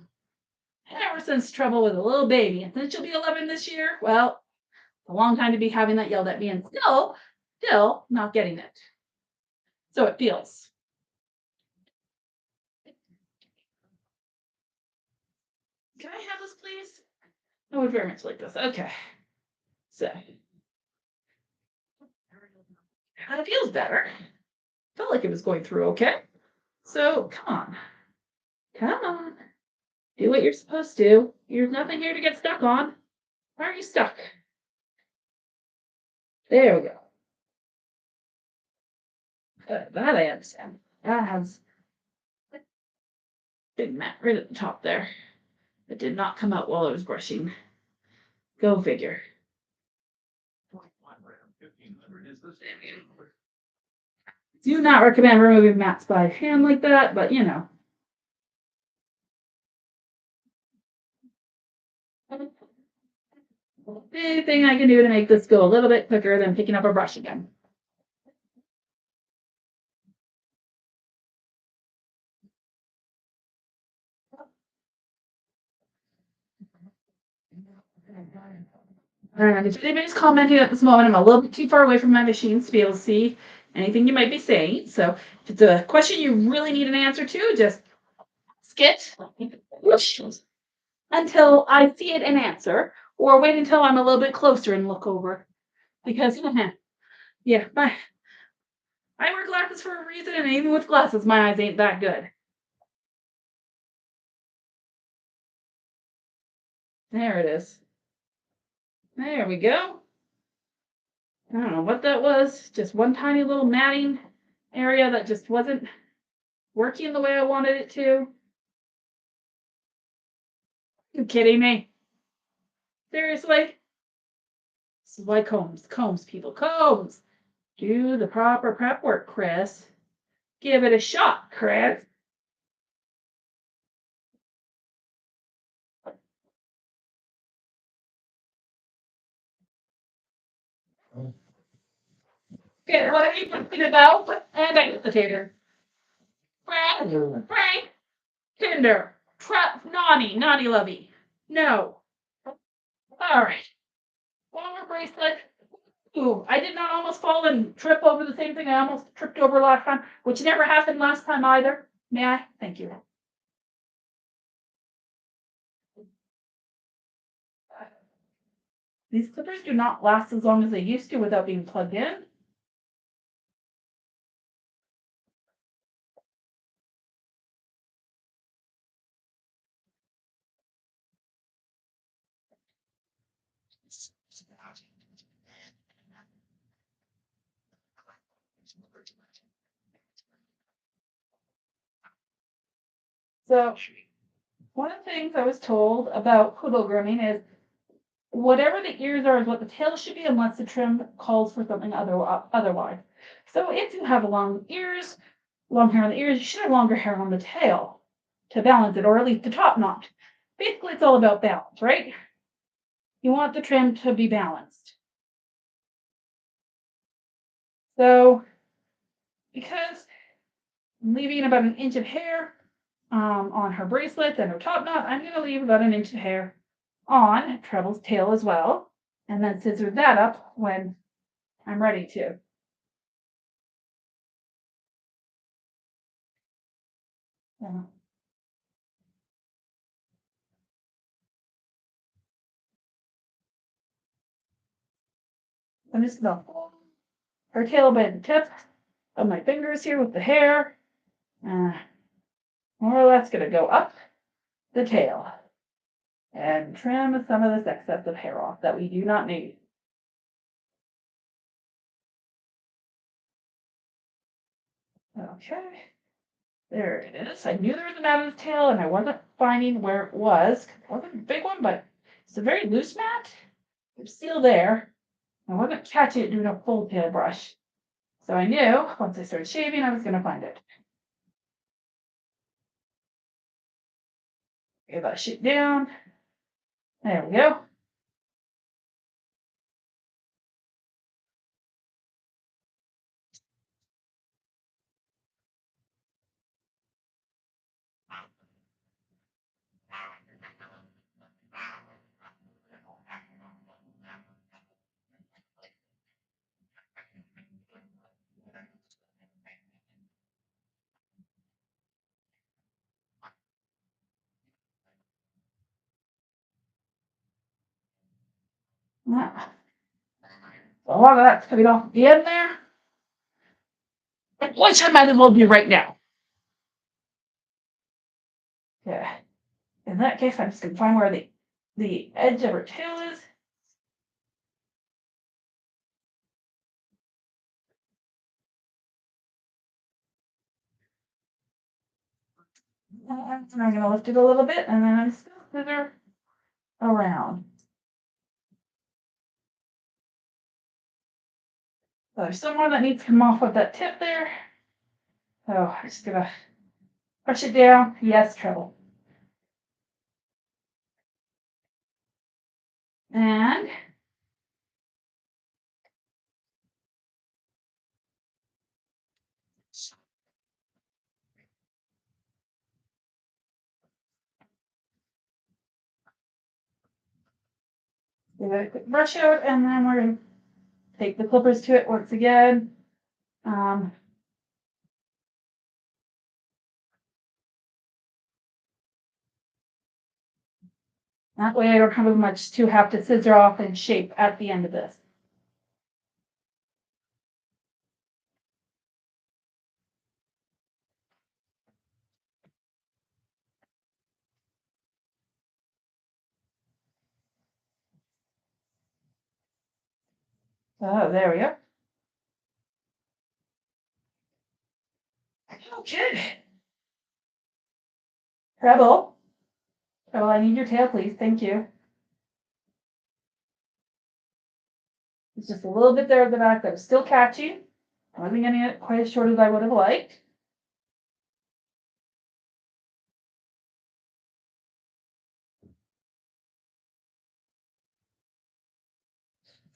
Ever since trouble with a little baby. And since she'll be 11 this year, well, it's a long time to be having that yelled at me and still not getting it. So it feels. Can I have this, please? I would very much like this. Okay. So that feels better. Felt like it was going through okay. So come on. Come on. Do what you're supposed to. There's nothing here to get stuck on. Why are you stuck? There we go. That I understand. That has big mat right at the top there. It did not come out while I was brushing. Go figure. Do not recommend removing mats by hand like that, but anything I can do to make this go a little bit quicker than picking up a brush again. And if anybody's commenting at this moment, I'm a little bit too far away from my machines to be able to see anything you might be saying. So if it's a question you really need an answer to, just skip until I see it and answer, or wait until I'm a little bit closer and look over. Because, yeah, I wear glasses for a reason, and even with glasses, my eyes ain't that good. There it is. There we go. I don't know what that was. Just one tiny little matting area that just wasn't working the way I wanted it to. You kidding me? Seriously? This is why combs, people, combs. Do the proper prep work, Chris. Give it a shot, Chris. Okay, what are you talking about? And I get the tater. Frank, Tinder, naughty lovey. No. All right. One more bracelet. Ooh, I did not almost fall and trip over the same thing I almost tripped over last time, which never happened last time either. May I? Thank you. These clippers do not last as long as they used to without being plugged in. So one of the things I was told about poodle grooming is whatever the ears are is what the tail should be unless the trim calls for something otherwise. So if you have long ears, long hair on the ears, you should have longer hair on the tail to balance it, or at least the top knot. Basically, it's all about balance, right? You want the trim to be balanced. So because I'm leaving about an inch of hair on her bracelet and her top knot, I'm going to leave about an inch of hair on Treble's tail as well, and then scissor that up when I'm ready to. I'm just gonna hold her tail by the tip of my fingers here with the hair. More or less gonna go up the tail and trim some of this excess of hair off that we do not need. Okay, there it is. I knew there was a mat on the tail and I wasn't finding where it was. It wasn't a big one, but it's a very loose mat. It's still there. I wasn't catching it doing a full tail brush. So I knew once I started shaving, I was gonna find it. Okay, brush it down. There we go. Yeah. So a lot of that's coming off the end there. Which I might as well do right now. Yeah. In that case, I'm just gonna find where the edge of her tail is. And I'm gonna lift it a little bit and then I'm just gonna scissor around. So there's some more that needs to come off of that tip there. So I'm just gonna push it down. Yes, treble. And give it a quick brush out, and then we're gonna take the clippers to it once again. That way I don't have as much to have to scissor off and shape at the end of this. Oh, there we go. Okay. Treble. Treble, I need your tail, please. Thank you. It's just a little bit there at the back that was still catchy. I wasn't getting it quite as short as I would have liked.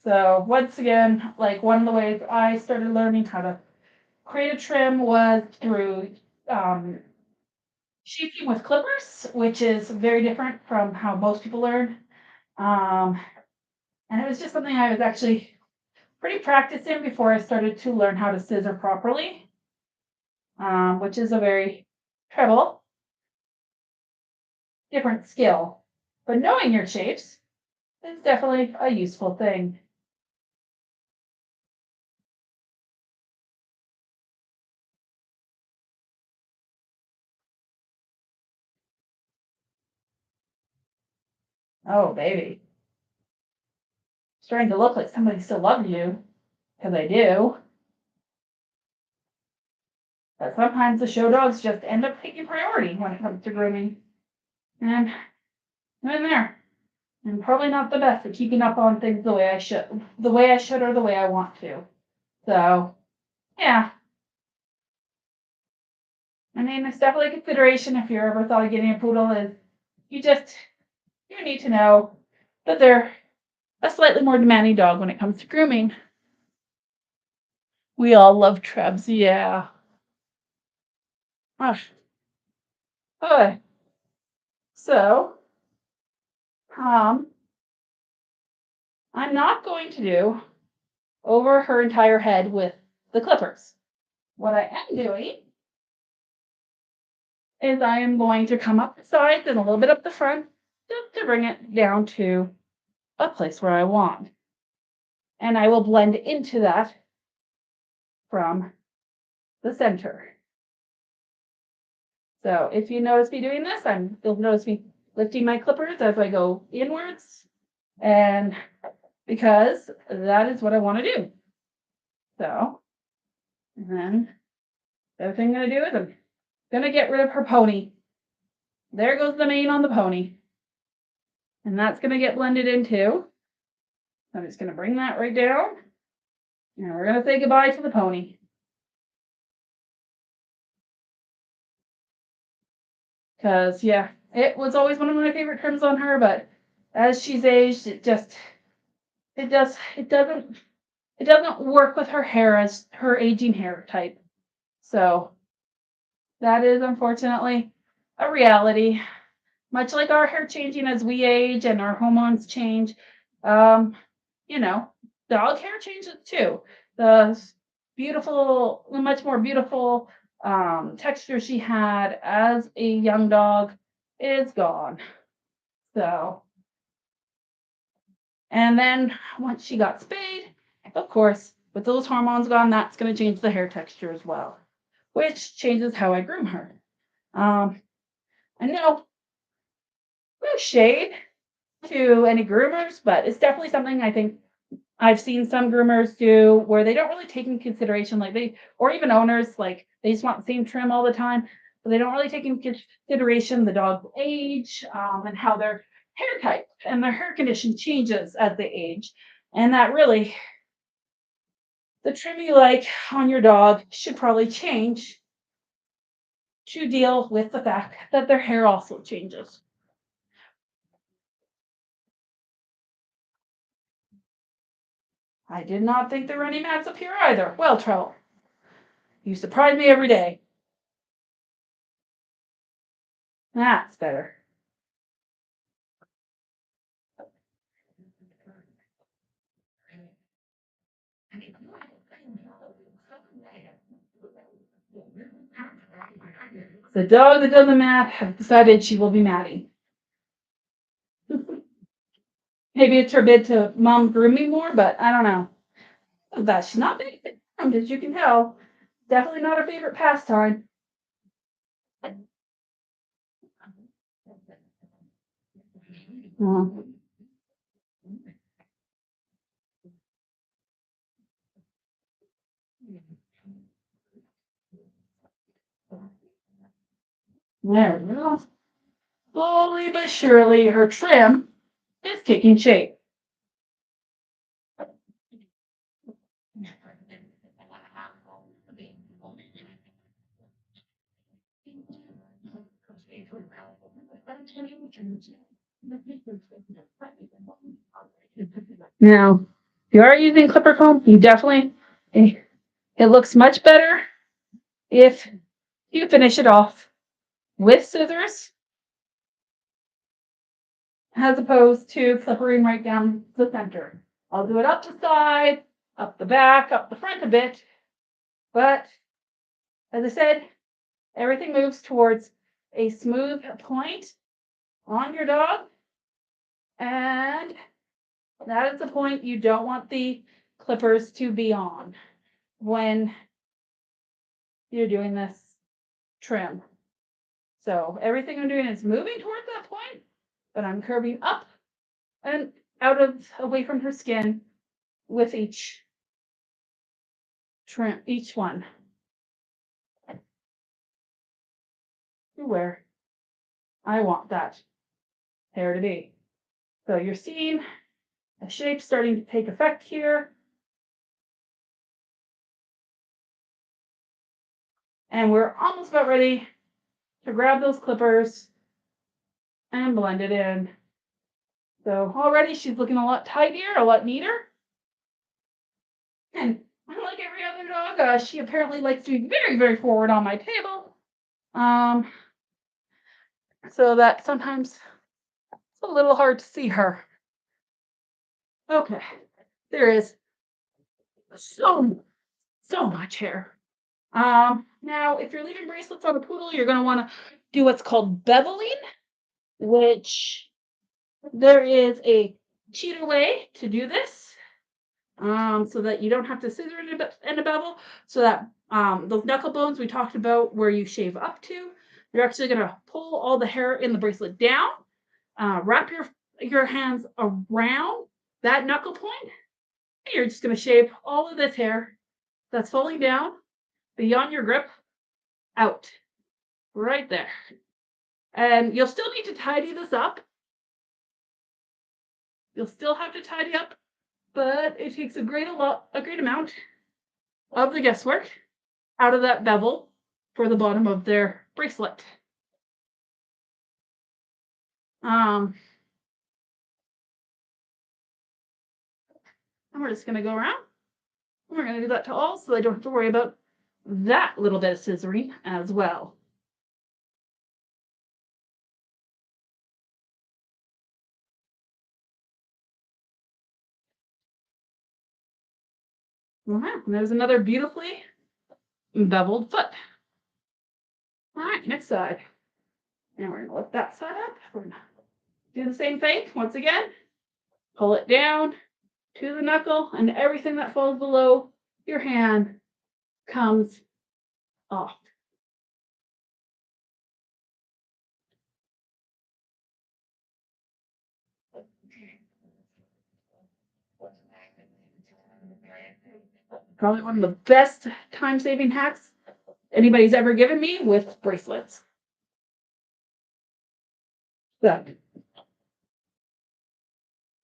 So once again, like one of the ways I started learning how to create a trim was through shaping with clippers, which is very different from how most people learn. And it was just something I was actually pretty practiced in before I started to learn how to scissor properly, which is a very treble, different skill. But knowing your shapes is definitely a useful thing. Oh, baby. Starting to look like somebody still loves you, because I do. But sometimes the show dogs just end up taking priority when it comes to grooming. And I'm in there. I'm probably not the best at keeping up on things the way I should, or the way I want to. So, yeah. I mean, it's definitely a consideration if you're ever thought of getting a poodle is you just, you need to know that they're a slightly more demanding dog when it comes to grooming. We all love Trebs, yeah. Gosh. Okay. So, um, I'm not going to do over her entire head with the clippers. What I am doing is I am going to come up the sides and a little bit up the front just to bring it down to a place where I want. and I will blend into that from the center. So if you notice me doing this, you'll notice me lifting my clippers as I go inwards, and because that is what I want to do. So, and then the other thing I'm going to do is I'm going to get rid of her pony. There goes the mane on the pony. And that's going to get blended in too. I'm just going to bring that right down. And we're going to say goodbye to the pony. Because, yeah, it was always one of my favorite trims on her, but as she's aged, it doesn't work with her hair as her aging hair type. So that is unfortunately a reality. Much like our hair changing as we age and our hormones change, you know, dog hair changes too. The much more beautiful texture she had as a young dog is gone. So, and then once she got spayed, of course, with those hormones gone, that's going to change the hair texture as well, which changes how I groom her. I know no shade to any groomers, but it's definitely something I think I've seen some groomers do where they don't really take into consideration, or even owners, like they just want the same trim all the time, but they don't really take into consideration the dog's age and how their hair type and their hair condition changes as they age. And that really, the trim you like on your dog should probably change to deal with the fact that their hair also changes. I did not think there were any mats up here either. Well, Trell, you surprise me every day. That's better. The dog that doesn't mat has decided she will be matting. Maybe it's her bid to mom groom me more, but I don't know. That's not big, as you can tell. Definitely not her favorite pastime. Uh, there we go. Slowly but surely, her trim is taking shape. Now, if you are using clipper comb, you definitely, it looks much better if you finish it off with scissors as opposed to clippering right down the center. I'll do it up the side, up the back, up the front a bit, but as I said, everything moves towards a smooth point on your dog, and that is the point you don't want the clippers to be on when you're doing this trim. So everything I'm doing is moving towards that point, but I'm curving up and away from her skin with each trim, each one to where I want that hair to be. So you're seeing a shape starting to take effect here. And we're almost about ready to grab those clippers and blend it in. So already she's looking a lot tidier, a lot neater. And unlike every other dog, she apparently likes to be very, very forward on my table. So that sometimes it's a little hard to see her. Okay, there is so much hair. Now, if you're leaving bracelets on a poodle, you're going to want to do what's called beveling, which there is a cheater way to do this. so that you don't have to scissor in a bevel, so that those knuckle bones we talked about where you shave up to, you're actually going to pull all the hair in the bracelet down, wrap your hands around that knuckle point, and you're just going to shave all of this hair that's falling down beyond your grip out right there. And you'll still need to tidy this up. You'll still have to tidy up, but it takes a great amount of the guesswork out of that bevel for the bottom of their bracelet. And we're just going to go around. We're going to do that to all so I don't have to worry about that little bit of scissoring as well. And there's another beautifully beveled foot. All right, next side. Now we're going to lift that side up. We're going to do the same thing once again. Pull it down to the knuckle, and everything that falls below your hand comes off. Probably one of the best time-saving hacks anybody's ever given me with bracelets. So,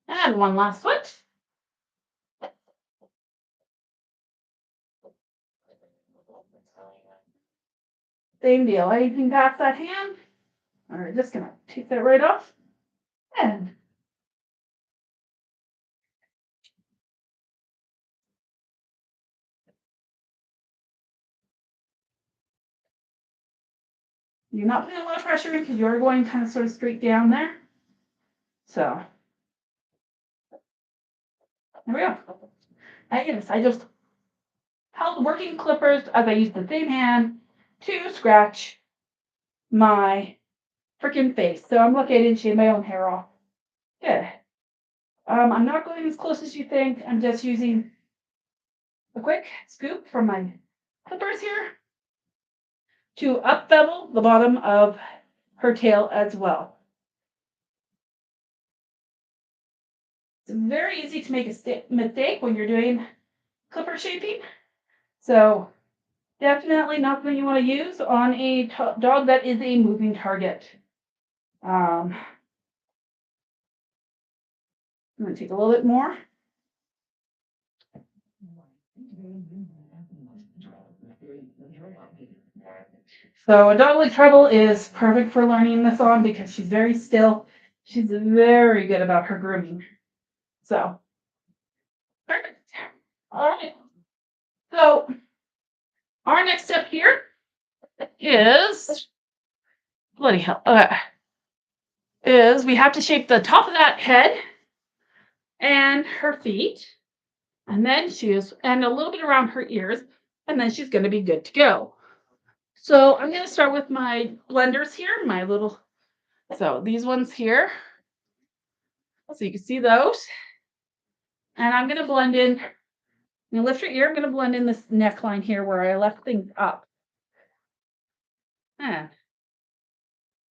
and one last foot. Same deal. Anything past that hand, we're just gonna take that right off. And you're not putting a lot of pressure in because you're going kind of sort of straight down there. So there we go. Yes, I just held working clippers as I used the same hand to scratch my freaking face. So I'm looking and shave my own hair off. Good. I'm not going as close as you think. I'm just using a quick scoop from my clippers here to up bevel the bottom of her tail as well. It's very easy to make a mistake when you're doing clipper shaping. So definitely not something you want to use on a dog that is a moving target. I'm going to take a little bit more. So a dog like Treble is perfect for learning this on because she's very still. She's very good about her grooming. So, perfect. All right. So, our next step here is, bloody hell, is we have to shape the top of that head and her feet, and then and a little bit around her ears, and then she's going to be good to go. So I'm going to start with my blenders here, so these ones here, so you can see those. And I'm going to blend in, you lift your ear, I'm going to blend in this neckline here where I left things up. And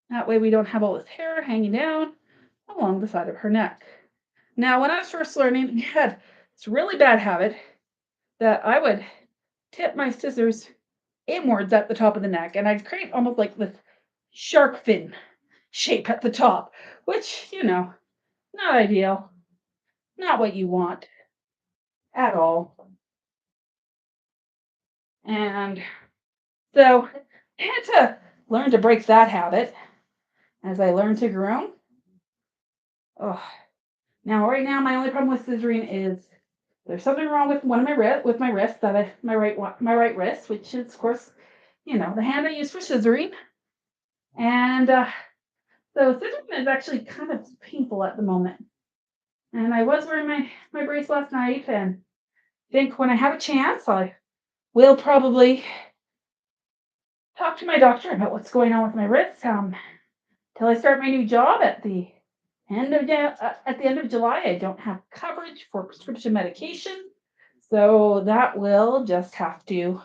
that way we don't have all this hair hanging down along the side of her neck. Now, when I was first learning, I had this really bad habit that I would tip my scissors inwards at the top of the neck, and I'd create almost like this shark fin shape at the top, which, not ideal, not what you want at all. And so I had to learn to break that habit as I learned to groom. Oh, now right now my only problem with scissoring is there's something wrong with one of my wrist my right wrist, which is of course, the hand I use for scissoring, and so scissoring is actually kind of painful at the moment. And I was wearing my brace last night, and think when I have a chance, I will probably talk to my doctor about what's going on with my wrist. Till I start my new job at the end of July, I don't have coverage for prescription medication. So that will just have to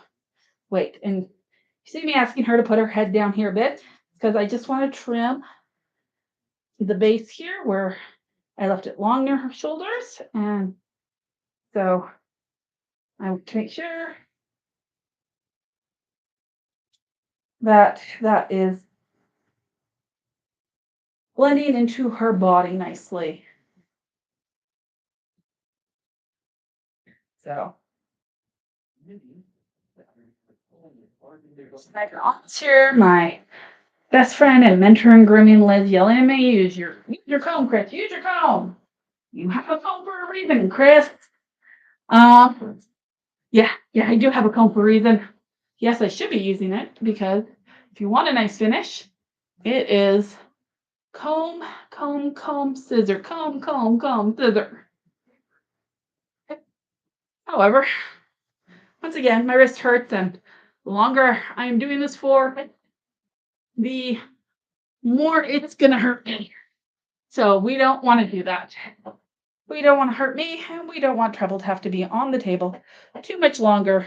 wait. And you see me asking her to put her head down here a bit because I just want to trim the base here where I left it long near her shoulders. And so I want to make sure that that is blending into her body nicely. So my volunteer, my best friend and mentor in grooming, Liz, yelling at me, use your comb, Chris, use your comb. You have a comb for a reason, Chris. Um, yeah, I do have a comb for a reason. Yes, I should be using it because if you want a nice finish, it is comb, comb, comb, scissor, comb, comb, comb, scissor. However, once again, my wrist hurts, and the longer I'm doing this for, the more it's gonna hurt me. So we don't want to do that. We don't want to hurt me, and we don't want Treble to have to be on the table too much longer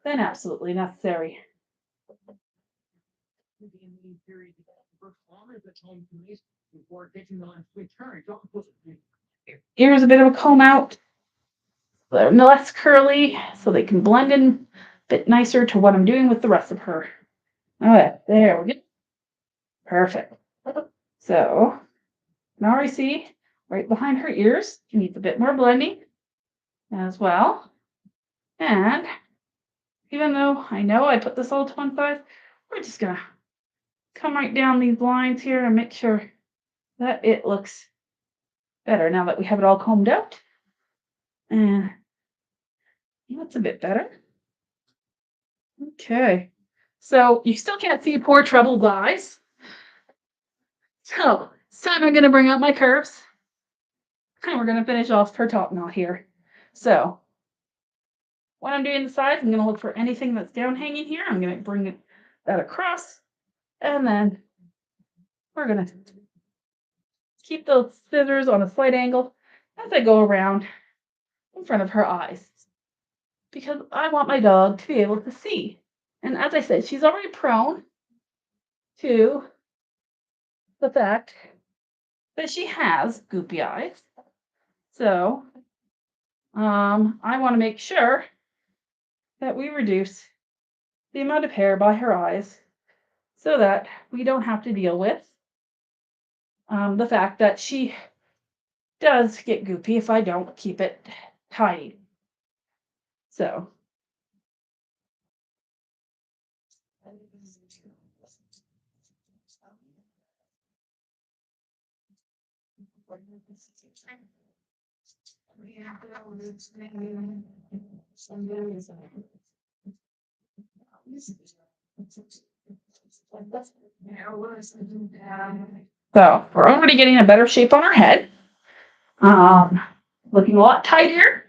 than absolutely necessary. Here's a bit of a comb out. They're less curly, so they can blend in a bit nicer to what I'm doing with the rest of her. All right, there we go. Perfect. So now I see right behind her ears needs a bit more blending as well. And even though I know I put this all to one side, we're just gonna come right down these lines here and make sure that it looks better now that we have it all combed out. And that's a bit better. Okay. So you still can't see poor Treble's eyes. So it's time I'm gonna bring out my curves. And we're gonna finish off her top knot here. So when I'm doing the sides, I'm gonna look for anything that's down hanging here. I'm gonna bring that across, and then we're gonna keep those scissors on a slight angle as I go around in front of her eyes because I want my dog to be able to see. And as I said, she's already prone to the fact that she has goopy eyes. So I want to make sure that we reduce the amount of hair by her eyes so that we don't have to deal with the fact that she does get goopy if I don't keep it tidy. So so we're already getting a better shape on her head. Looking a lot tidier.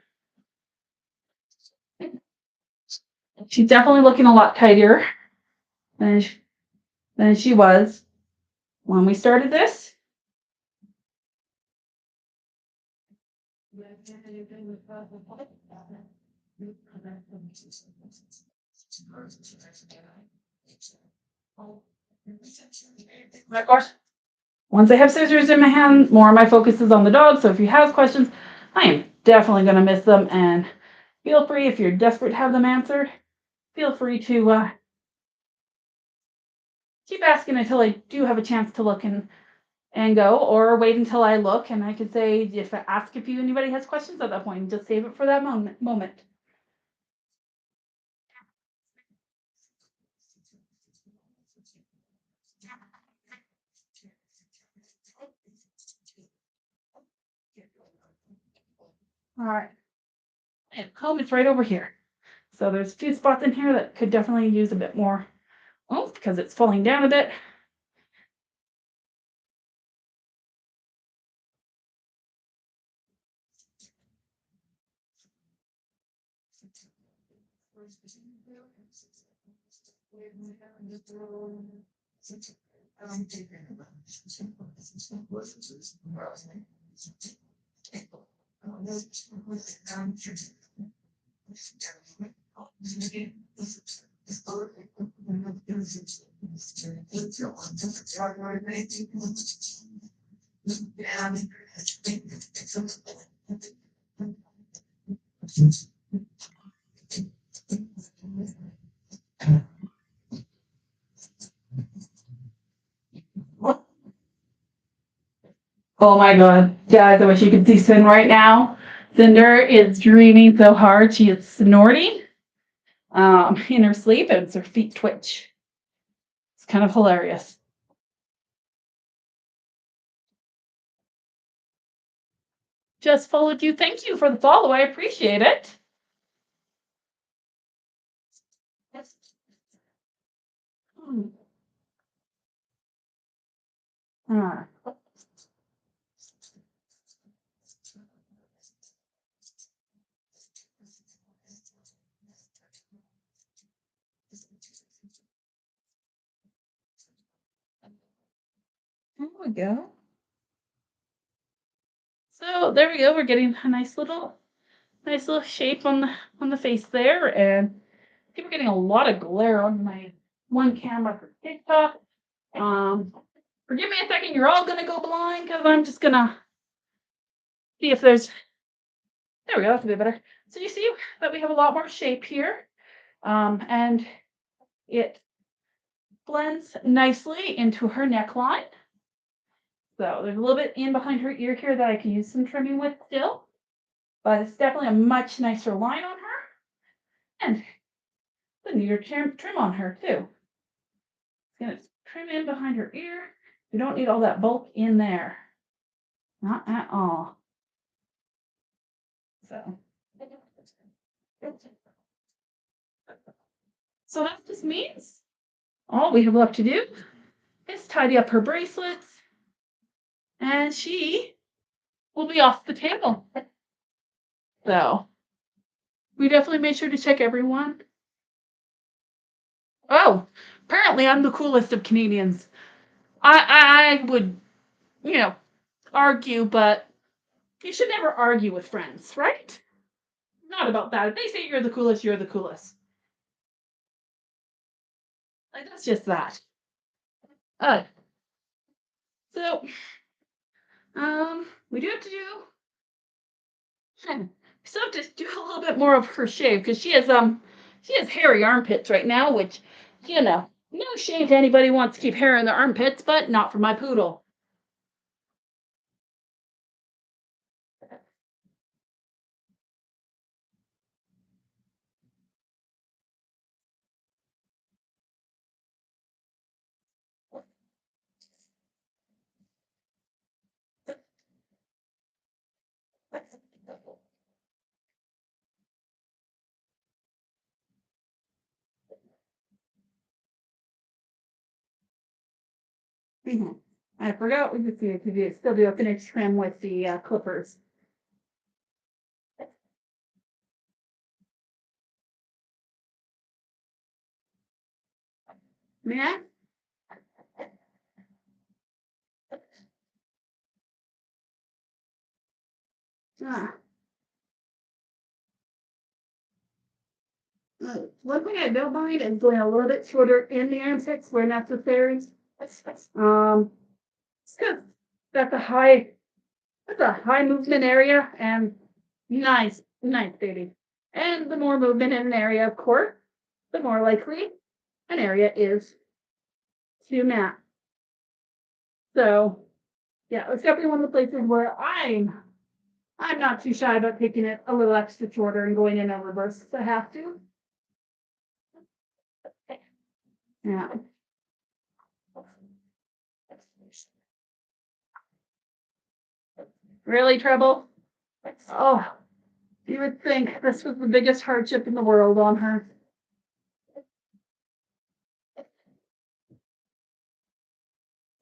She's definitely looking a lot tidier than she was when we started this. Of course, once I have scissors in my hand, more of my focus is on the dog. So if you have questions, I am definitely going to miss them. And feel free, if you're desperate to have them answered, feel free to keep asking until I do have a chance to look and go, or wait until I look and I could say, if I ask if anybody has questions at that point, and just save it for that moment. All right. And comb is right over here. So there's a few spots in here that could definitely use a bit more oomph because it's falling down a bit. Oh my god, guys, I wish you could see Sin right now. Cinder is dreaming so hard she is snorting in her sleep, and her feet twitch. It's kind of hilarious. Just followed you. Thank you for the follow. I appreciate it. Hmm. Ah. There we go. So there we go. We're getting a nice little shape on the face there, and I think we're getting a lot of glare on my one camera for TikTok. Forgive me a second. You're all gonna go blind because I'm just gonna see if there's. There we go. That's a bit better. So you see that we have a lot more shape here, and it blends nicely into her neckline. So there's a little bit in behind her ear here that I can use some trimming with still, but it's definitely a much nicer line on her, and the neater trim on her too. It's gonna trim in behind her ear. You don't need all that bulk in there, not at all. So, so that just means all we have left to do is tidy up her bracelets, and she will be off the table. So we definitely made sure to check everyone. Oh, apparently I'm the coolest of Canadians. I would, you know, argue, but you should never argue with friends, right? Not about that. If they say you're the coolest, you're the coolest. Like that's just that. Uh, so we do have to do still have to do a little bit more of her shave because she has hairy armpits right now, which no shame to anybody who wants to keep hair in their armpits, but not for my poodle. Mhm. I forgot we just need to still do a finish trim with the clippers. Yeah. Ah. One thing I don't mind is going a little bit shorter in the armpits where necessary. Um, it's good. That's a high That's a high movement area and nice baby. And the more movement in an area, of course, the more likely an area is to nap. So yeah, it's definitely one of the places where I'm not too shy about taking it a little extra shorter and going in a reverse if I have to. Yeah. Really, Treble? Oh, you would think this was the biggest hardship in the world on her.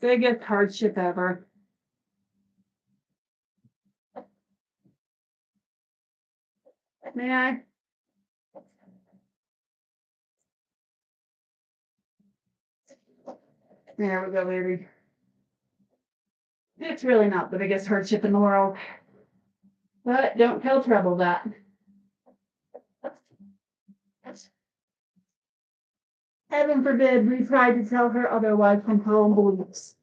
Biggest hardship ever. May I? There we go, baby. It's really not the biggest hardship in the world. But don't tell Treble that. Heaven forbid we try to tell her otherwise from her own beliefs.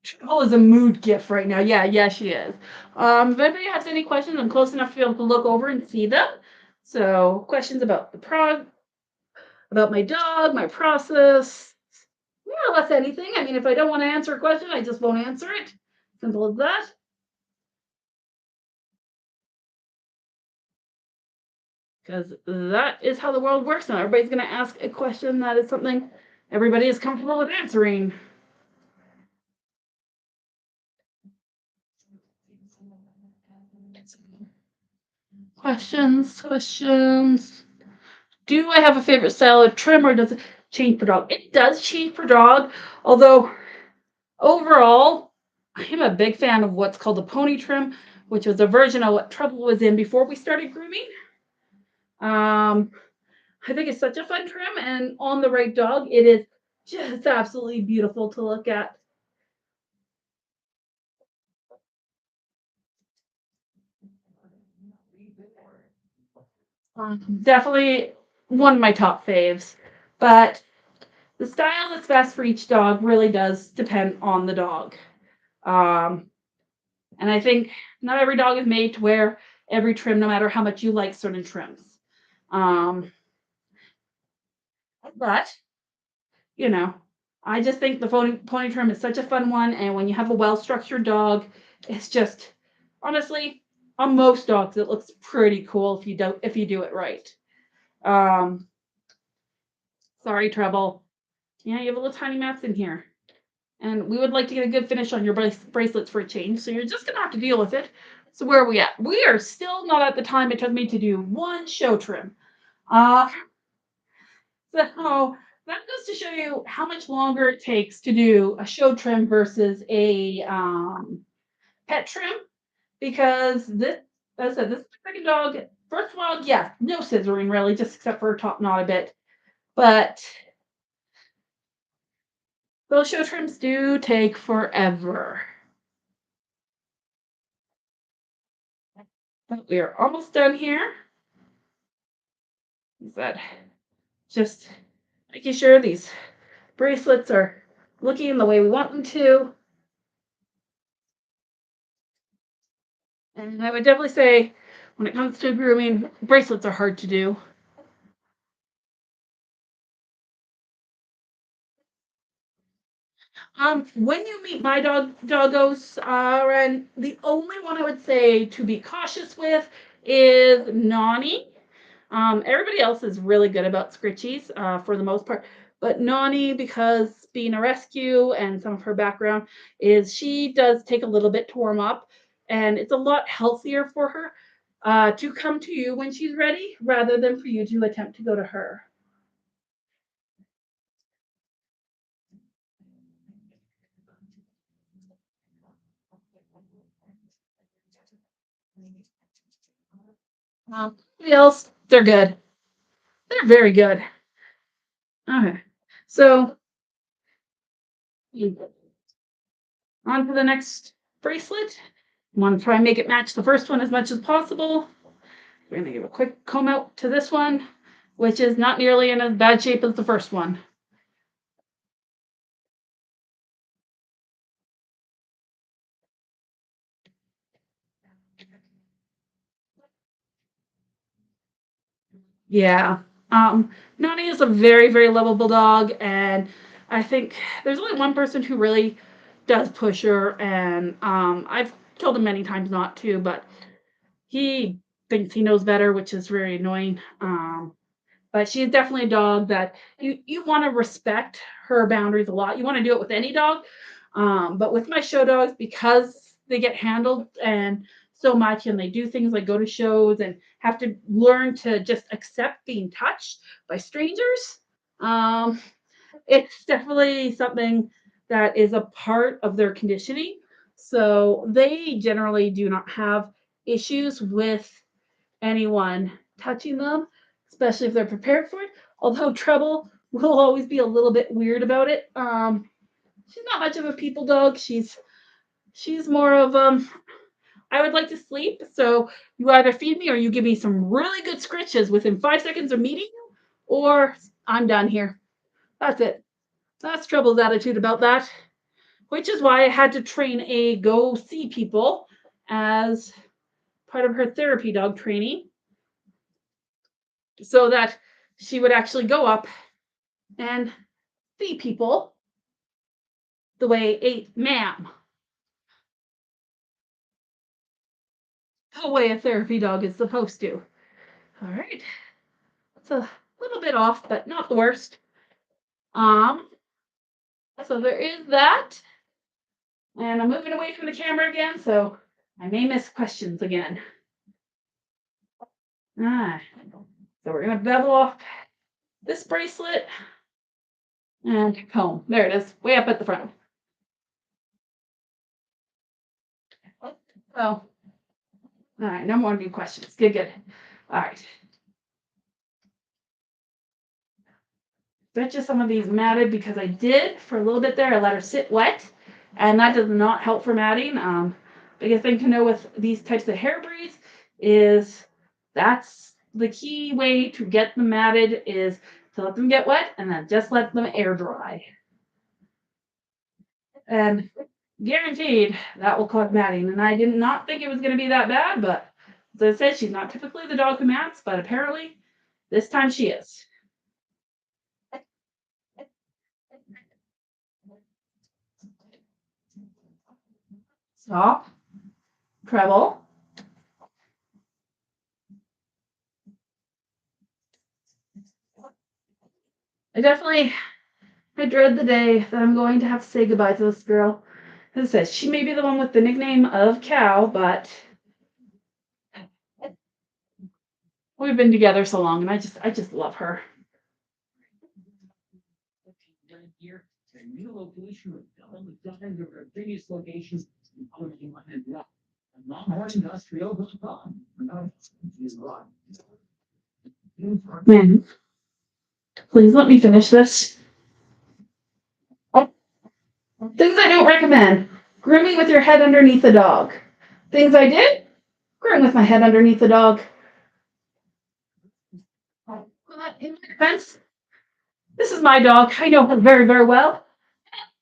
Trouble is a mood gift right now. Yeah, yeah, she is. If anybody has any questions, I'm close enough to be able to look over and see them. So questions about about my dog, my process, more or less anything. I mean, if I don't want to answer a question, I just won't answer it. Simple as that. Because that is how the world works now. Everybody's going to ask a question that is something everybody is comfortable with answering. Questions. Do I have a favorite style of trim or does it change per dog? It does change per dog, although overall, I am a big fan of what's called the pony trim, which was a version of what Trouble was in before we started grooming. Um, I think it's such a fun trim, and on the right dog, it is just absolutely beautiful to look at. Definitely one of my top faves, but the style that's best for each dog really does depend on the dog. Um, and I think not every dog is made to wear every trim, no matter how much you like certain trims. Um, but you know, I just think the pony trim is such a fun one, and when you have a well-structured dog, it's just honestly on most dogs it looks pretty cool if you do it right. Um, sorry, Treble. Yeah, you have a little tiny mats in here, and we would like to get a good finish on your bracelets for a change, so you're just gonna have to deal with it. So where are we at? We are still not at the time it took me to do one show trim. Uh, So that goes to show you how much longer it takes to do a show trim versus a pet trim. Because this, as I said, this second dog, first of all, yeah, no scissoring really, just except for her top knot a bit. But those show trims do take forever. But we are almost done here. That just making sure these bracelets are looking the way we want them to. And I would definitely say when it comes to grooming, bracelets are hard to do. When you meet my doggos, and the only one I would say to be cautious with is Nani. Everybody else is really good about scritchies, for the most part, but Nani, because being a rescue and some of her background is she does take a little bit to warm up, and it's a lot healthier for her, to come to you when she's ready rather than for you to attempt to go to her. Everybody else, they're good. They're very good. Okay. So on to the next bracelet. Want to try and make it match the first one as much as possible. We're going to give a quick comb out to this one, which is not nearly in as bad shape as the first one. Yeah. Nani is a very, very lovable dog, and I think there's only one person who really does push her, and I've told him many times not to, but he thinks he knows better, which is very annoying. But she's definitely a dog that you want to respect her boundaries a lot. You want to do it with any dog, but with my show dogs, because they get handled and so much, and they do things like go to shows and have to learn to just accept being touched by strangers. Um, it's definitely something that is a part of their conditioning. So they generally do not have issues with anyone touching them, especially if they're prepared for it. Although Treble will always be a little bit weird about it. She's not much of a people dog. She's more of I would like to sleep. So you either feed me or you give me some really good scritches within 5 seconds of meeting you, or I'm done here. That's it. That's Trouble's attitude about that, which is why I had to train a go see people as part of her therapy dog training so that she would actually go up and see people the way a ma'am, the way a therapy dog is supposed to. All right. It's a little bit off, but not the worst. Um, so there is that. And I'm moving away from the camera again, so I may miss questions again. Ah, so we're gonna bevel off this bracelet and comb. There it is, way up at the front. So, all right, no more new questions. Good, good. All right. Bet you some of these matted because I did for a little bit there. I let her sit wet, and that does not help for matting. Biggest thing to know with these types of hair breeds is that's the key way to get them matted is to let them get wet and then just let them air dry. And guaranteed that will cause matting. And I did not think it was going to be that bad, but as I said, she's not typically the dog who mats, but apparently this time she is. Stop. Treble. I dread the day that I'm going to have to say goodbye to this girl. As I said, she may be the one with the nickname of Cow, but we've been together so long, and I just love her. New location with your previous locations, man, please let me finish this. Things I don't recommend. Grooming with your head underneath the dog. Things I did? Groom with my head underneath the dog. In my defense, this is my dog. I know her very, very well.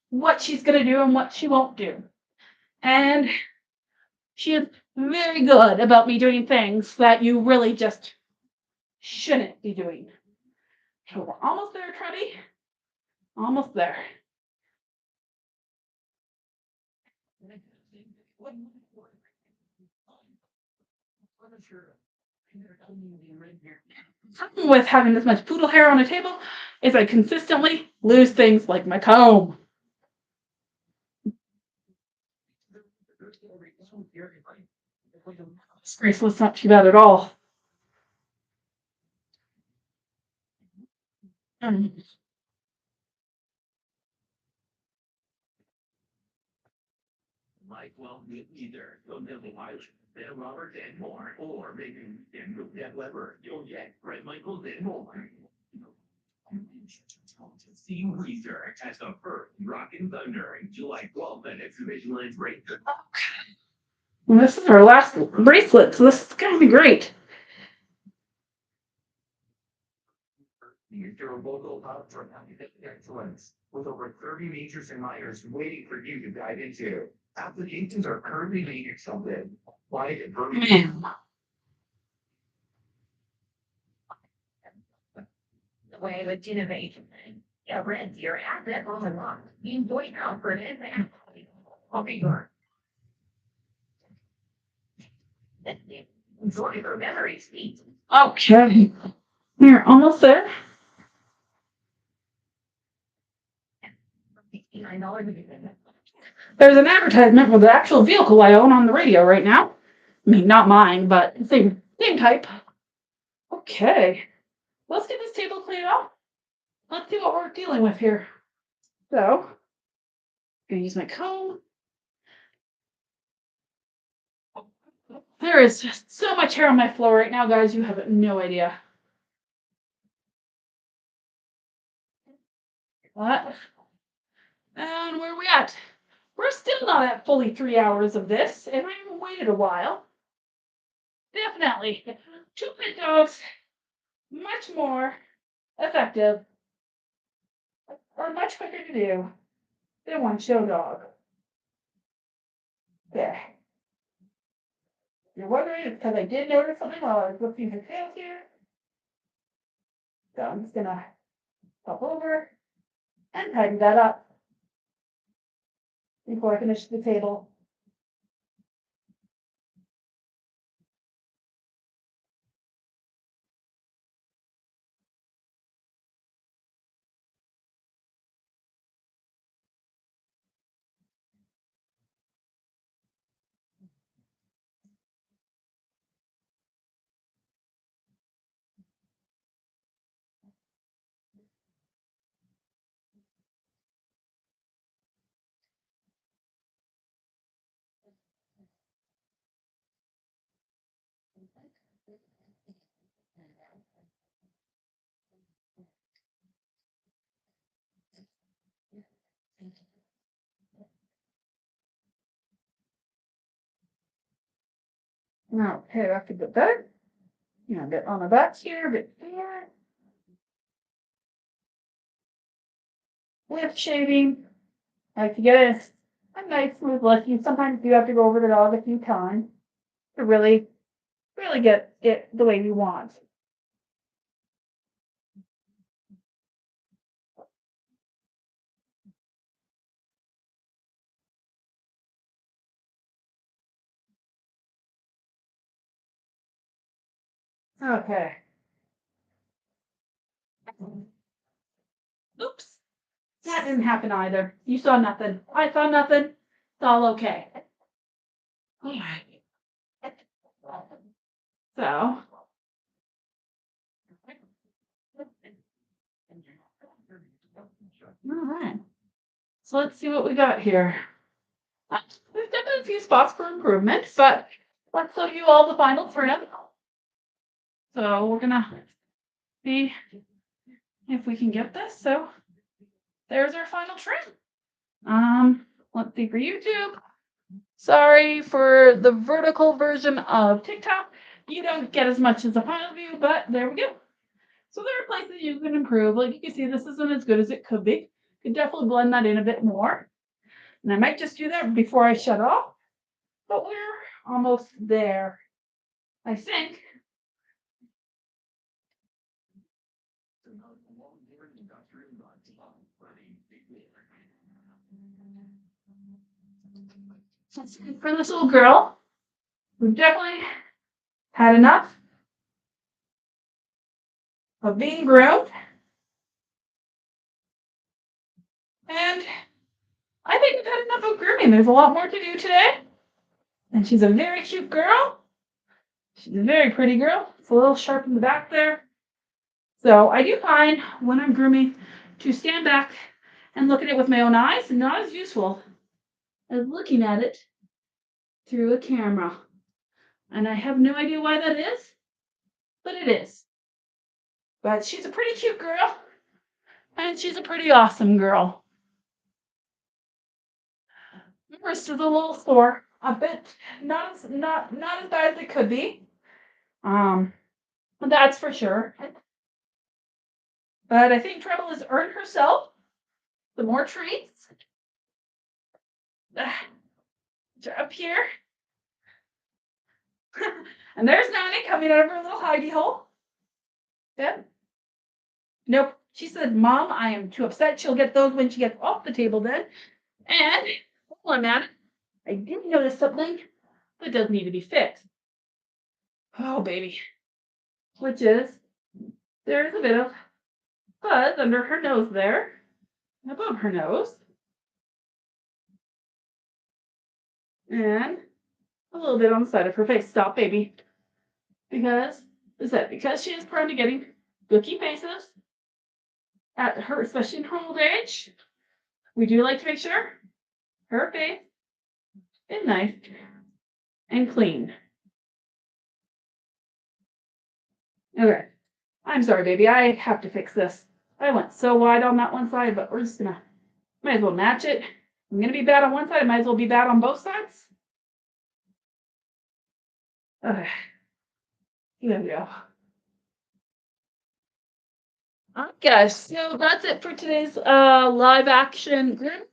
What she's going to do and what she won't do. And she is very good about me doing things that you really just shouldn't be doing. So we're almost there, Truddy. Almost there. Problem with having this much poodle hair on a table is I consistently lose things like my comb. This bracelet's not too bad at all. Like, well, either Dan Robert and more, or maybe Dan Weber, Jack, Fred Michaels and more. See Research as the first Rock and Thunder in July 12th at Exhibition Lands Break. Well, this is our last bracelet, so this is going to be great. Your local hub for excellence, with over 30 majors and minors waiting for you to dive into. Applications are currently being accepted. Apply to Grooming. The way of innovation. Read your asset on the lot. Enjoy now for an advance. Okay, your. Enjoy your memory speed. Okay. We're almost there. There's an advertisement for the actual vehicle I own on the radio right now. I mean, not mine, but same type. Okay. Let's get this table cleaned up. Let's see what we're dealing with here. So, I'm gonna use my comb. There is just so much hair on my floor right now, guys. You have no idea. What? And where are we at? We're still not at fully 3 hours of this, and I've waited a while. Definitely. 2 pit dogs, much more effective, or much quicker to do than one show dog. There. You're wondering, it's because I did notice something while I was lifting her tail here. So I'm just gonna pop over and tighten that up before I finish the table. Now, okay, that's a bit better. You know, a bit on the back here, a bit here. With shaving, I like to get a nice smooth look. You sometimes you have to go over the dog a few times to really get it the way you want. Okay. Oops. That didn't happen either. You saw nothing. I saw nothing. It's all okay. All right. So. All right. So let's see what we got here. There's definitely a few spots for improvement, but let's show you all the final trim. So we're gonna see if we can get this. So there's our final trim. Let's see for YouTube. Sorry for the vertical version of TikTok. You don't get as much as the final view, but there we go. So there are places you can improve. Like you can see, this isn't as good as it could be. Could definitely blend that in a bit more. And I might just do that before I shut off. But we're almost there, I think. For this little girl, we've definitely had enough of being groomed. And I think we've had enough of grooming. There's a lot more to do today. And she's a very cute girl. She's a very pretty girl. It's a little sharp in the back there. So I do find when I'm grooming to stand back and look at it with my own eyes, not as useful as looking at it through a camera. And I have no idea why that is, but it is. But she's a pretty cute girl, and she's a pretty awesome girl. The wrist is a little sore, a bit not as bad as it could be. That's for sure. But I think Treble has earned herself the more treats. Up here. And there's Nani coming out of her little hidey hole. Yep. Nope. She said, Mom, I am too upset. She'll get those when she gets off the table then. And while I'm at it, I did notice something that does need to be fixed. Oh, baby. Which is, there's a bit of fuzz under her nose there, above her nose. And a little bit on the side of her face. Stop, baby. Because she is prone to getting gooky faces at her, especially in her old age. We do like to make sure her face is nice and clean. Okay. I'm sorry, baby. I have to fix this. I went so wide on that one side, but we're just gonna might as well match it. I'm gonna be bad on one side, I might as well be bad on both sides. Okay, there we go. Okay, so that's it for today's live action group.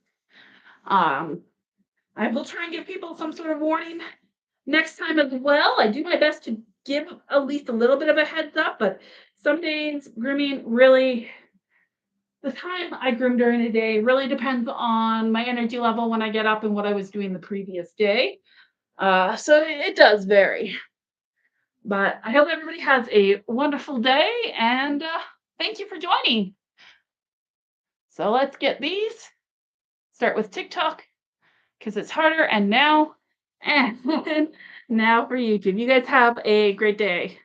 Um, I will try and give people some sort of warning next time as well. I do my best to give at least a little bit of a heads up, but some days grooming really, the time I groom during the day really depends on my energy level when I get up and what I was doing the previous day. So it does vary. But I hope everybody has a wonderful day and thank you for joining. So let's get these. Start with TikTok because it's harder and now and now for YouTube. You guys have a great day.